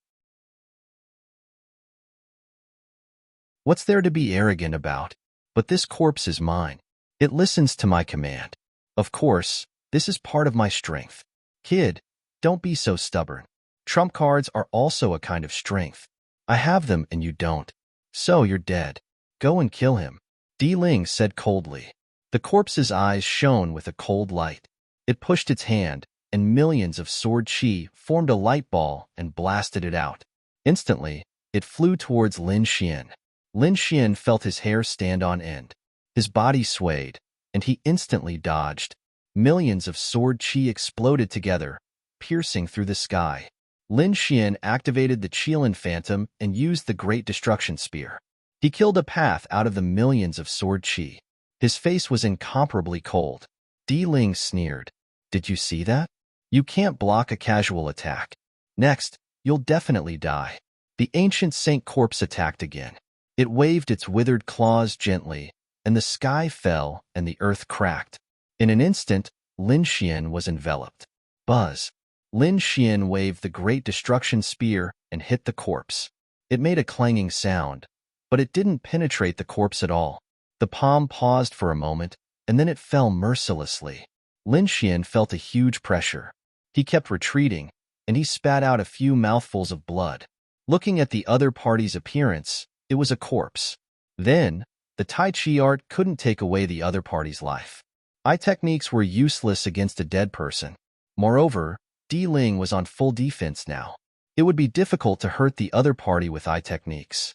What's there to be arrogant about? But this corpse is mine. It listens to my command. Of course, this is part of my strength. Kid, don't be so stubborn. Trump cards are also a kind of strength. I have them and you don't. So you're dead. Go and kill him. Di Ling said coldly. The corpse's eyes shone with a cold light. It pushed its hand, and millions of sword chi formed a light ball and blasted it out. Instantly, it flew towards Lin Xian. Lin Xian felt his hair stand on end. His body swayed, and he instantly dodged. Millions of sword chi exploded together, piercing through the sky. Lin Xian activated the Qilin Phantom and used the Great Destruction Spear. He killed a path out of the millions of sword chi. His face was incomparably cold. Di Ling sneered. Did you see that? You can't block a casual attack. Next, you'll definitely die. The ancient saint corpse attacked again. It waved its withered claws gently, and the sky fell and the earth cracked. In an instant, Lin Xian was enveloped. Buzz. Lin Xian waved the Great Destruction Spear and hit the corpse. It made a clanging sound, but it didn't penetrate the corpse at all. The palm paused for a moment, and then it fell mercilessly. Lin Xian felt a huge pressure. He kept retreating, and he spat out a few mouthfuls of blood. Looking at the other party's appearance, it was a corpse. Then, the Tai Chi art couldn't take away the other party's life. Eye techniques were useless against a dead person. Moreover, Di Ling was on full defense now. It would be difficult to hurt the other party with eye techniques.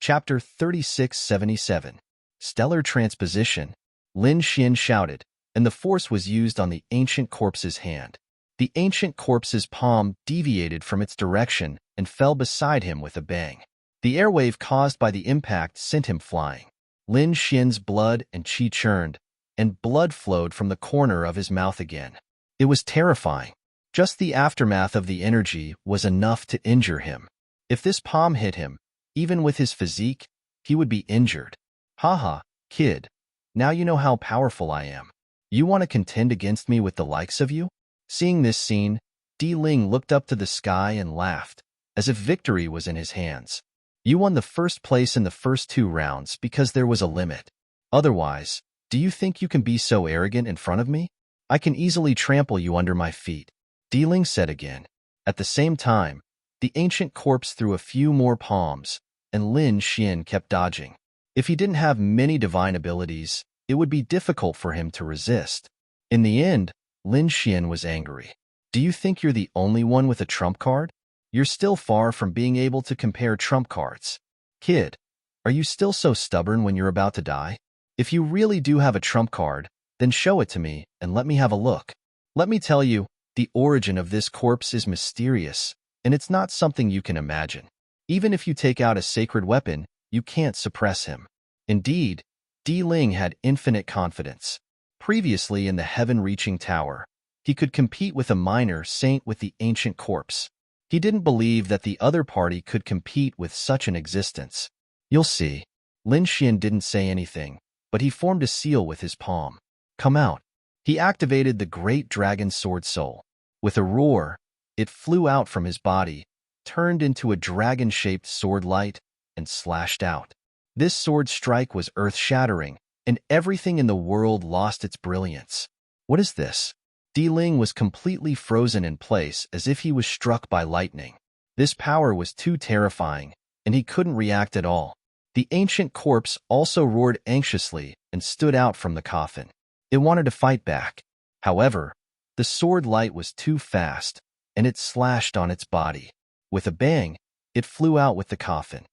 Chapter 3677. Stellar Transposition. Lin Xian shouted, and the force was used on the ancient corpse's hand. The ancient corpse's palm deviated from its direction and fell beside him with a bang. The airwave caused by the impact sent him flying. Lin Xian's blood and qi churned, and blood flowed from the corner of his mouth again. It was terrifying. Just the aftermath of the energy was enough to injure him. If this palm hit him, even with his physique, he would be injured. Haha, kid. Now you know how powerful I am. You want to contend against me with the likes of you? Seeing this scene, Di Ling looked up to the sky and laughed, as if victory was in his hands. You won the first place in the first 2 rounds because there was a limit. Otherwise, do you think you can be so arrogant in front of me? I can easily trample you under my feet. Di Ling said again. At the same time, the ancient corpse threw a few more palms, and Lin Xian kept dodging. If he didn't have many divine abilities, it would be difficult for him to resist. In the end, Lin Xian was angry. Do you think you're the only one with a trump card? You're still far from being able to compare trump cards. Kid, are you still so stubborn when you're about to die? If you really do have a trump card, then show it to me and let me have a look. Let me tell you, the origin of this corpse is mysterious, and it's not something you can imagine. Even if you take out a sacred weapon, you can't suppress him. Indeed, Di Ling had infinite confidence. Previously in the heaven-reaching tower, he could compete with a minor saint with the ancient corpse. He didn't believe that the other party could compete with such an existence. You'll see. Lin Xian didn't say anything, but he formed a seal with his palm. Come out. He activated the great dragon sword soul. With a roar, it flew out from his body, turned into a dragon-shaped sword light, and slashed out. This sword strike was earth-shattering, and everything in the world lost its brilliance. What is this? Di Ling was completely frozen in place as if he was struck by lightning. This power was too terrifying, and he couldn't react at all. The ancient corpse also roared anxiously and stood out from the coffin. It wanted to fight back. However, The sword light was too fast, and it slashed on its body. With a bang, it flew out with the coffin.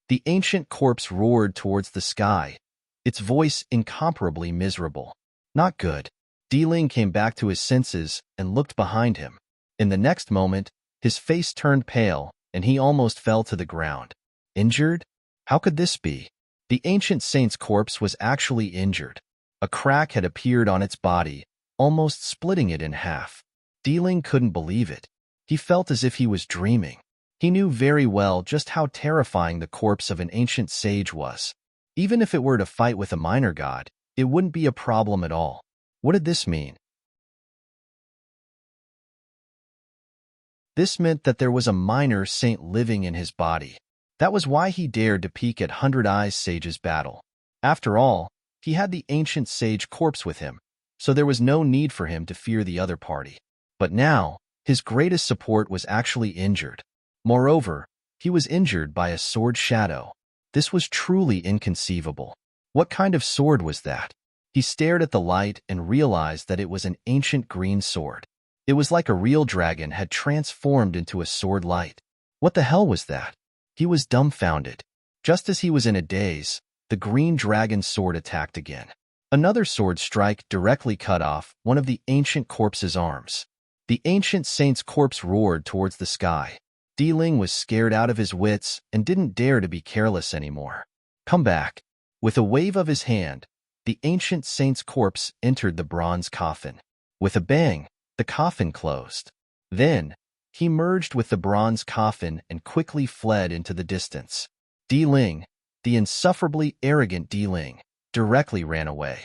The ancient corpse roared towards the sky, its voice incomparably miserable. Not good. Ling came back to his senses and looked behind him. In the next moment, his face turned pale, and he almost fell to the ground. Injured? How could this be? The ancient saint's corpse was actually injured. A crack had appeared on its body, almost splitting it in half. Ling couldn't believe it. He felt as if he was dreaming. He knew very well just how terrifying the corpse of an ancient sage was. Even if it were to fight with a minor god, it wouldn't be a problem at all. What did this mean? This meant that there was a minor saint living in his body. That was why he dared to peek at Hundred Eyes Sage's battle. After all, he had the ancient sage corpse with him, so there was no need for him to fear the other party. But now, his greatest support was actually injured. Moreover, he was injured by a sword shadow. This was truly inconceivable. What kind of sword was that? He stared at the light and realized that it was an ancient green sword. It was like a real dragon had transformed into a sword light. What the hell was that? He was dumbfounded. Just as he was in a daze, the green dragon sword attacked again. Another sword strike directly cut off one of the ancient corpse's arms. The ancient saint's corpse roared towards the sky. Ling was scared out of his wits and didn't dare to be careless anymore. Come back. With a wave of his hand, the ancient saint's corpse entered the bronze coffin. With a bang, the coffin closed. Then, he merged with the bronze coffin and quickly fled into the distance. Ling, the insufferably arrogant Ling, directly ran away.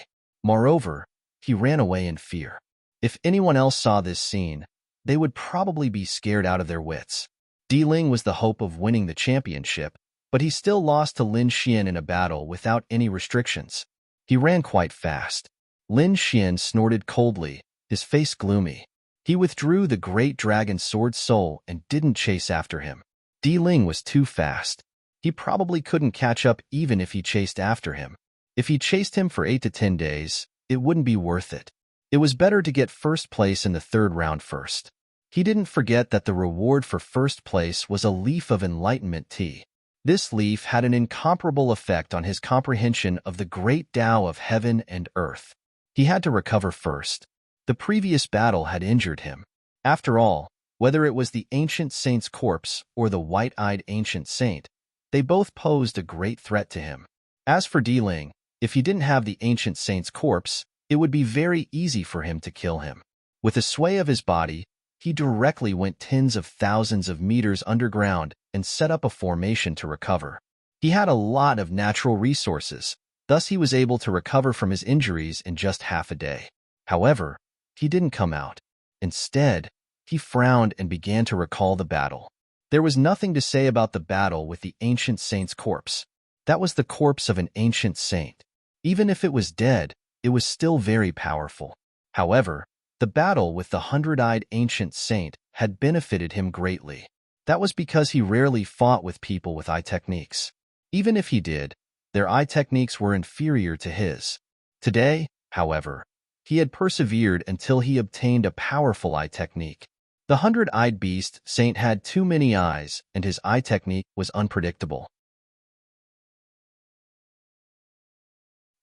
Moreover, he ran away in fear. If anyone else saw this scene, they would probably be scared out of their wits. Ling was the hope of winning the championship, but he still lost to Lin Xian in a battle without any restrictions. He ran quite fast. Lin Xian snorted coldly, his face gloomy. He withdrew the great dragon sword soul and didn't chase after him. Ling was too fast. He probably couldn't catch up even if he chased after him. If he chased him for 8 to 10 days, it wouldn't be worth it. It was better to get first place in the third round first. He didn't forget that the reward for first place was a leaf of enlightenment tea. This leaf had an incomparable effect on his comprehension of the great Tao of heaven and earth. He had to recover first. The previous battle had injured him. After all, whether it was the ancient saint's corpse or the white-eyed ancient saint, they both posed a great threat to him. As for Ling, if he didn't have the ancient saint's corpse, it would be very easy for him to kill him. With a sway of his body, he directly went tens of thousands of meters underground and set up a formation to recover. He had a lot of natural resources, thus he was able to recover from his injuries in just half a day. However, he didn't come out. Instead, he frowned and began to recall the battle. There was nothing to say about the battle with the ancient saint's corpse. That was the corpse of an ancient saint. Even if it was dead, it was still very powerful. However, the battle with the hundred-eyed ancient saint had benefited him greatly. That was because he rarely fought with people with eye techniques. Even if he did, their eye techniques were inferior to his. Today, however, he had persevered until he obtained a powerful eye technique. The hundred-eyed beast saint had too many eyes, and his eye technique was unpredictable.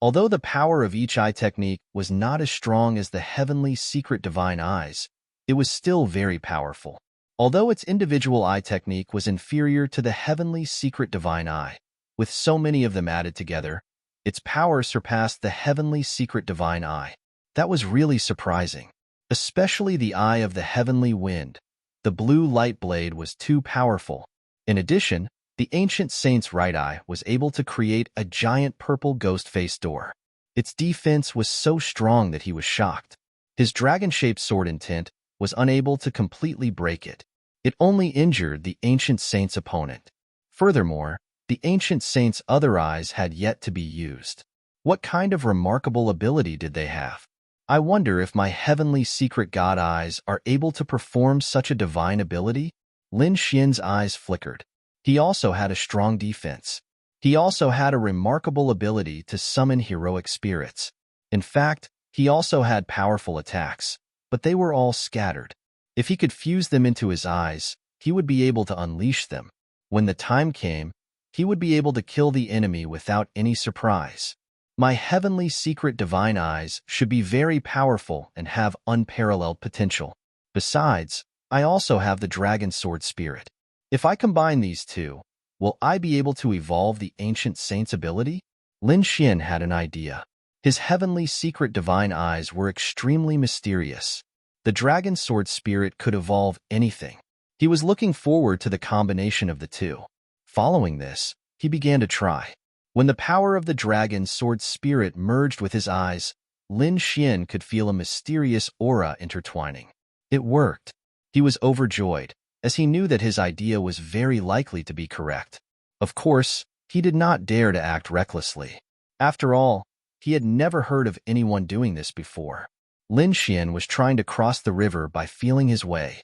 Although the power of each eye technique was not as strong as the heavenly secret divine eyes, it was still very powerful. Although its individual eye technique was inferior to the heavenly secret divine eye, with so many of them added together, its power surpassed the heavenly secret divine eye. That was really surprising. Especially the eye of the heavenly wind. The blue light blade was too powerful. In addition, the ancient saint's right eye was able to create a giant purple ghost-faced door. Its defense was so strong that he was shocked. His dragon-shaped sword intent was unable to completely break it. It only injured the ancient saint's opponent. Furthermore, the ancient saint's other eyes had yet to be used. What kind of remarkable ability did they have? I wonder if my heavenly secret god eyes are able to perform such a divine ability? Lin Xian's eyes flickered. He also had a strong defense. He also had a remarkable ability to summon heroic spirits. In fact, he also had powerful attacks, but they were all scattered. If he could fuse them into his eyes, he would be able to unleash them. When the time came, he would be able to kill the enemy without any surprise. My heavenly secret divine eyes should be very powerful and have unparalleled potential. Besides, I also have the dragon sword spirit. If I combine these two, will I be able to evolve the ancient saint's ability? Lin Xian had an idea. His heavenly secret divine eyes were extremely mysterious. The dragon sword spirit could evolve anything. He was looking forward to the combination of the two. Following this, he began to try. When the power of the dragon sword spirit merged with his eyes, Lin Xian could feel a mysterious aura intertwining. It worked. He was overjoyed, as he knew that his idea was very likely to be correct. Of course, he did not dare to act recklessly. After all, he had never heard of anyone doing this before. Lin Xian was trying to cross the river by feeling his way.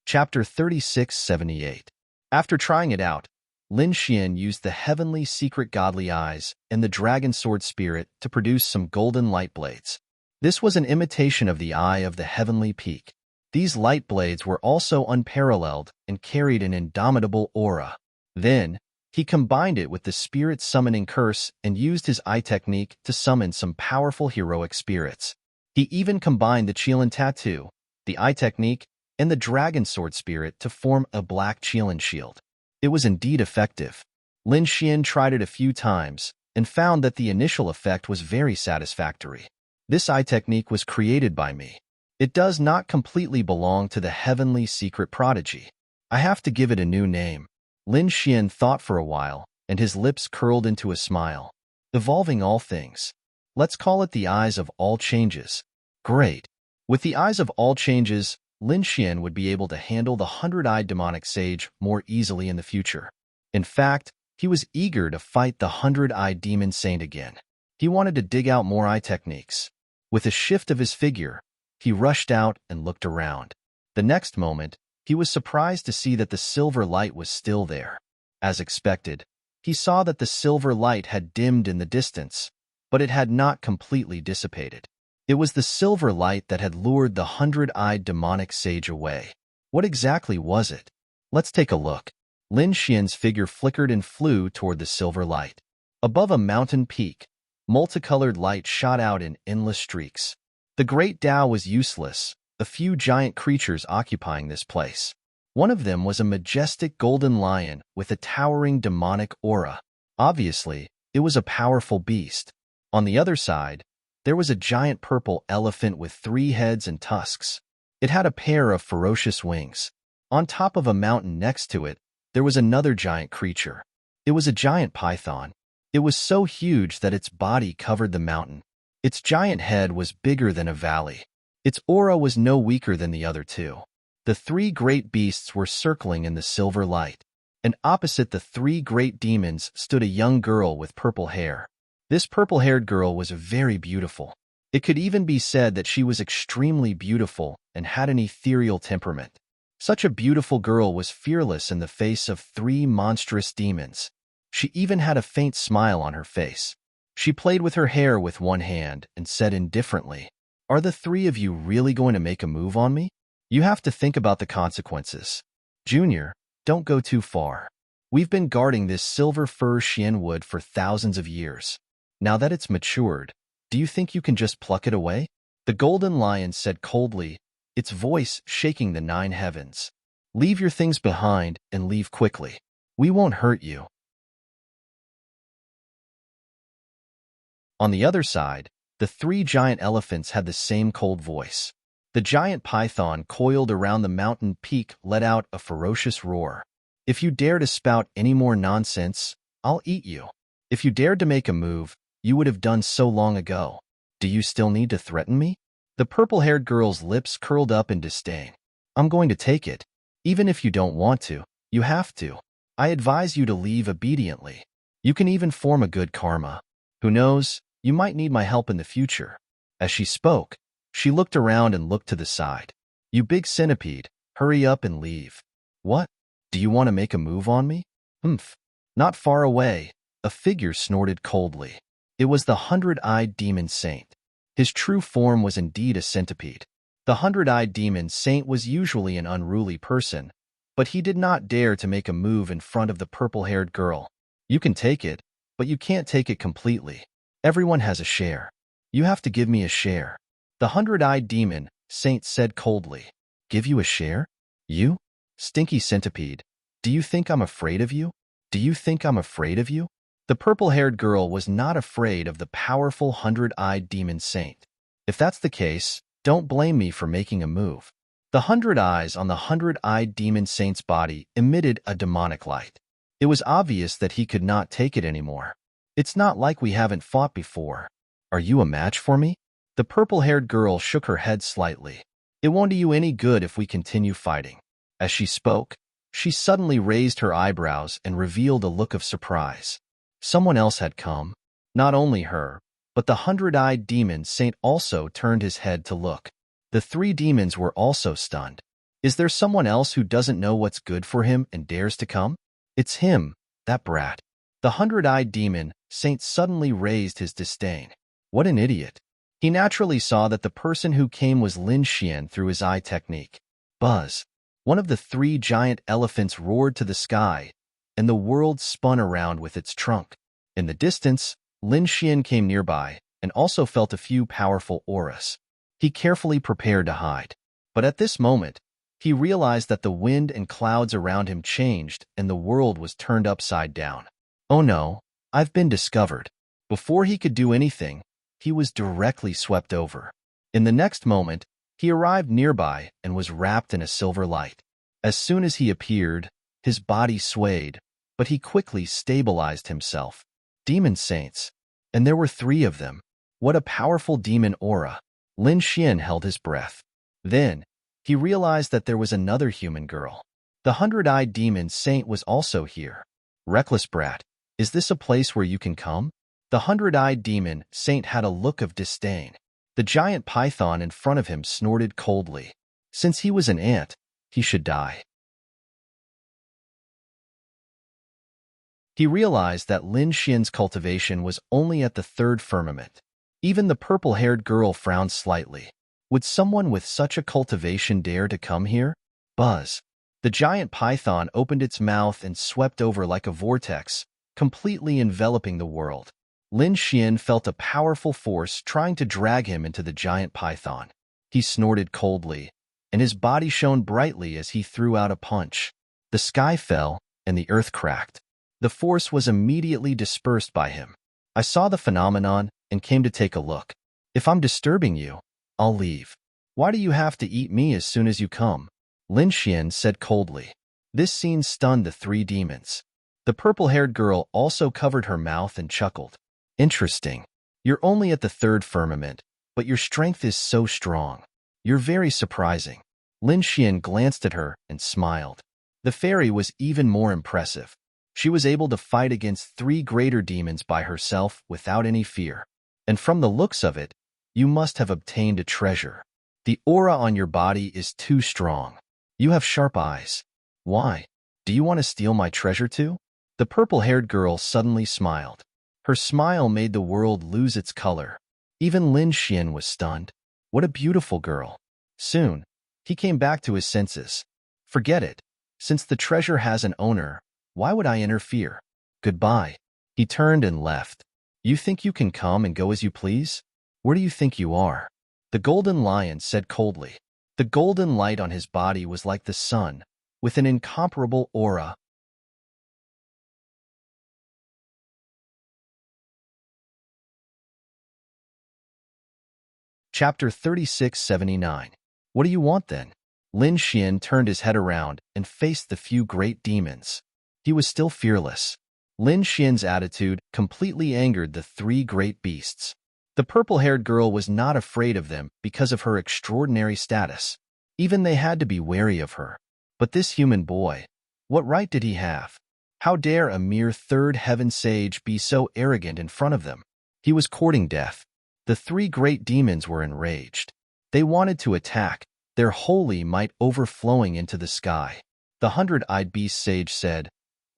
Chapter 3678. After trying it out, Lin Xian used the heavenly secret godly eyes and the dragon sword spirit to produce some golden light blades. This was an imitation of the eye of the heavenly peak. These light blades were also unparalleled and carried an indomitable aura. Then, he combined it with the spirit summoning curse and used his eye technique to summon some powerful heroic spirits. He even combined the Qilin tattoo, the eye technique, and the dragon sword spirit to form a black Qilin shield. It was indeed effective. Lin Xian tried it a few times and found that the initial effect was very satisfactory. This eye technique was created by me. It does not completely belong to the heavenly secret prodigy. I have to give it a new name. Lin Xian thought for a while, and his lips curled into a smile. Evolving all things. Let's call it the eyes of all changes. Great. With the eyes of all changes, Lin Xian would be able to handle the 100-eyed demonic sage more easily in the future. In fact, he was eager to fight the 100-eyed demon saint again. He wanted to dig out more eye techniques. With a shift of his figure, he rushed out and looked around. The next moment, he was surprised to see that the silver light was still there. As expected, he saw that the silver light had dimmed in the distance, but it had not completely dissipated. It was the silver light that had lured the 100-eyed demonic sage away. What exactly was it? Let's take a look. Lin Xian's figure flickered and flew toward the silver light. Above a mountain peak, multicolored light shot out in endless streaks. The great Tao was useless, a few giant creatures occupying this place. One of them was a majestic golden lion with a towering demonic aura. Obviously, it was a powerful beast. On the other side, there was a giant purple elephant with 3 heads and tusks. It had a pair of ferocious wings. On top of a mountain next to it, there was another giant creature. It was a giant python. It was so huge that its body covered the mountain. Its giant head was bigger than a valley. Its aura was no weaker than the other two. The 3 great beasts were circling in the silver light. And opposite the 3 great demons stood a young girl with purple hair. This purple-haired girl was very beautiful. It could even be said that she was extremely beautiful and had an ethereal temperament. Such a beautiful girl was fearless in the face of 3 monstrous demons. She even had a faint smile on her face. She played with her hair with one hand and said indifferently, "Are the 3 of you really going to make a move on me? You have to think about the consequences. Junior, don't go too far. We've been guarding this silver fir Xian wood for thousands of years. Now that it's matured, do you think you can just pluck it away?" The golden lion said coldly, its voice shaking the 9 heavens. "Leave your things behind and leave quickly. We won't hurt you." On the other side, the 3 giant elephants had the same cold voice. The giant python coiled around the mountain peak let out a ferocious roar. "If you dare to spout any more nonsense, I'll eat you. If you dared to make a move, you would have done so long ago. Do you still need to threaten me?" The purple-haired girl's lips curled up in disdain. "I'm going to take it. Even if you don't want to, you have to. I advise you to leave obediently. You can even form a good karma. Who knows, you might need my help in the future." As she spoke, she looked around and looked to the side. "You big centipede, hurry up and leave." "What? Do you want to make a move on me?" "Humph. Not far away. a figure snorted coldly. It was the hundred-eyed demon saint. His true form was indeed a centipede. The hundred-eyed demon saint was usually an unruly person, but he did not dare to make a move in front of the purple-haired girl. You can take it, but you can't take it completely. Everyone has a share. You have to give me a share. The hundred-eyed demon saint said coldly. Give you a share? You? Stinky centipede. Do you think I'm afraid of you? Do you think I'm afraid of you? The purple-haired girl was not afraid of the powerful hundred-eyed demon saint. If that's the case, don't blame me for making a move. The 100 eyes on the hundred-eyed demon saint's body emitted a demonic light. It was obvious that he could not take it anymore. It's not like we haven't fought before. Are you a match for me? The purple-haired girl shook her head slightly. It won't do you any good if we continue fighting. As she spoke, she suddenly raised her eyebrows and revealed a look of surprise. Someone else had come. Not only her, but the hundred-eyed demon saint also turned his head to look. The 3 demons were also stunned. Is there someone else who doesn't know what's good for him and dares to come? It's him, that brat. The hundred-eyed demon saint suddenly raised his disdain. What an idiot. He naturally saw that the person who came was Lin Xian through his eye technique. Buzz. One of the 3 giant elephants roared to the sky, and the world spun around with its trunk. In the distance, Lin Xian came nearby and also felt a few powerful auras. He carefully prepared to hide. But at this moment, he realized that the wind and clouds around him changed and the world was turned upside down. Oh no, I've been discovered. Before he could do anything, he was directly swept over. In the next moment, he arrived nearby and was wrapped in a silver light. As soon as he appeared, his body swayed, but he quickly stabilized himself. Demon saints. And there were 3 of them. What a powerful demon aura. Lin Xian held his breath. Then, he realized that there was another human girl. The hundred-eyed demon saint was also here. Reckless brat, is this a place where you can come? The hundred-eyed demon saint had a look of disdain. The giant python in front of him snorted coldly. Since he was an ant, he should die. He realized that Lin Xian's cultivation was only at the 3rd firmament. Even the purple-haired girl frowned slightly. Would someone with such a cultivation dare to come here? Buzz. The giant python opened its mouth and swept over like a vortex, completely enveloping the world. Lin Xian felt a powerful force trying to drag him into the giant python. He snorted coldly, and his body shone brightly as he threw out a punch. The sky fell, and the earth cracked. The force was immediately dispersed by him. I saw the phenomenon and came to take a look. If I'm disturbing you, I'll leave. Why do you have to eat me as soon as you come? Lin Xian said coldly. This scene stunned the 3 demons. The purple-haired girl also covered her mouth and chuckled. Interesting. You're only at the 3rd firmament, but your strength is so strong. You're very surprising. Lin Xian glanced at her and smiled. The fairy was even more impressive. She was able to fight against 3 greater demons by herself without any fear. And from the looks of it, you must have obtained a treasure. The aura on your body is too strong. You have sharp eyes. Why? Do you want to steal my treasure too? The purple-haired girl suddenly smiled. Her smile made the world lose its color. Even Lin Xian was stunned. What a beautiful girl. Soon, he came back to his senses. Forget it. Since the treasure has an owner, why would I interfere? Goodbye. He turned and left. You think you can come and go as you please? Where do you think you are? The golden lion said coldly. The golden light on his body was like the sun, with an incomparable aura. Chapter 3679. What do you want then? Lin Xian turned his head around and faced the few great demons. He was still fearless. Lin Xian's attitude completely angered the 3 great beasts. The purple-haired girl was not afraid of them because of her extraordinary status. Even they had to be wary of her. But this human boy, what right did he have? How dare a mere 3rd heaven sage be so arrogant in front of them? He was courting death. The 3 great demons were enraged. They wanted to attack, their holy might overflowing into the sky. The hundred-eyed beast sage said,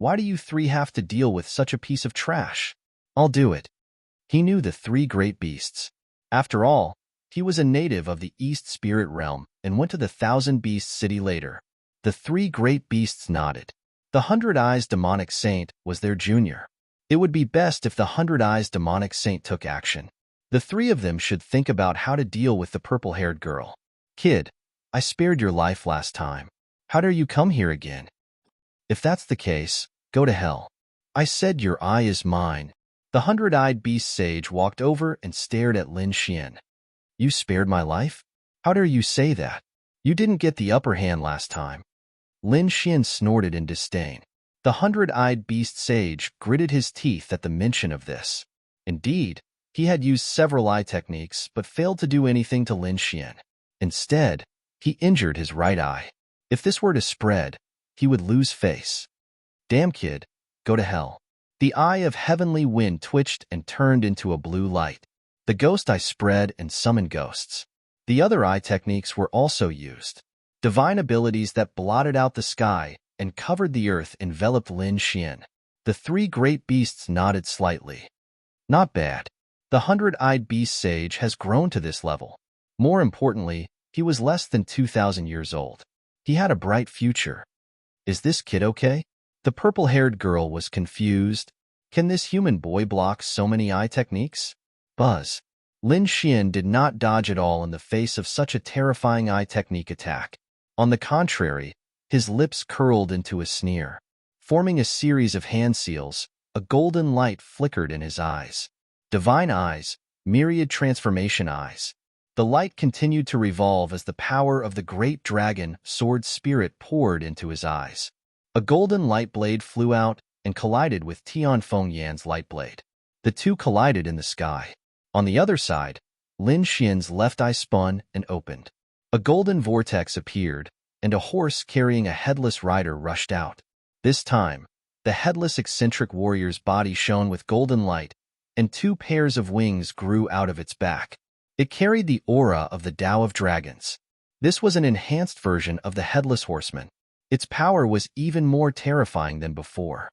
Why do you three have to deal with such a piece of trash? I'll do it. He knew the three great beasts. After all, he was a native of the East Spirit Realm and went to the Thousand Beasts City later. The three great beasts nodded. The Hundred Eyes Demonic Saint was their junior. It would be best if the Hundred Eyes Demonic Saint took action. The three of them should think about how to deal with the purple-haired girl. Kid, I spared your life last time. How dare you come here again? If that's the case, go to hell. I said your eye is mine. The hundred-eyed beast sage walked over and stared at Lin Xian. You spared my life? How dare you say that? You didn't get the upper hand last time. Lin Xian snorted in disdain. The hundred-eyed beast sage gritted his teeth at the mention of this. Indeed, he had used several eye techniques but failed to do anything to Lin Xian. Instead, he injured his right eye. If this were to spread, he would lose face. Damn kid, go to hell. The eye of heavenly wind twitched and turned into a blue light. The ghost eye spread and summoned ghosts. The other eye techniques were also used. Divine abilities that blotted out the sky and covered the earth enveloped Lin Xian. The three great beasts nodded slightly. Not bad. The hundred-eyed beast sage has grown to this level. More importantly, he was less than 2,000 years old. He had a bright future. Is this kid okay? The purple-haired girl was confused. Can this human boy block so many eye techniques? Buzz. Lin Xian did not dodge at all in the face of such a terrifying eye technique attack. On the contrary, his lips curled into a sneer. Forming a series of hand seals, a golden light flickered in his eyes. Divine eyes, myriad transformation eyes. The light continued to revolve as the power of the great dragon sword spirit poured into his eyes. A golden light blade flew out and collided with Tian Fengyan's light blade. The two collided in the sky. On the other side, Lin Xian's left eye spun and opened. A golden vortex appeared, and a horse carrying a headless rider rushed out. This time, the headless eccentric warrior's body shone with golden light, and two pairs of wings grew out of its back. It carried the aura of the Tao of Dragons. This was an enhanced version of the Headless Horseman. Its power was even more terrifying than before.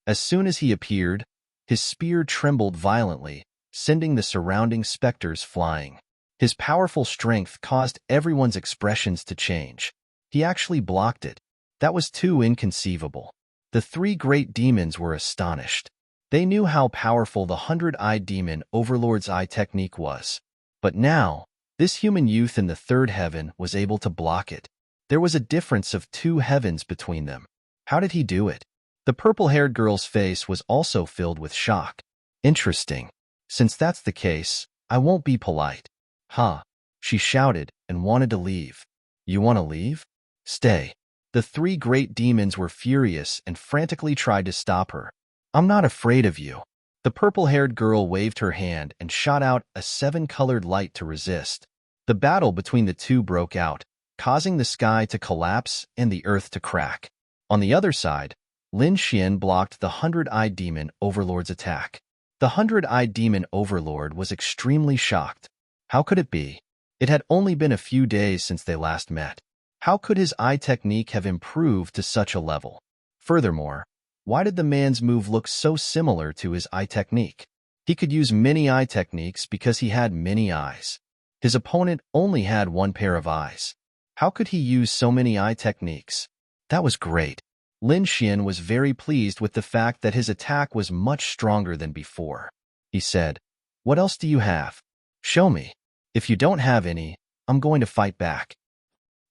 As soon as he appeared, his spear trembled violently, sending the surrounding specters flying. His powerful strength caused everyone's expressions to change. He actually blocked it. That was too inconceivable. The three great demons were astonished. They knew how powerful the hundred-eyed demon Overlord's eye technique was. But now, this human youth in the third heaven was able to block it. There was a difference of 2 heavens between them. How did he do it? The purple-haired girl's face was also filled with shock. Interesting. Since that's the case, I won't be polite. Huh. She shouted and wanted to leave. You want to leave? Stay. The 3 great demons were furious and frantically tried to stop her. I'm not afraid of you. The purple-haired girl waved her hand and shot out a 7-colored light to resist. The battle between the two broke out, causing the sky to collapse and the earth to crack. On the other side, Lin Xian blocked the hundred-eyed demon Overlord's attack. The hundred-eyed demon Overlord was extremely shocked. How could it be? It had only been a few days since they last met. How could his eye technique have improved to such a level? Furthermore, why did the man's move look so similar to his eye technique? He could use many eye techniques because he had many eyes. His opponent only had 1 pair of eyes. How could he use so many eye techniques? That was great. Lin Xian was very pleased with the fact that his attack was much stronger than before. He said, "What else do you have? Show me. If you don't have any, I'm going to fight back."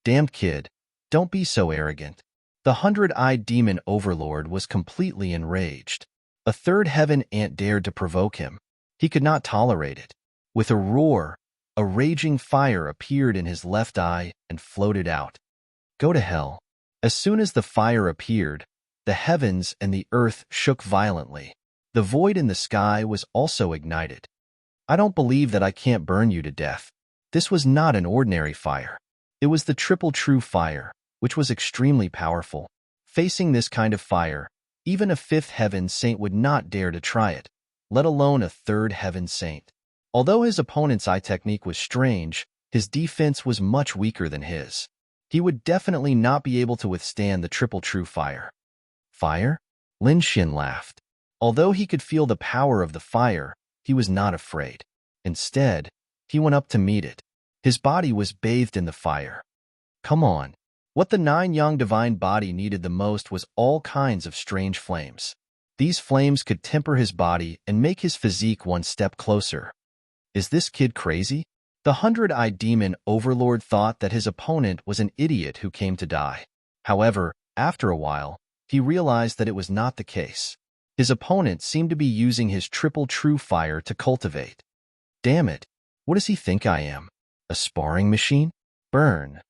Damned kid, don't be so arrogant. The hundred-eyed demon Overlord was completely enraged. A third heaven ant dared to provoke him. He could not tolerate it. With a roar, a raging fire appeared in his left eye and floated out. Go to hell. As soon as the fire appeared, the heavens and the earth shook violently. The void in the sky was also ignited. I don't believe that I can't burn you to death. This was not an ordinary fire. It was the triple true fire, which was extremely powerful. Facing this kind of fire, even a 5th heaven saint would not dare to try it, let alone a 3rd heaven saint. Although his opponent's eye technique was strange, his defense was much weaker than his. he would definitely not be able to withstand the triple true fire. Fire? Lin Xin laughed. Although he could feel the power of the fire, he was not afraid. Instead, he went up to meet it. His body was bathed in the fire. Come on. What the nine-yang divine body needed the most was all kinds of strange flames. These flames could temper his body and make his physique one step closer. Is this kid crazy? The hundred-eyed demon overlord thought that his opponent was an idiot who came to die. However, after a while, he realized that it was not the case. His opponent seemed to be using his triple true fire to cultivate. Damn it, what does he think I am? A sparring machine? Burn.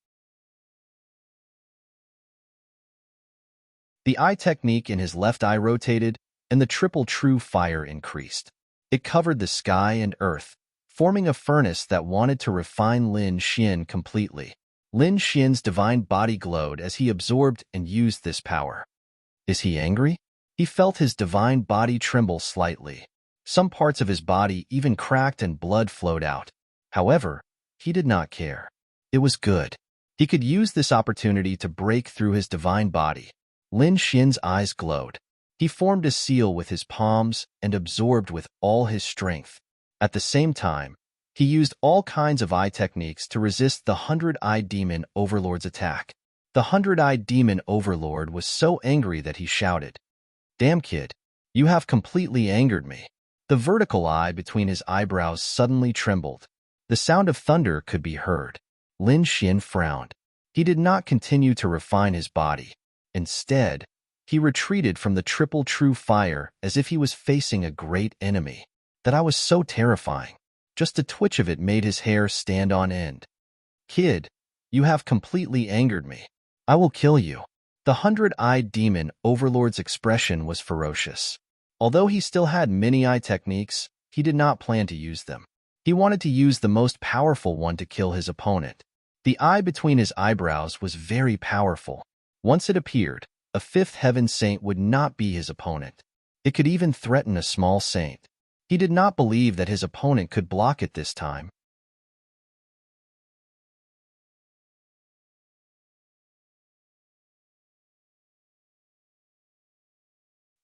The eye technique in his left eye rotated, and the triple true fire increased. It covered the sky and earth, forming a furnace that wanted to refine Lin Xin completely. Lin Xin's divine body glowed as he absorbed and used this power. Is he angry? He felt his divine body tremble slightly. Some parts of his body even cracked and blood flowed out. However, he did not care. It was good. He could use this opportunity to break through his divine body. Lin Xin's eyes glowed. He formed a seal with his palms and absorbed with all his strength. At the same time, he used all kinds of eye techniques to resist the hundred-eyed demon overlord's attack. The hundred-eyed demon overlord was so angry that he shouted, "Damn kid, you have completely angered me." The vertical eye between his eyebrows suddenly trembled. The sound of thunder could be heard. Lin Xin frowned. He did not continue to refine his body. Instead, he retreated from the triple true fire as if he was facing a great enemy. That was so terrifying. Just a twitch of it made his hair stand on end. Kid, you have completely angered me. I will kill you. The hundred-eyed demon overlord's expression was ferocious. Although he still had many eye techniques, he did not plan to use them. He wanted to use the most powerful one to kill his opponent. The eye between his eyebrows was very powerful. Once it appeared, a fifth heaven saint would not be his opponent. It could even threaten a small saint. He did not believe that his opponent could block it this time.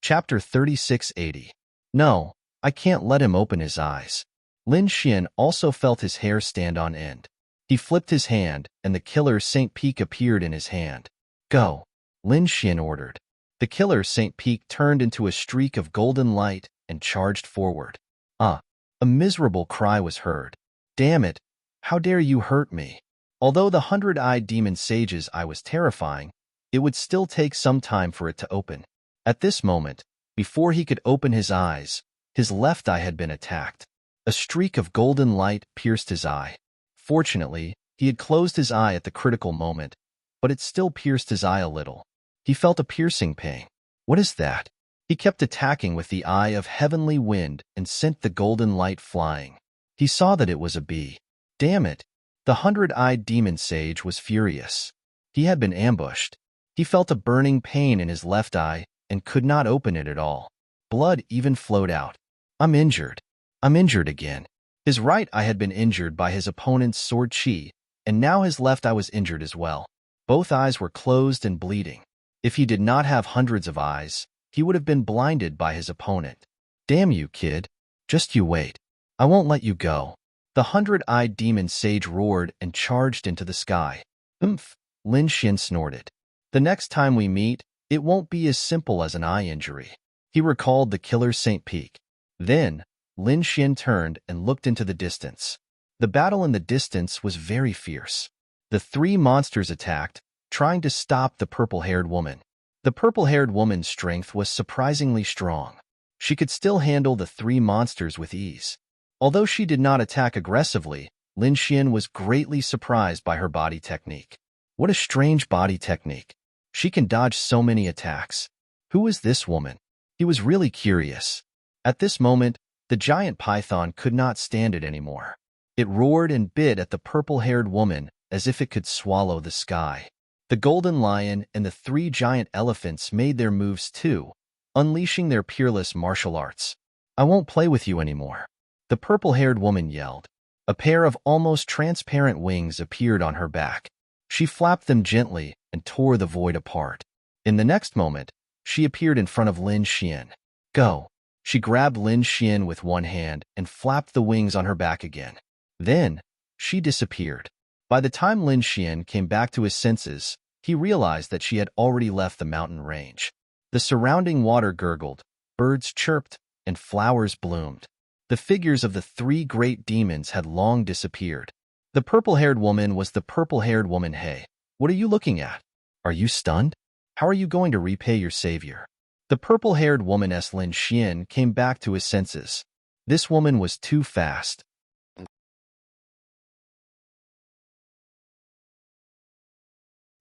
Chapter 3680. No, I can't let him open his eyes. Lin Xin also felt his hair stand on end. He flipped his hand, and the killer Saint Peak appeared in his hand. Go, Lin Xin ordered. The killer Saint Peak turned into a streak of golden light and charged forward. A miserable cry was heard. Damn it, how dare you hurt me? Although the hundred-eyed demon sage's eye was terrifying, it would still take some time for it to open. At this moment, before he could open his eyes, his left eye had been attacked. A streak of golden light pierced his eye. Fortunately, he had closed his eye at the critical moment, but it still pierced his eye a little. He felt a piercing pain. What is that? He kept attacking with the eye of heavenly wind and sent the golden light flying. He saw that it was a bee. Damn it! The hundred-eyed demon sage was furious. He had been ambushed. He felt a burning pain in his left eye and could not open it at all. Blood even flowed out. I'm injured. I'm injured again. His right eye had been injured by his opponent's sword chi, and now his left eye was injured as well. Both eyes were closed and bleeding. If he did not have hundreds of eyes, he would have been blinded by his opponent. Damn you, kid. Just you wait. I won't let you go. The hundred-eyed demon sage roared and charged into the sky. Oomph, Lin Xin snorted. The next time we meet, it won't be as simple as an eye injury. He recalled the killer Saint Peak. Then, Lin Xin turned and looked into the distance. The battle in the distance was very fierce. The three monsters attacked, trying to stop the purple-haired woman. The purple-haired woman's strength was surprisingly strong. She could still handle the three monsters with ease. Although she did not attack aggressively, Lin Xin was greatly surprised by her body technique. What a strange body technique. She can dodge so many attacks. Who is this woman? He was really curious. At this moment, the giant python could not stand it anymore. It roared and bit at the purple-haired woman as if it could swallow the sky. The golden lion and the three giant elephants made their moves too, unleashing their peerless martial arts. I won't play with you anymore. The purple-haired woman yelled. A pair of almost transparent wings appeared on her back. She flapped them gently and tore the void apart. In the next moment, she appeared in front of Lin Xian. Go. She grabbed Lin Xian with one hand and flapped the wings on her back again. Then, she disappeared. By the time Lin Xian came back to his senses, he realized that she had already left the mountain range. The surrounding water gurgled, birds chirped, and flowers bloomed. The figures of the three great demons had long disappeared. The purple-haired woman was the purple-haired woman. Hey, what are you looking at? Are you stunned? How are you going to repay your savior? The purple-haired woman S. Lin Xian came back to his senses. This woman was too fast.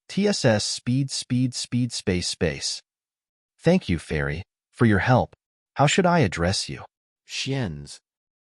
TSS speed space. Thank you, fairy, for your help. How should I address you? Xians.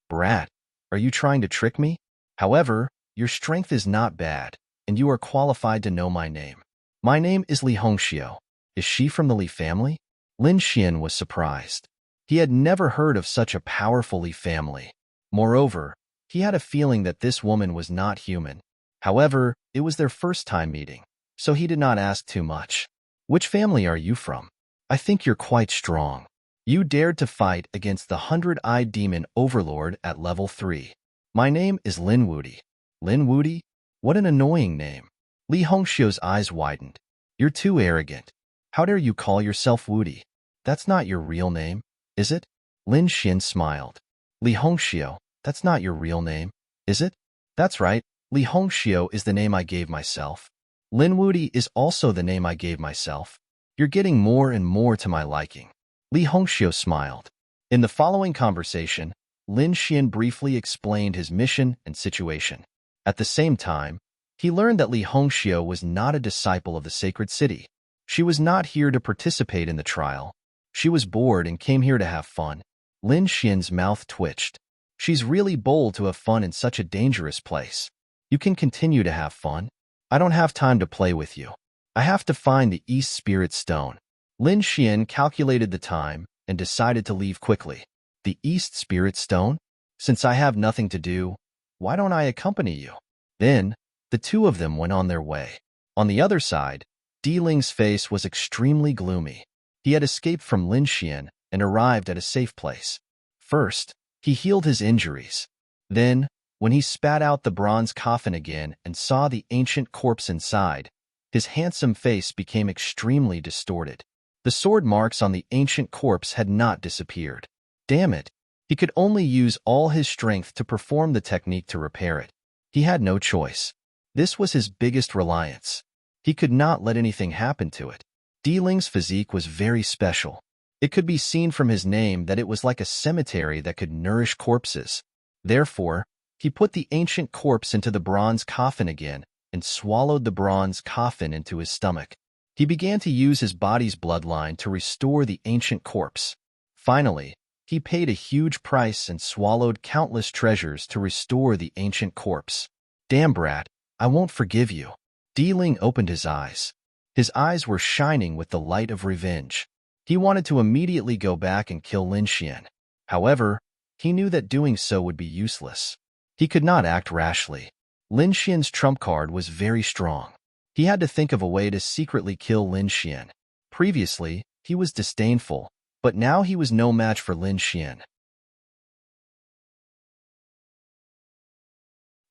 Brat, are you trying to trick me? However, your strength is not bad, and you are qualified to know my name. My name is Li Hongxiu. Is she from the Li family? Lin Xian was surprised. He had never heard of such a powerful Li family. Moreover, he had a feeling that this woman was not human. However, it was their first time meeting, so he did not ask too much. Which family are you from? I think you're quite strong. You dared to fight against the 100-eyed demon overlord at level 3. My name is Lin Wudi. Lin Wudi? What an annoying name. Li Hongxiu's eyes widened. You're too arrogant. How dare you call yourself Wudi? That's not your real name, is it? Lin Xian smiled. Li Hongxiu, that's not your real name, is it? That's right, Li Hongxiu is the name I gave myself. Lin Wudi is also the name I gave myself. You're getting more and more to my liking. Li Hongxiu smiled. In the following conversation, Lin Xian briefly explained his mission and situation. At the same time, he learned that Li Hongxiu was not a disciple of the sacred city. She was not here to participate in the trial. She was bored and came here to have fun. Lin Xian's mouth twitched. She's really bold to have fun in such a dangerous place. You can continue to have fun. I don't have time to play with you. I have to find the East Spirit Stone. Lin Xian calculated the time and decided to leave quickly. The East Spirit Stone? Since I have nothing to do, why don't I accompany you? Then, the two of them went on their way. On the other side, Di Ling's face was extremely gloomy. He had escaped from Lin Xian and arrived at a safe place. First, he healed his injuries. Then, when he spat out the bronze coffin again and saw the ancient corpse inside, his handsome face became extremely distorted. The sword marks on the ancient corpse had not disappeared. Damn it! He could only use all his strength to perform the technique to repair it. He had no choice. This was his biggest reliance. He could not let anything happen to it. Di Ling's physique was very special. It could be seen from his name that it was like a cemetery that could nourish corpses. Therefore, he put the ancient corpse into the bronze coffin again and swallowed the bronze coffin into his stomach. He began to use his body's bloodline to restore the ancient corpse. Finally, he paid a huge price and swallowed countless treasures to restore the ancient corpse. Damn, brat, I won't forgive you. Di Ling opened his eyes. His eyes were shining with the light of revenge. He wanted to immediately go back and kill Lin Xian. However, he knew that doing so would be useless. He could not act rashly. Lin Xian's trump card was very strong. He had to think of a way to secretly kill Lin Xian. Previously, he was disdainful, but now he was no match for Lin Xian.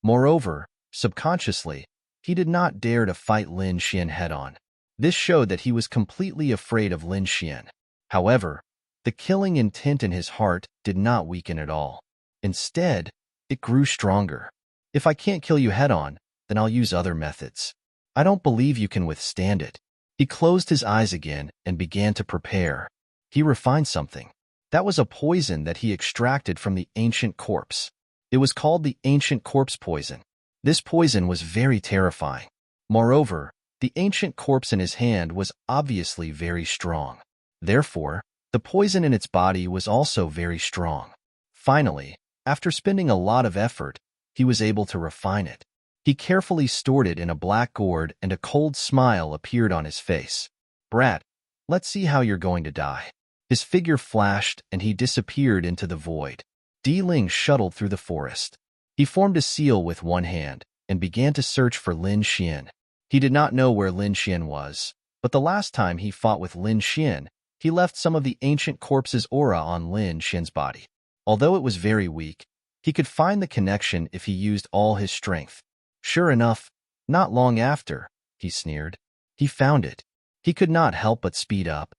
Moreover, subconsciously, he did not dare to fight Lin Xian head-on. This showed that he was completely afraid of Lin Xian. However, the killing intent in his heart did not weaken at all. Instead, it grew stronger. If I can't kill you head-on, then I'll use other methods. I don't believe you can withstand it. He closed his eyes again and began to prepare. He refined something. That was a poison that he extracted from the ancient corpse. It was called the ancient corpse poison. This poison was very terrifying. Moreover, the ancient corpse in his hand was obviously very strong. Therefore, the poison in its body was also very strong. Finally, after spending a lot of effort, he was able to refine it. He carefully stored it in a black gourd and a cold smile appeared on his face. Brat, let's see how you're going to die. His figure flashed and he disappeared into the void. Di Ling shuttled through the forest. He formed a seal with one hand and began to search for Lin Xian. He did not know where Lin Xian was, but the last time he fought with Lin Xian, he left some of the ancient corpse's aura on Lin Xian's body. Although it was very weak, he could find the connection if he used all his strength. Sure enough, not long after, he sneered. He found it. He could not help but speed up.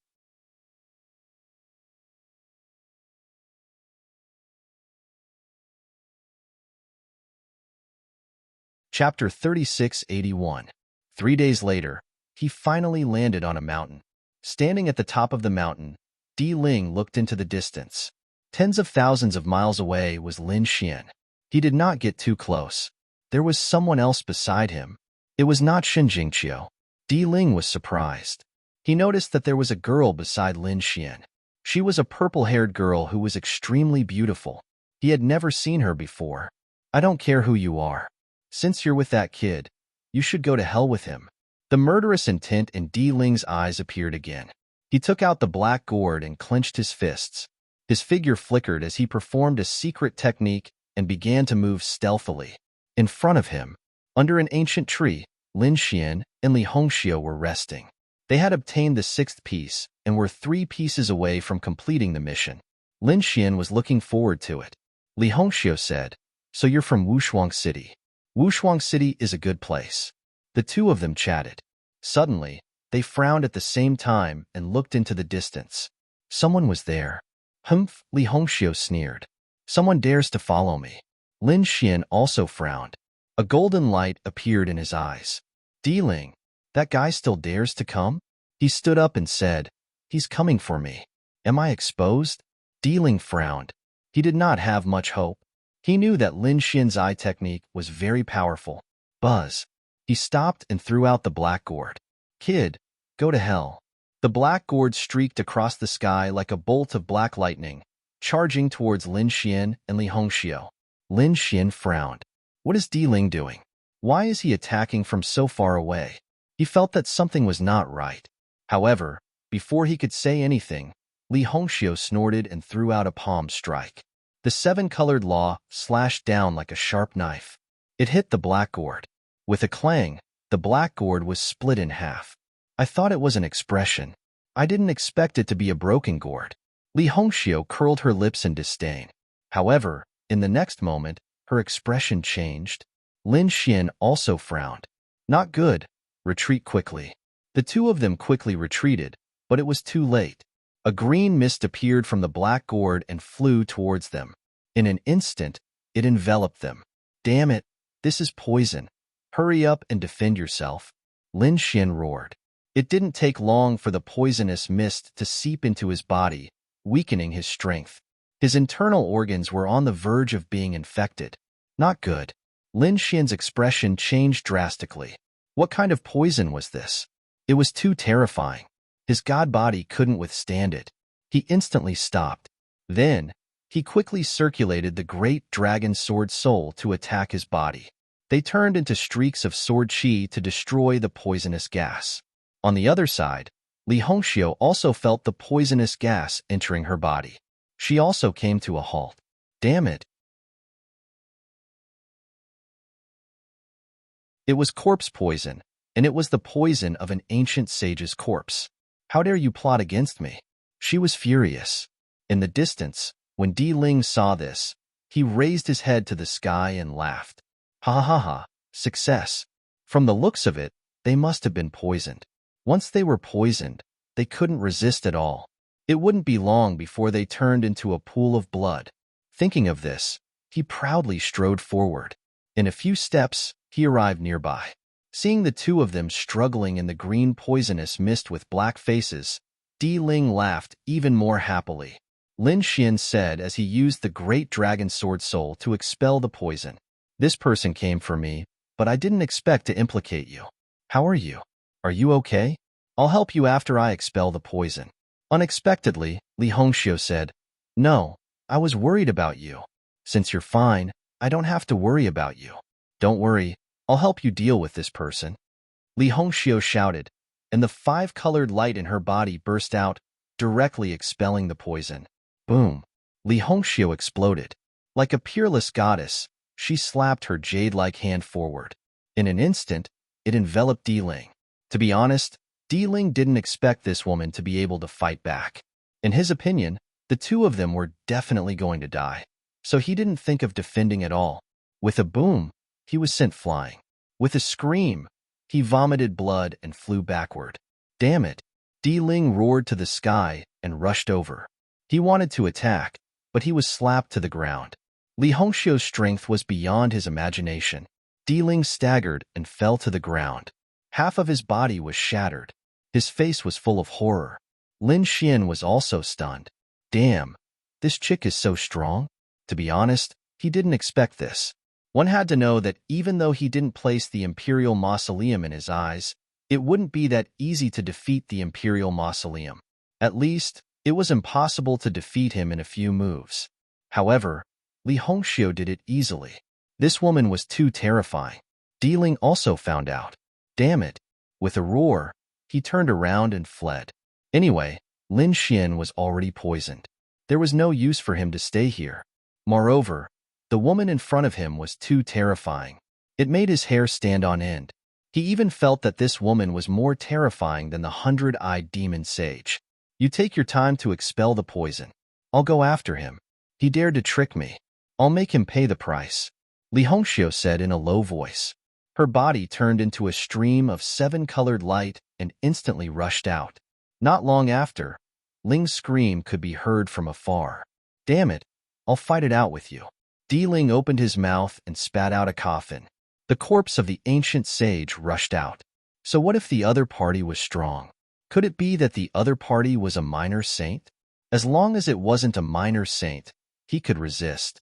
Chapter 3681. 3 days later, he finally landed on a mountain. Standing at the top of the mountain, Di Ling looked into the distance. Tens of thousands of miles away was Lin Xian. He did not get too close. There was someone else beside him. It was not Shen Jingqiu. Di Ling was surprised. He noticed that there was a girl beside Lin Xian. She was a purple-haired girl who was extremely beautiful. He had never seen her before. I don't care who you are. Since you're with that kid, you should go to hell with him. The murderous intent in Di Ling's eyes appeared again. He took out the black gourd and clenched his fists. His figure flickered as he performed a secret technique and began to move stealthily. In front of him, under an ancient tree, Lin Xian and Li Hongxiu were resting. They had obtained the 6th piece and were 3 pieces away from completing the mission. Lin Xian was looking forward to it. Li Hongxiu said, "So you're from Wushuang City. Wushuang City is a good place." The two of them chatted. Suddenly, they frowned at the same time and looked into the distance. Someone was there. "Humph," Li Hongxiu sneered. "Someone dares to follow me." Lin Xian also frowned. A golden light appeared in his eyes. "Di Ling, that guy still dares to come?" He stood up and said, "He's coming for me. Am I exposed?" Di Ling frowned. He did not have much hope. He knew that Lin Xian's eye technique was very powerful. Buzz. He stopped and threw out the black gourd. "Kid, go to hell." The black gourd streaked across the sky like a bolt of black lightning, charging towards Lin Xian and Li Hongxiu. Lin Xian frowned. What is Di Ling doing? Why is he attacking from so far away? He felt that something was not right. However, before he could say anything, Li Hongxiu snorted and threw out a palm strike. The 7-colored law slashed down like a sharp knife. It hit the black gourd. With a clang, the black gourd was split in half. I thought it was an expression. I didn't expect it to be a broken gourd. Li Hongxiu curled her lips in disdain. However, in the next moment, her expression changed. Lin Xian also frowned. "Not good. Retreat quickly." The two of them quickly retreated, but it was too late. A green mist appeared from the black gourd and flew towards them. In an instant, it enveloped them. "Damn it, this is poison. Hurry up and defend yourself." Lin Xian roared. It didn't take long for the poisonous mist to seep into his body, weakening his strength. His internal organs were on the verge of being infected. Not good. Lin Xian's expression changed drastically. What kind of poison was this? It was too terrifying. His god body couldn't withstand it. He instantly stopped. Then, he quickly circulated the great dragon sword soul to attack his body. They turned into streaks of sword chi to destroy the poisonous gas. On the other side, Li Hongxiu also felt the poisonous gas entering her body. She also came to a halt. Damn it. It was corpse poison, and it was the poison of an ancient sage's corpse. How dare you plot against me? She was furious. In the distance, when Di Ling saw this, he raised his head to the sky and laughed. Ha ha ha, success. From the looks of it, they must have been poisoned. Once they were poisoned, they couldn't resist at all. It wouldn't be long before they turned into a pool of blood. Thinking of this, he proudly strode forward. In a few steps, he arrived nearby. Seeing the two of them struggling in the green poisonous mist with black faces, Di Ling laughed even more happily. Lin Xian said as he used the great dragon sword soul to expel the poison. This person came for me, but I didn't expect to implicate you. How are you? Are you okay? I'll help you after I expel the poison. Unexpectedly, Li Hongxiu said, No, I was worried about you. Since you're fine, I don't have to worry about you. Don't worry, I'll help you deal with this person. Li Hongxiu shouted, and the 5-colored light in her body burst out, directly expelling the poison. Boom! Li Hongxiu exploded. Like a peerless goddess, she slapped her jade-like hand forward. In an instant, it enveloped Di-Ling. To be honest, Di-Ling didn't expect this woman to be able to fight back. In his opinion, the two of them were definitely going to die, so he didn't think of defending at all. With a boom, he was sent flying. With a scream, he vomited blood and flew backward. Damn it! Di-Ling roared to the sky and rushed over. He wanted to attack, but he was slapped to the ground. Li Hongxiu's strength was beyond his imagination. Di-Ling staggered and fell to the ground. Half of his body was shattered. His face was full of horror. Lin Xian was also stunned. Damn, this chick is so strong? To be honest, he didn't expect this. One had to know that even though he didn't place the Imperial Mausoleum in his eyes, it wouldn't be that easy to defeat the Imperial Mausoleum. At least, it was impossible to defeat him in a few moves. However, Li Hongxiu did it easily. This woman was too terrifying. Di-Ling also found out. Damn it! With a roar, he turned around and fled. Anyway, Lin Xian was already poisoned. There was no use for him to stay here. Moreover, the woman in front of him was too terrifying. It made his hair stand on end. He even felt that this woman was more terrifying than the 100-eyed demon sage. You take your time to expel the poison. I'll go after him. He dared to trick me. I'll make him pay the price. Li Hongxiu said in a low voice. Her body turned into a stream of 7-colored light and instantly rushed out. Not long after, Ling's scream could be heard from afar. Damn it, I'll fight it out with you. Di-Ling opened his mouth and spat out a coffin. The corpse of the ancient sage rushed out. So what if the other party was strong? Could it be that the other party was a minor saint? As long as it wasn't a minor saint, he could resist.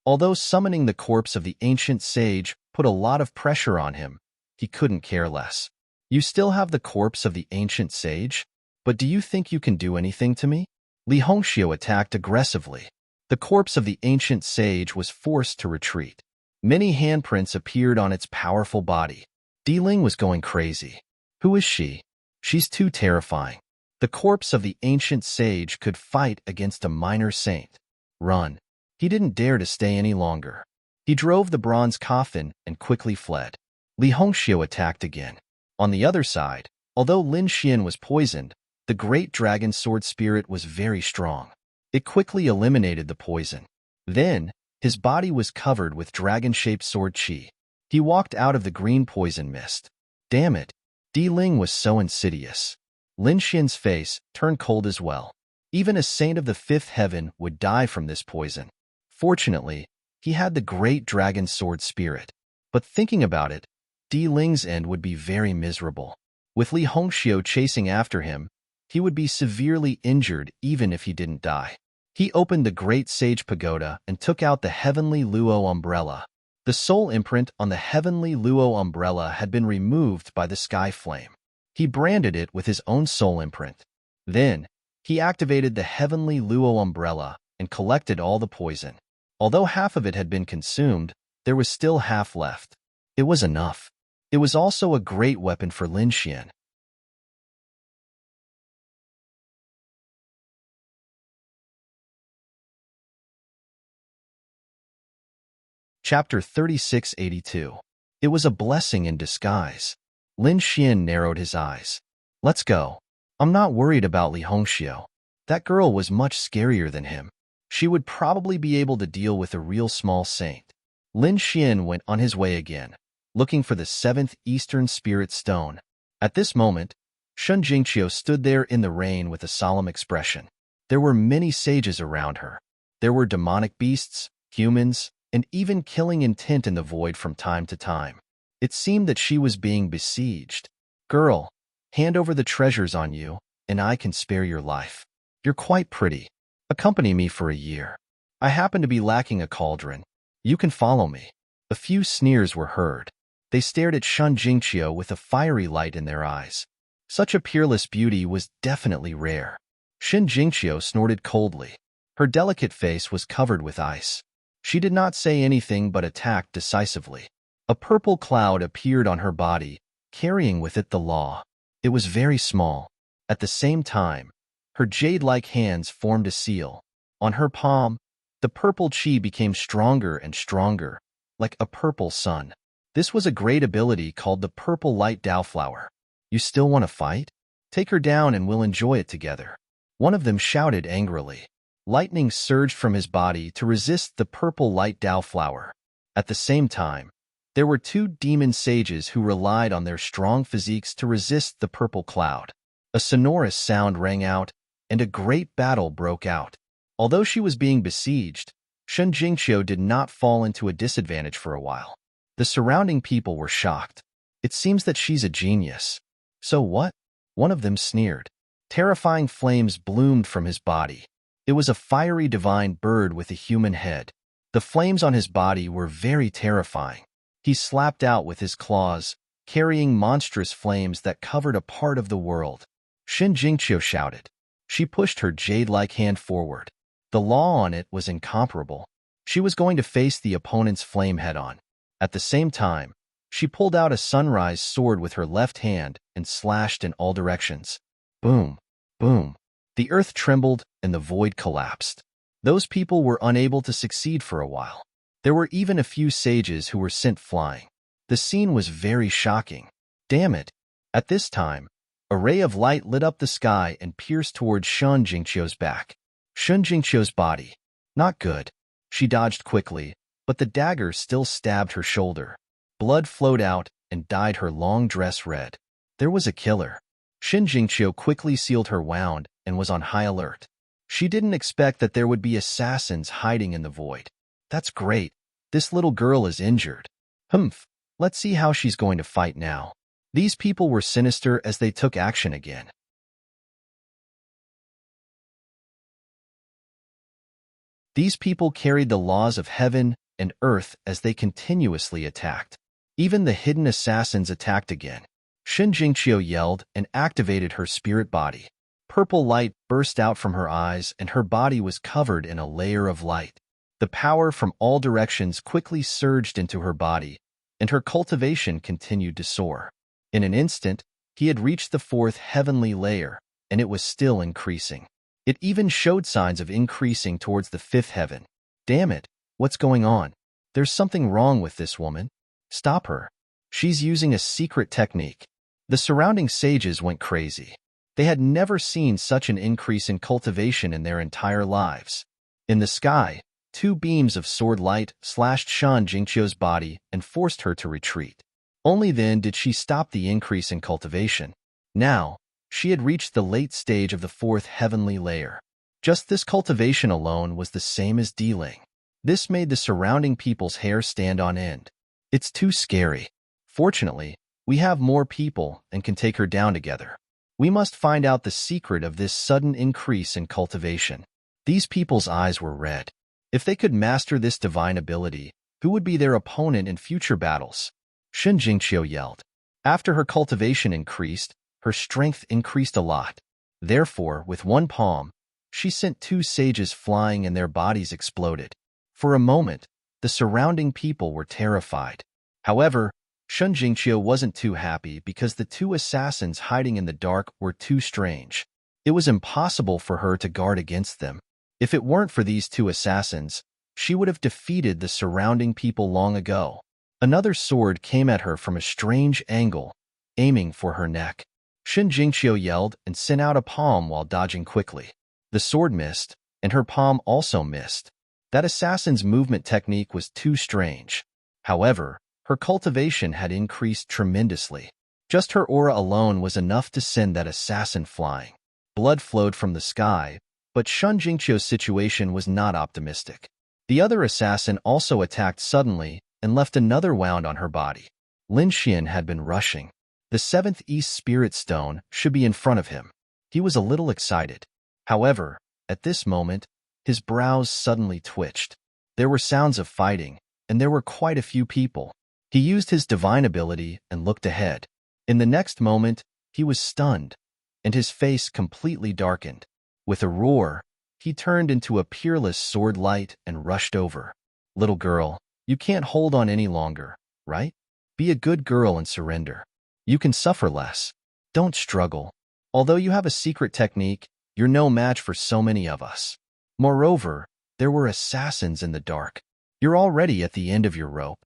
Although summoning the corpse of the ancient sage put a lot of pressure on him, he couldn't care less. You still have the corpse of the ancient sage? But do you think you can do anything to me? Li Hongxiu attacked aggressively. The corpse of the ancient sage was forced to retreat. Many handprints appeared on its powerful body. Di-Ling was going crazy. Who is she? She's too terrifying. The corpse of the ancient sage could fight against a minor saint. Run. He didn't dare to stay any longer. He drove the bronze coffin and quickly fled. Li Hongxiu attacked again. On the other side, although Lin Xian was poisoned, the great dragon sword spirit was very strong. It quickly eliminated the poison. Then, his body was covered with dragon-shaped sword qi. He walked out of the green poison mist. Damn it! Di-Ling was so insidious. Lin Xian's face turned cold as well. Even a saint of the fifth heaven would die from this poison. Fortunately, he had the great dragon sword spirit. But thinking about it, Di-Ling's end would be very miserable. With Li Hongxiu chasing after him, he would be severely injured even if he didn't die. He opened the Great Sage Pagoda and took out the Heavenly Luo umbrella. The soul imprint on the Heavenly Luo umbrella had been removed by the Sky Flame. He branded it with his own soul imprint. Then, he activated the Heavenly Luo umbrella and collected all the poison. Although half of it had been consumed, there was still half left. It was enough. It was also a great weapon for Lin Xian. Chapter 3682. It was a blessing in disguise. Lin Xian narrowed his eyes. Let's go. I'm not worried about Li Hongxiu. That girl was much scarier than him. She would probably be able to deal with a real small saint. Lin Xian went on his way again, looking for the 7th Eastern Spirit Stone. At this moment, Shun Jingqiu stood there in the rain with a solemn expression. There were many sages around her. There were demonic beasts, humans, and even killing intent in the void from time to time. It seemed that she was being besieged. Girl, hand over the treasures on you, and I can spare your life. You're quite pretty. Accompany me for a year. I happen to be lacking a cauldron. You can follow me. A few sneers were heard. They stared at Shun Jingqiu with a fiery light in their eyes. Such a peerless beauty was definitely rare. Shun Jingqiu snorted coldly. Her delicate face was covered with ice. She did not say anything but attacked decisively. A purple cloud appeared on her body, carrying with it the law. It was very small. At the same time, her jade-like hands formed a seal. On her palm, the purple qi became stronger and stronger, like a purple sun. This was a great ability called the Purple Light Dao Flower. You still want to fight? Take her down and we'll enjoy it together. One of them shouted angrily. Lightning surged from his body to resist the Purple Light Dao Flower. At the same time, there were two demon sages who relied on their strong physiques to resist the purple cloud. A sonorous sound rang out, and a great battle broke out. Although she was being besieged, Shen Jingqiu did not fall into a disadvantage for a while. The surrounding people were shocked. It seems that she's a genius. So what? One of them sneered. Terrifying flames bloomed from his body. It was a fiery divine bird with a human head. The flames on his body were very terrifying. He slapped out with his claws, carrying monstrous flames that covered a part of the world. Shen Jingqiu shouted. She pushed her jade-like hand forward. The law on it was incomparable. She was going to face the opponent's flame head-on. At the same time, she pulled out a sunrise sword with her left hand and slashed in all directions. Boom, boom. The earth trembled and the void collapsed. Those people were unable to succeed for a while. There were even a few sages who were sent flying. The scene was very shocking. Damn it! At this time, a ray of light lit up the sky and pierced towards Shen Jingqiu's back. Shen Jingqiu's body. Not good. She dodged quickly, but the dagger still stabbed her shoulder. Blood flowed out and dyed her long dress red. There was a killer. Shen Jingqiu quickly sealed her wound and was on high alert. She didn't expect that there would be assassins hiding in the void. That's great. This little girl is injured. Humph. Let's see how she's going to fight now. These people were sinister as they took action again. These people carried the laws of heaven and earth as they continuously attacked. Even the hidden assassins attacked again. Shen Jingqiu yelled and activated her spirit body. Purple light burst out from her eyes and her body was covered in a layer of light. The power from all directions quickly surged into her body, and her cultivation continued to soar. In an instant, he had reached the fourth heavenly layer, and it was still increasing. It even showed signs of increasing towards the fifth heaven. Damn it, what's going on? There's something wrong with this woman. Stop her. She's using a secret technique. The surrounding sages went crazy. They had never seen such an increase in cultivation in their entire lives. In the sky, two beams of sword light slashed Shen Jingqiu's body and forced her to retreat. Only then did she stop the increase in cultivation. Now, she had reached the late stage of the fourth heavenly layer. Just this cultivation alone was the same as dealing. This made the surrounding people's hair stand on end. It's too scary. Fortunately, we have more people and can take her down together. We must find out the secret of this sudden increase in cultivation. These people's eyes were red. If they could master this divine ability, who would be their opponent in future battles? Shen Jingqiu yelled. After her cultivation increased, her strength increased a lot. Therefore, with one palm, she sent two sages flying and their bodies exploded. For a moment, the surrounding people were terrified. However, Shen Jingqiu wasn't too happy because the two assassins hiding in the dark were too strange. It was impossible for her to guard against them. If it weren't for these two assassins, she would have defeated the surrounding people long ago. Another sword came at her from a strange angle, aiming for her neck. Shen Jingqiu yelled and sent out a palm while dodging quickly. The sword missed, and her palm also missed. That assassin's movement technique was too strange. However, her cultivation had increased tremendously. Just her aura alone was enough to send that assassin flying. Blood flowed from the sky, but Shen Jingqiu's situation was not optimistic. The other assassin also attacked suddenly and left another wound on her body. Lin Xian had been rushing. The seventh East Spirit Stone should be in front of him. He was a little excited. However, at this moment, his brows suddenly twitched. There were sounds of fighting, and there were quite a few people. He used his divine ability and looked ahead. In the next moment, he was stunned, and his face completely darkened. With a roar, he turned into a peerless sword light and rushed over. Little girl, you can't hold on any longer, right? Be a good girl and surrender. You can suffer less. Don't struggle. Although you have a secret technique, you're no match for so many of us. Moreover, there were assassins in the dark. You're already at the end of your rope.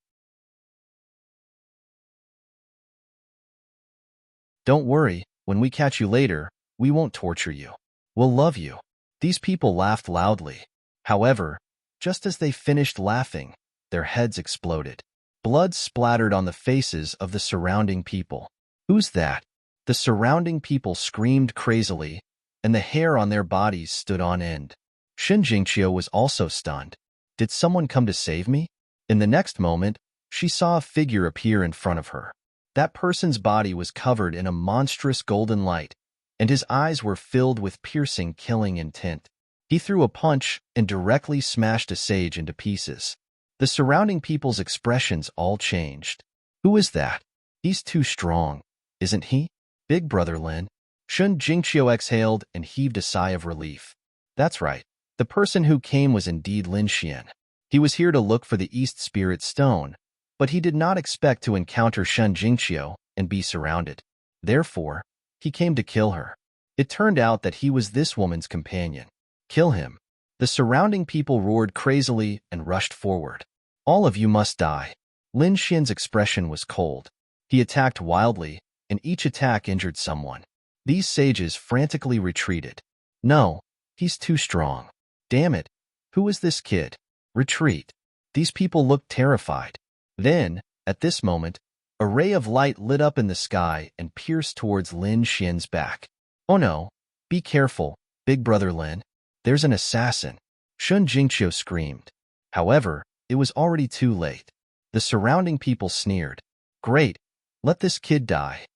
Don't worry, when we catch you later, we won't torture you. We'll love you. These people laughed loudly. However, just as they finished laughing, their heads exploded. Blood splattered on the faces of the surrounding people. Who's that? The surrounding people screamed crazily, and the hair on their bodies stood on end. Shen Jingqiu was also stunned. Did someone come to save me? In the next moment, she saw a figure appear in front of her. That person's body was covered in a monstrous golden light, and his eyes were filled with piercing, killing intent. He threw a punch and directly smashed a sage into pieces. The surrounding people's expressions all changed. Who is that? He's too strong, isn't he? Big Brother Lin. Shun Jingqiu exhaled and heaved a sigh of relief. That's right. The person who came was indeed Lin Xian. He was here to look for the East Spirit Stone, but he did not expect to encounter Shun Jingqiu and be surrounded. Therefore, he came to kill her. It turned out that he was this woman's companion. Kill him. The surrounding people roared crazily and rushed forward. All of you must die. Lin Xian's expression was cold. He attacked wildly, and each attack injured someone. These sages frantically retreated. No, he's too strong. Damn it. Who is this kid? Retreat. These people looked terrified. Then, at this moment, a ray of light lit up in the sky and pierced towards Lin Xian's back. Oh no, be careful, Big Brother Lin. There's an assassin. Shun Jingqiu screamed. However, it was already too late. The surrounding people sneered. Great, let this kid die.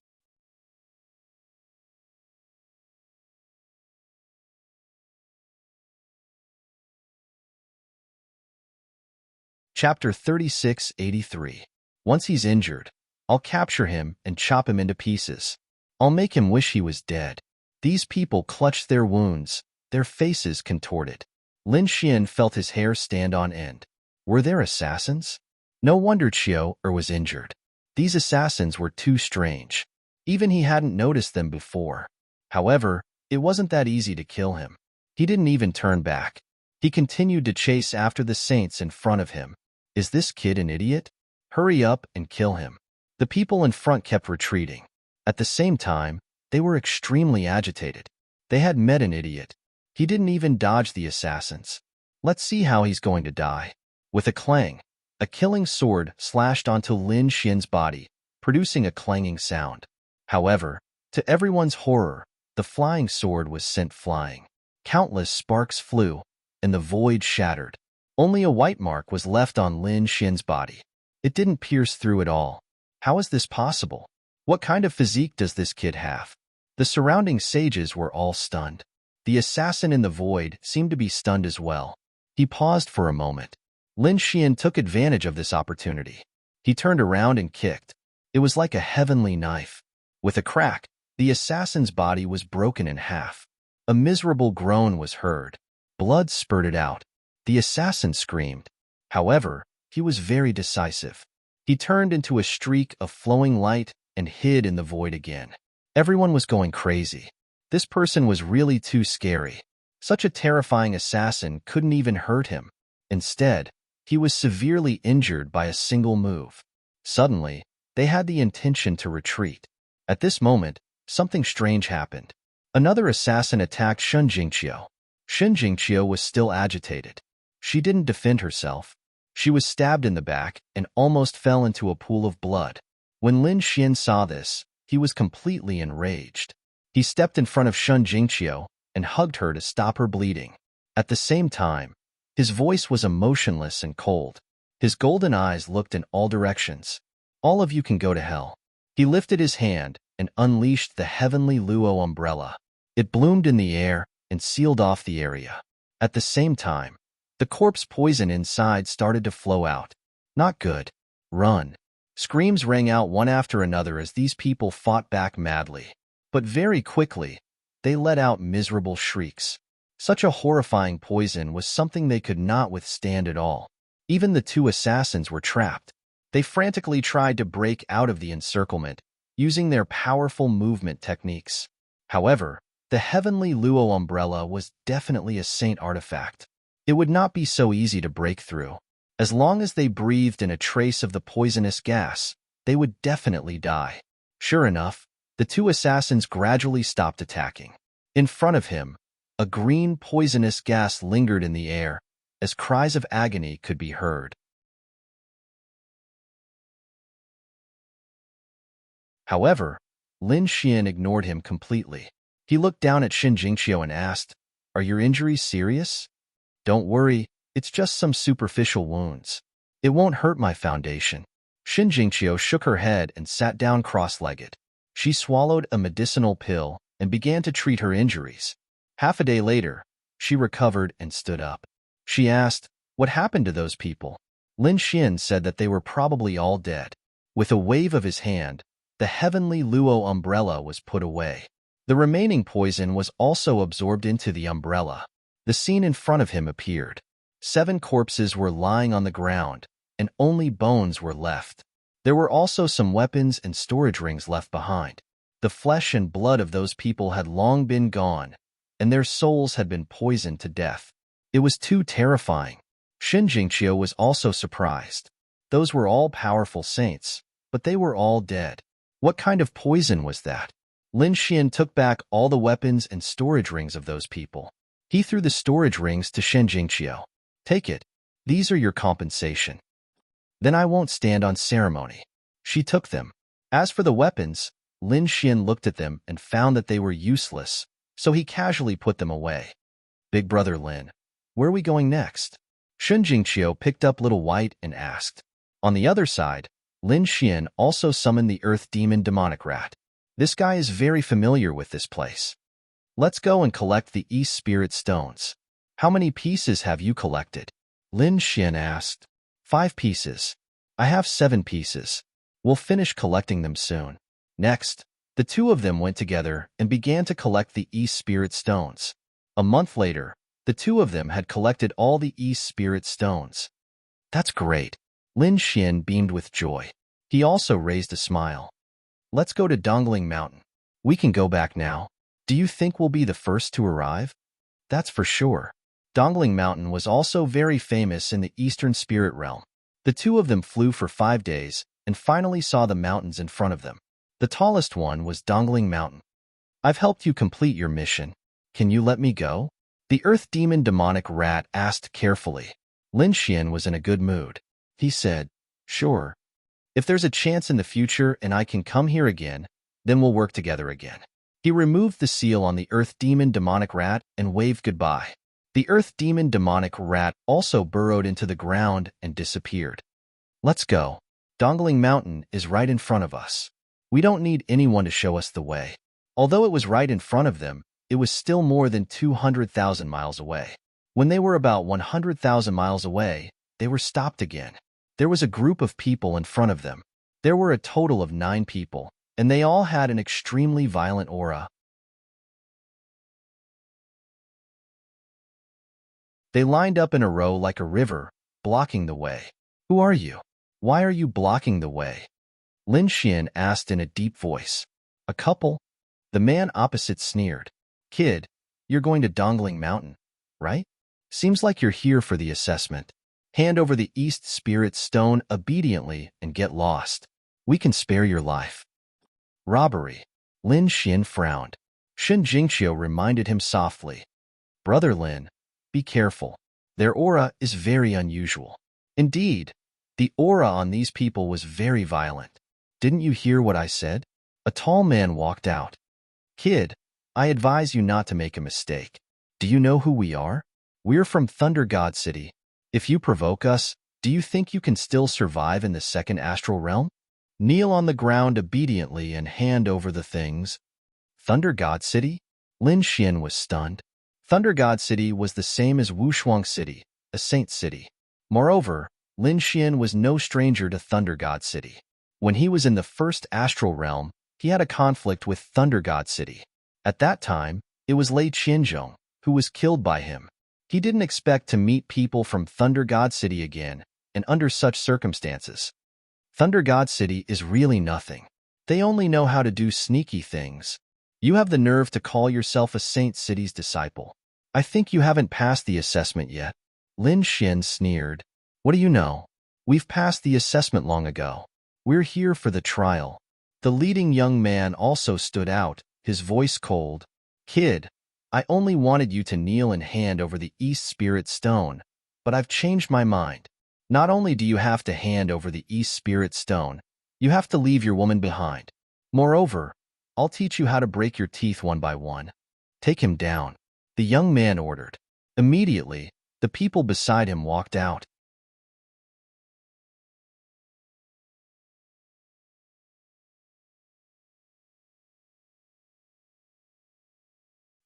Chapter 3683. Once he's injured, I'll capture him and chop him into pieces. I'll make him wish he was dead. These people clutched their wounds, their faces contorted. Lin Xian felt his hair stand on end. Were there assassins? No wonder Qiu was injured. These assassins were too strange. Even he hadn't noticed them before. However, it wasn't that easy to kill him. He didn't even turn back. He continued to chase after the saints in front of him. Is this kid an idiot? Hurry up and kill him. The people in front kept retreating. At the same time, they were extremely agitated. They had met an idiot. He didn't even dodge the assassins. Let's see how he's going to die. With a clang, a killing sword slashed onto Lin Xian's body, producing a clanging sound. However, to everyone's horror, the flying sword was sent flying. Countless sparks flew, and the void shattered. Only a white mark was left on Lin Xian's body. It didn't pierce through at all. How is this possible? What kind of physique does this kid have? The surrounding sages were all stunned. The assassin in the void seemed to be stunned as well. He paused for a moment. Lin Xian took advantage of this opportunity. He turned around and kicked. It was like a heavenly knife. With a crack, the assassin's body was broken in half. A miserable groan was heard. Blood spurted out. The assassin screamed. However, he was very decisive. He turned into a streak of flowing light and hid in the void again. Everyone was going crazy. This person was really too scary. Such a terrifying assassin couldn't even hurt him. Instead, he was severely injured by a single move. Suddenly, they had the intention to retreat. At this moment, something strange happened. Another assassin attacked Shun Jingqiu. Shun Jingqiu was still agitated. She didn't defend herself. She was stabbed in the back and almost fell into a pool of blood. When Lin Xian saw this, he was completely enraged. He stepped in front of Shun Jingqiu and hugged her to stop her bleeding. At the same time, his voice was emotionless and cold. His golden eyes looked in all directions. All of you can go to hell. He lifted his hand and unleashed the heavenly Luo umbrella. It bloomed in the air and sealed off the area. At the same time, the corpse poison inside started to flow out. Not good. Run. Screams rang out one after another as these people fought back madly. But very quickly, they let out miserable shrieks. Such a horrifying poison was something they could not withstand at all. Even the two assassins were trapped. They frantically tried to break out of the encirclement, using their powerful movement techniques. However, the heavenly Luo umbrella was definitely a saint artifact. It would not be so easy to break through. As long as they breathed in a trace of the poisonous gas, they would definitely die. Sure enough, the two assassins gradually stopped attacking. In front of him, a green poisonous gas lingered in the air, as cries of agony could be heard. However, Lin Xian ignored him completely. He looked down at Xin Jingqiu and asked, "Are your injuries serious?" "Don't worry, it's just some superficial wounds. It won't hurt my foundation." Xin Jingqiu shook her head and sat down cross-legged. She swallowed a medicinal pill and began to treat her injuries. Half a day later, she recovered and stood up. She asked, "What happened to those people?" Lin Xian said that they were probably all dead. With a wave of his hand, the heavenly Luo umbrella was put away. The remaining poison was also absorbed into the umbrella. The scene in front of him appeared. 7 corpses were lying on the ground, and only bones were left. There were also some weapons and storage rings left behind. The flesh and blood of those people had long been gone, and their souls had been poisoned to death. It was too terrifying. Xin Jingqiu was also surprised. Those were all powerful saints, but they were all dead. What kind of poison was that? Lin Xian took back all the weapons and storage rings of those people. He threw the storage rings to Xin Jingqiu. "Take it. These are your compensation." "Then I won't stand on ceremony." She took them. As for the weapons, Lin Xian looked at them and found that they were useless, so he casually put them away. "Big brother Lin, where are we going next?" Xin Jingqiu picked up Little White and asked. On the other side, Lin Xian also summoned the earth demon demonic rat. "This guy is very familiar with this place. Let's go and collect the East Spirit Stones." "How many pieces have you collected?" Lin Xian asked. 5 pieces. I have 7 pieces. We'll finish collecting them soon." Next, the two of them went together and began to collect the East Spirit Stones. A month later, the two of them had collected all the East Spirit Stones. "That's great." Lin Xian beamed with joy. He also raised a smile. "Let's go to Dongling Mountain. We can go back now. Do you think we'll be the first to arrive?" "That's for sure." Dongling Mountain was also very famous in the Eastern Spirit Realm. The two of them flew for 5 days and finally saw the mountains in front of them. The tallest one was Dongling Mountain. "I've helped you complete your mission. Can you let me go?" The Earth Demon Demonic Rat asked carefully. Lin Xian was in a good mood. He said, "Sure. If there's a chance in the future and I can come here again, then we'll work together again." He removed the seal on the Earth Demon Demonic Rat and waved goodbye. The Earth Demon Demonic Rat also burrowed into the ground and disappeared. "Let's go. Dongling Mountain is right in front of us. We don't need anyone to show us the way." Although it was right in front of them, it was still more than 200,000 miles away. When they were about 100,000 miles away, they were stopped again. There was a group of people in front of them. There were a total of 9 people, and they all had an extremely violent aura. They lined up in a row like a river, blocking the way. "Who are you? Why are you blocking the way?" Lin Xian asked in a deep voice. "A couple?" The man opposite sneered. "Kid, you're going to Dongling Mountain, right? Seems like you're here for the assessment. Hand over the East Spirit Stone obediently and get lost. We can spare your life." "Robbery." Lin Xian frowned. Xin Jingqiu reminded him softly. "Brother Lin, be careful. Their aura is very unusual." Indeed, the aura on these people was very violent. "Didn't you hear what I said?" A tall man walked out. "Kid, I advise you not to make a mistake. Do you know who we are? We're from Thunder God City. If you provoke us, do you think you can still survive in the second astral realm? Kneel on the ground obediently and hand over the things." Thunder God City? Lin Xian was stunned. Thunder God City was the same as Wushuang City, a saint city. Moreover, Lin Xian was no stranger to Thunder God City. When he was in the first astral realm, he had a conflict with Thunder God City. At that time, it was Lei Qianzhong who was killed by him. He didn't expect to meet people from Thunder God City again, and under such circumstances. Thunder God City is really nothing. They only know how to do sneaky things. You have the nerve to call yourself a Saint City's disciple. I think you haven't passed the assessment yet. Lin Xian sneered. What do you know? We've passed the assessment long ago. We're here for the trial. The leading young man also stood out, his voice cold. Kid, I only wanted you to kneel and hand over the East Spirit Stone, but I've changed my mind. Not only do you have to hand over the East Spirit Stone, you have to leave your woman behind. Moreover, I'll teach you how to break your teeth one by one. Take him down, the young man ordered. Immediately, the people beside him walked out.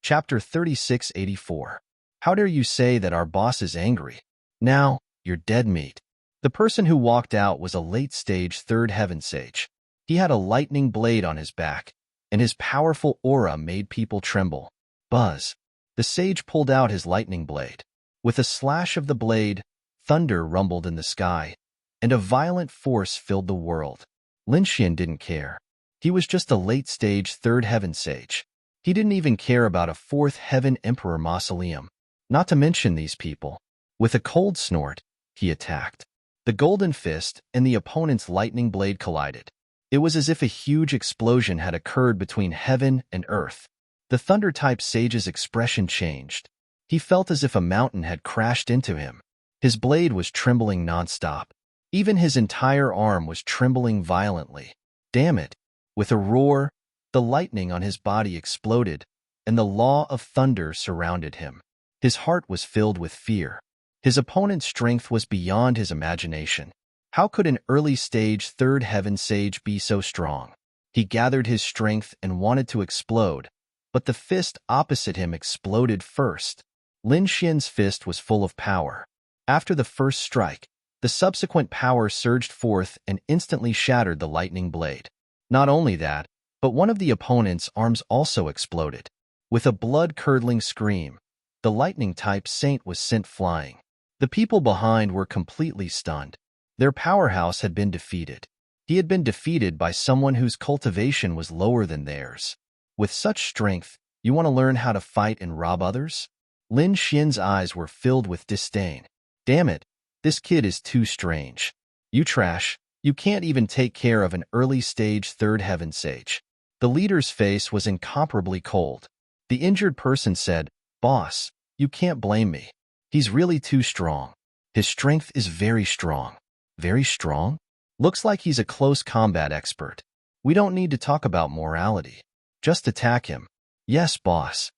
Chapter 3684. How dare you say that our boss is angry? Now, you're dead meat. The person who walked out was a late-stage third heaven sage. He had a lightning blade on his back, and his powerful aura made people tremble. Buzz. The sage pulled out his lightning blade. With a slash of the blade, thunder rumbled in the sky, and a violent force filled the world. Lin Xian didn't care. He was just a late-stage third heaven sage. He didn't even care about a fourth heaven emperor mausoleum. Not to mention these people. With a cold snort, he attacked. The golden fist and the opponent's lightning blade collided. It was as if a huge explosion had occurred between heaven and earth. The thunder-type sage's expression changed. He felt as if a mountain had crashed into him. His blade was trembling nonstop. Even his entire arm was trembling violently. Damn it! With a roar, the lightning on his body exploded, and the law of thunder surrounded him. His heart was filled with fear. His opponent's strength was beyond his imagination. How could an early-stage third heaven sage be so strong? He gathered his strength and wanted to explode, but the fist opposite him exploded first. Lin Xian's fist was full of power. After the first strike, the subsequent power surged forth and instantly shattered the lightning blade. Not only that, but one of the opponent's arms also exploded. With a blood-curdling scream, the lightning-type saint was sent flying. The people behind were completely stunned. Their powerhouse had been defeated. He had been defeated by someone whose cultivation was lower than theirs. With such strength, you want to learn how to fight and rob others? Lin Xian's eyes were filled with disdain. Damn it, this kid is too strange. You trash. You can't even take care of an early-stage third heaven sage. The leader's face was incomparably cold. The injured person said, Boss, you can't blame me. He's really too strong. His strength is very strong. Very strong? Looks like he's a close combat expert. We don't need to talk about morality. Just attack him. Yes, boss.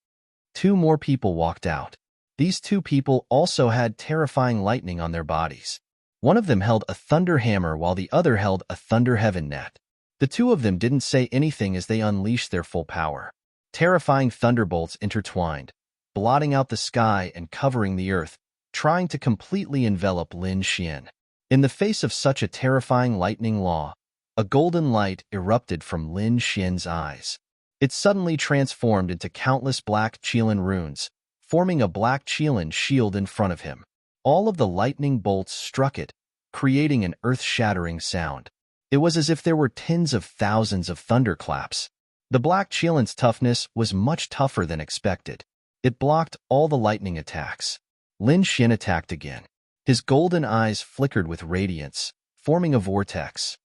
Two more people walked out. These two people also had terrifying lightning on their bodies. One of them held a thunder hammer while the other held a thunder heaven net. The two of them didn't say anything as they unleashed their full power. Terrifying thunderbolts intertwined, blotting out the sky and covering the earth, trying to completely envelop Lin Xian. In the face of such a terrifying lightning law, a golden light erupted from Lin Xian's eyes. It suddenly transformed into countless black Qilin runes, forming a black Qilin shield in front of him. All of the lightning bolts struck it, creating an earth-shattering sound. It was as if there were tens of thousands of thunderclaps. The black Qilin's toughness was much tougher than expected. It blocked all the lightning attacks. Lin Xian attacked again. His golden eyes flickered with radiance, forming a vortex.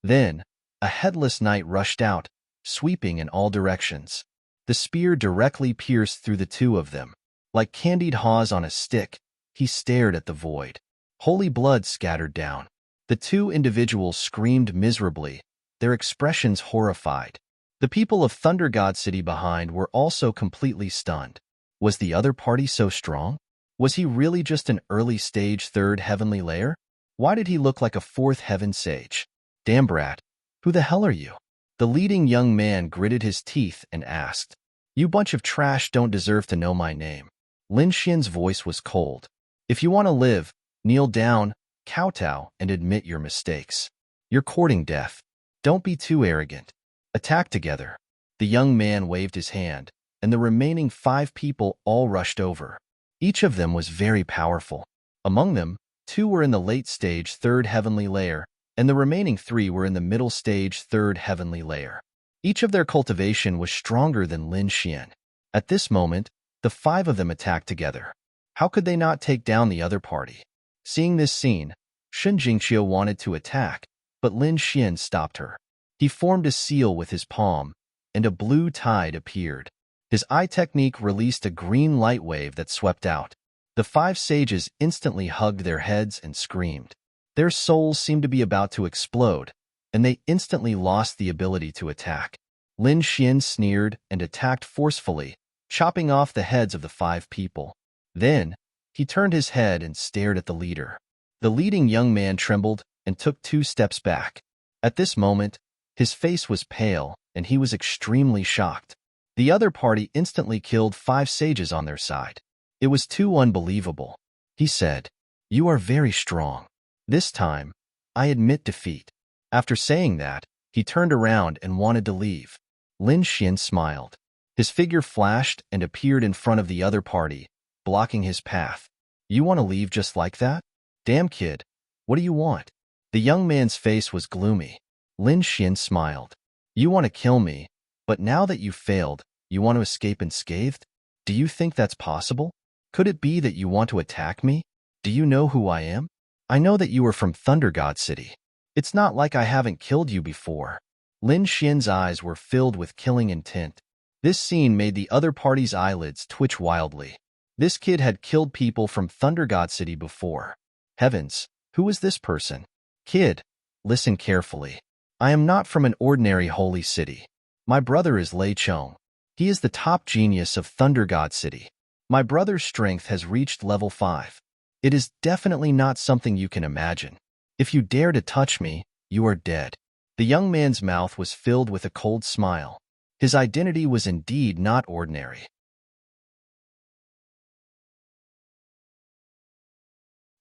Then, a headless knight rushed out, sweeping in all directions. The spear directly pierced through the two of them. Like candied haws on a stick, he stared at the void. Holy blood scattered down. The two individuals screamed miserably, their expressions horrified. The people of Thunder God City behind were also completely stunned. Was the other party so strong? Was he really just an early-stage third heavenly layer? Why did he look like a fourth heaven sage? Damn brat, who the hell are you? The leading young man gritted his teeth and asked. You bunch of trash don't deserve to know my name. Lin Xian's voice was cold. If you want to live, kneel down, kowtow, and admit your mistakes. You're courting death. Don't be too arrogant. Attack together. The young man waved his hand, and the remaining 5 people all rushed over. Each of them was very powerful. Among them, 2 were in the late stage third heavenly layer, and the remaining 3 were in the middle stage third heavenly layer. Each of their cultivation was stronger than Lin Xian. At this moment, The 5 of them attacked together. How could they not take down the other party? Seeing this scene, Shen Jingqiu wanted to attack, but Lin Xian stopped her. He formed a seal with his palm, and a blue tide appeared. His eye technique released a green light wave that swept out. The 5 sages instantly hugged their heads and screamed. Their souls seemed to be about to explode, and they instantly lost the ability to attack. Lin Xian sneered and attacked forcefully, chopping off the heads of the 5 people. Then, he turned his head and stared at the leader. The leading young man trembled and took 2 steps back. At this moment, his face was pale, and he was extremely shocked. The other party instantly killed 5 sages on their side. It was too unbelievable. He said, "You are very strong. This time, I admit defeat." After saying that, he turned around and wanted to leave. Lin Xian smiled. His figure flashed and appeared in front of the other party, blocking his path. "You want to leave just like that? Damn kid, what do you want?" The young man's face was gloomy. Lin Xian smiled. "You want to kill me, but now that you've failed, you want to escape unscathed? Do you think that's possible? Could it be that you want to attack me? Do you know who I am? I know that you are from Thunder God City. It's not like I haven't killed you before." Lin Xian's eyes were filled with killing intent. This scene made the other party's eyelids twitch wildly. This kid had killed people from Thunder God City before. Heavens, who is this person? Kid, listen carefully. I am not from an ordinary holy city. My brother is Lei Chong. He is the top genius of Thunder God City. My brother's strength has reached level 5. It is definitely not something you can imagine. If you dare to touch me, you are dead. The young man's mouth was filled with a cold smile. His identity was indeed not ordinary.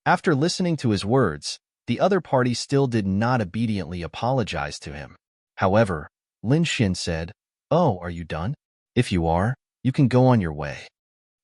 After listening to his words, the other party still did not obediently apologize to him. However, Lin Xian said, "Oh, are you done? If you are, you can go on your way."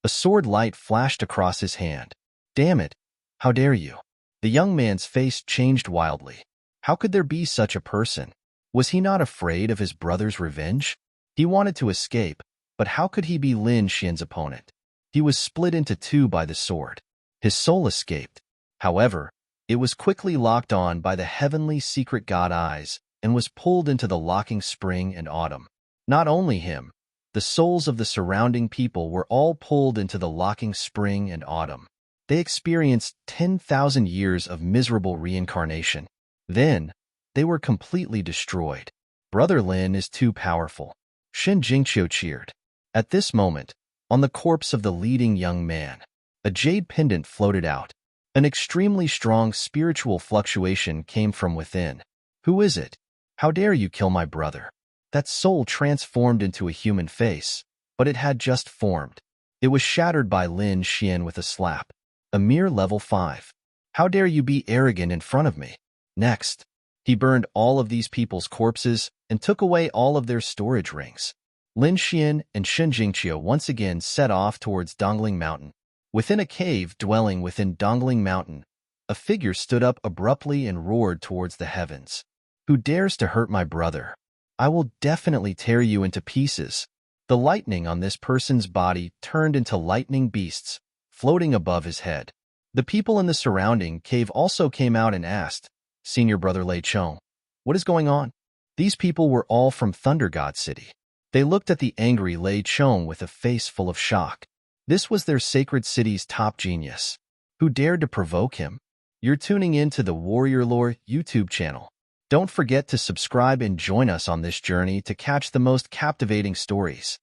A sword light flashed across his hand. "Damn it! How dare you?" The young man's face changed wildly. How could there be such a person? Was he not afraid of his brother's revenge? He wanted to escape, but how could he be Lin Xian's opponent? He was split into 2 by the sword. His soul escaped. However, it was quickly locked on by the heavenly secret god eyes and was pulled into the locking spring and autumn. Not only him, the souls of the surrounding people were all pulled into the locking spring and autumn. They experienced 10,000 years of miserable reincarnation. Then, they were completely destroyed. Brother Lin is too powerful. Shen Jingqiu cheered. At this moment, on the corpse of the leading young man, a jade pendant floated out. An extremely strong spiritual fluctuation came from within. "Who is it? How dare you kill my brother?" That soul transformed into a human face, but it had just formed. It was shattered by Lin Xian with a slap. "A mere level 5. How dare you be arrogant in front of me?" Next, he burned all of these people's corpses and took away all of their storage rings. Lin Xian and Shen Jingqiu once again set off towards Dongling Mountain. Within a cave dwelling within Dongling Mountain, a figure stood up abruptly and roared towards the heavens. "Who dares to hurt my brother? I will definitely tear you into pieces." The lightning on this person's body turned into lightning beasts, floating above his head. The people in the surrounding cave also came out and asked, "Senior Brother Lei Chong, what is going on?" These people were all from Thunder God City. They looked at the angry Lei Chong with a face full of shock. This was their sacred city's top genius. Who dared to provoke him? You're tuning in to the Warrior Lore YouTube channel. Don't forget to subscribe and join us on this journey to catch the most captivating stories.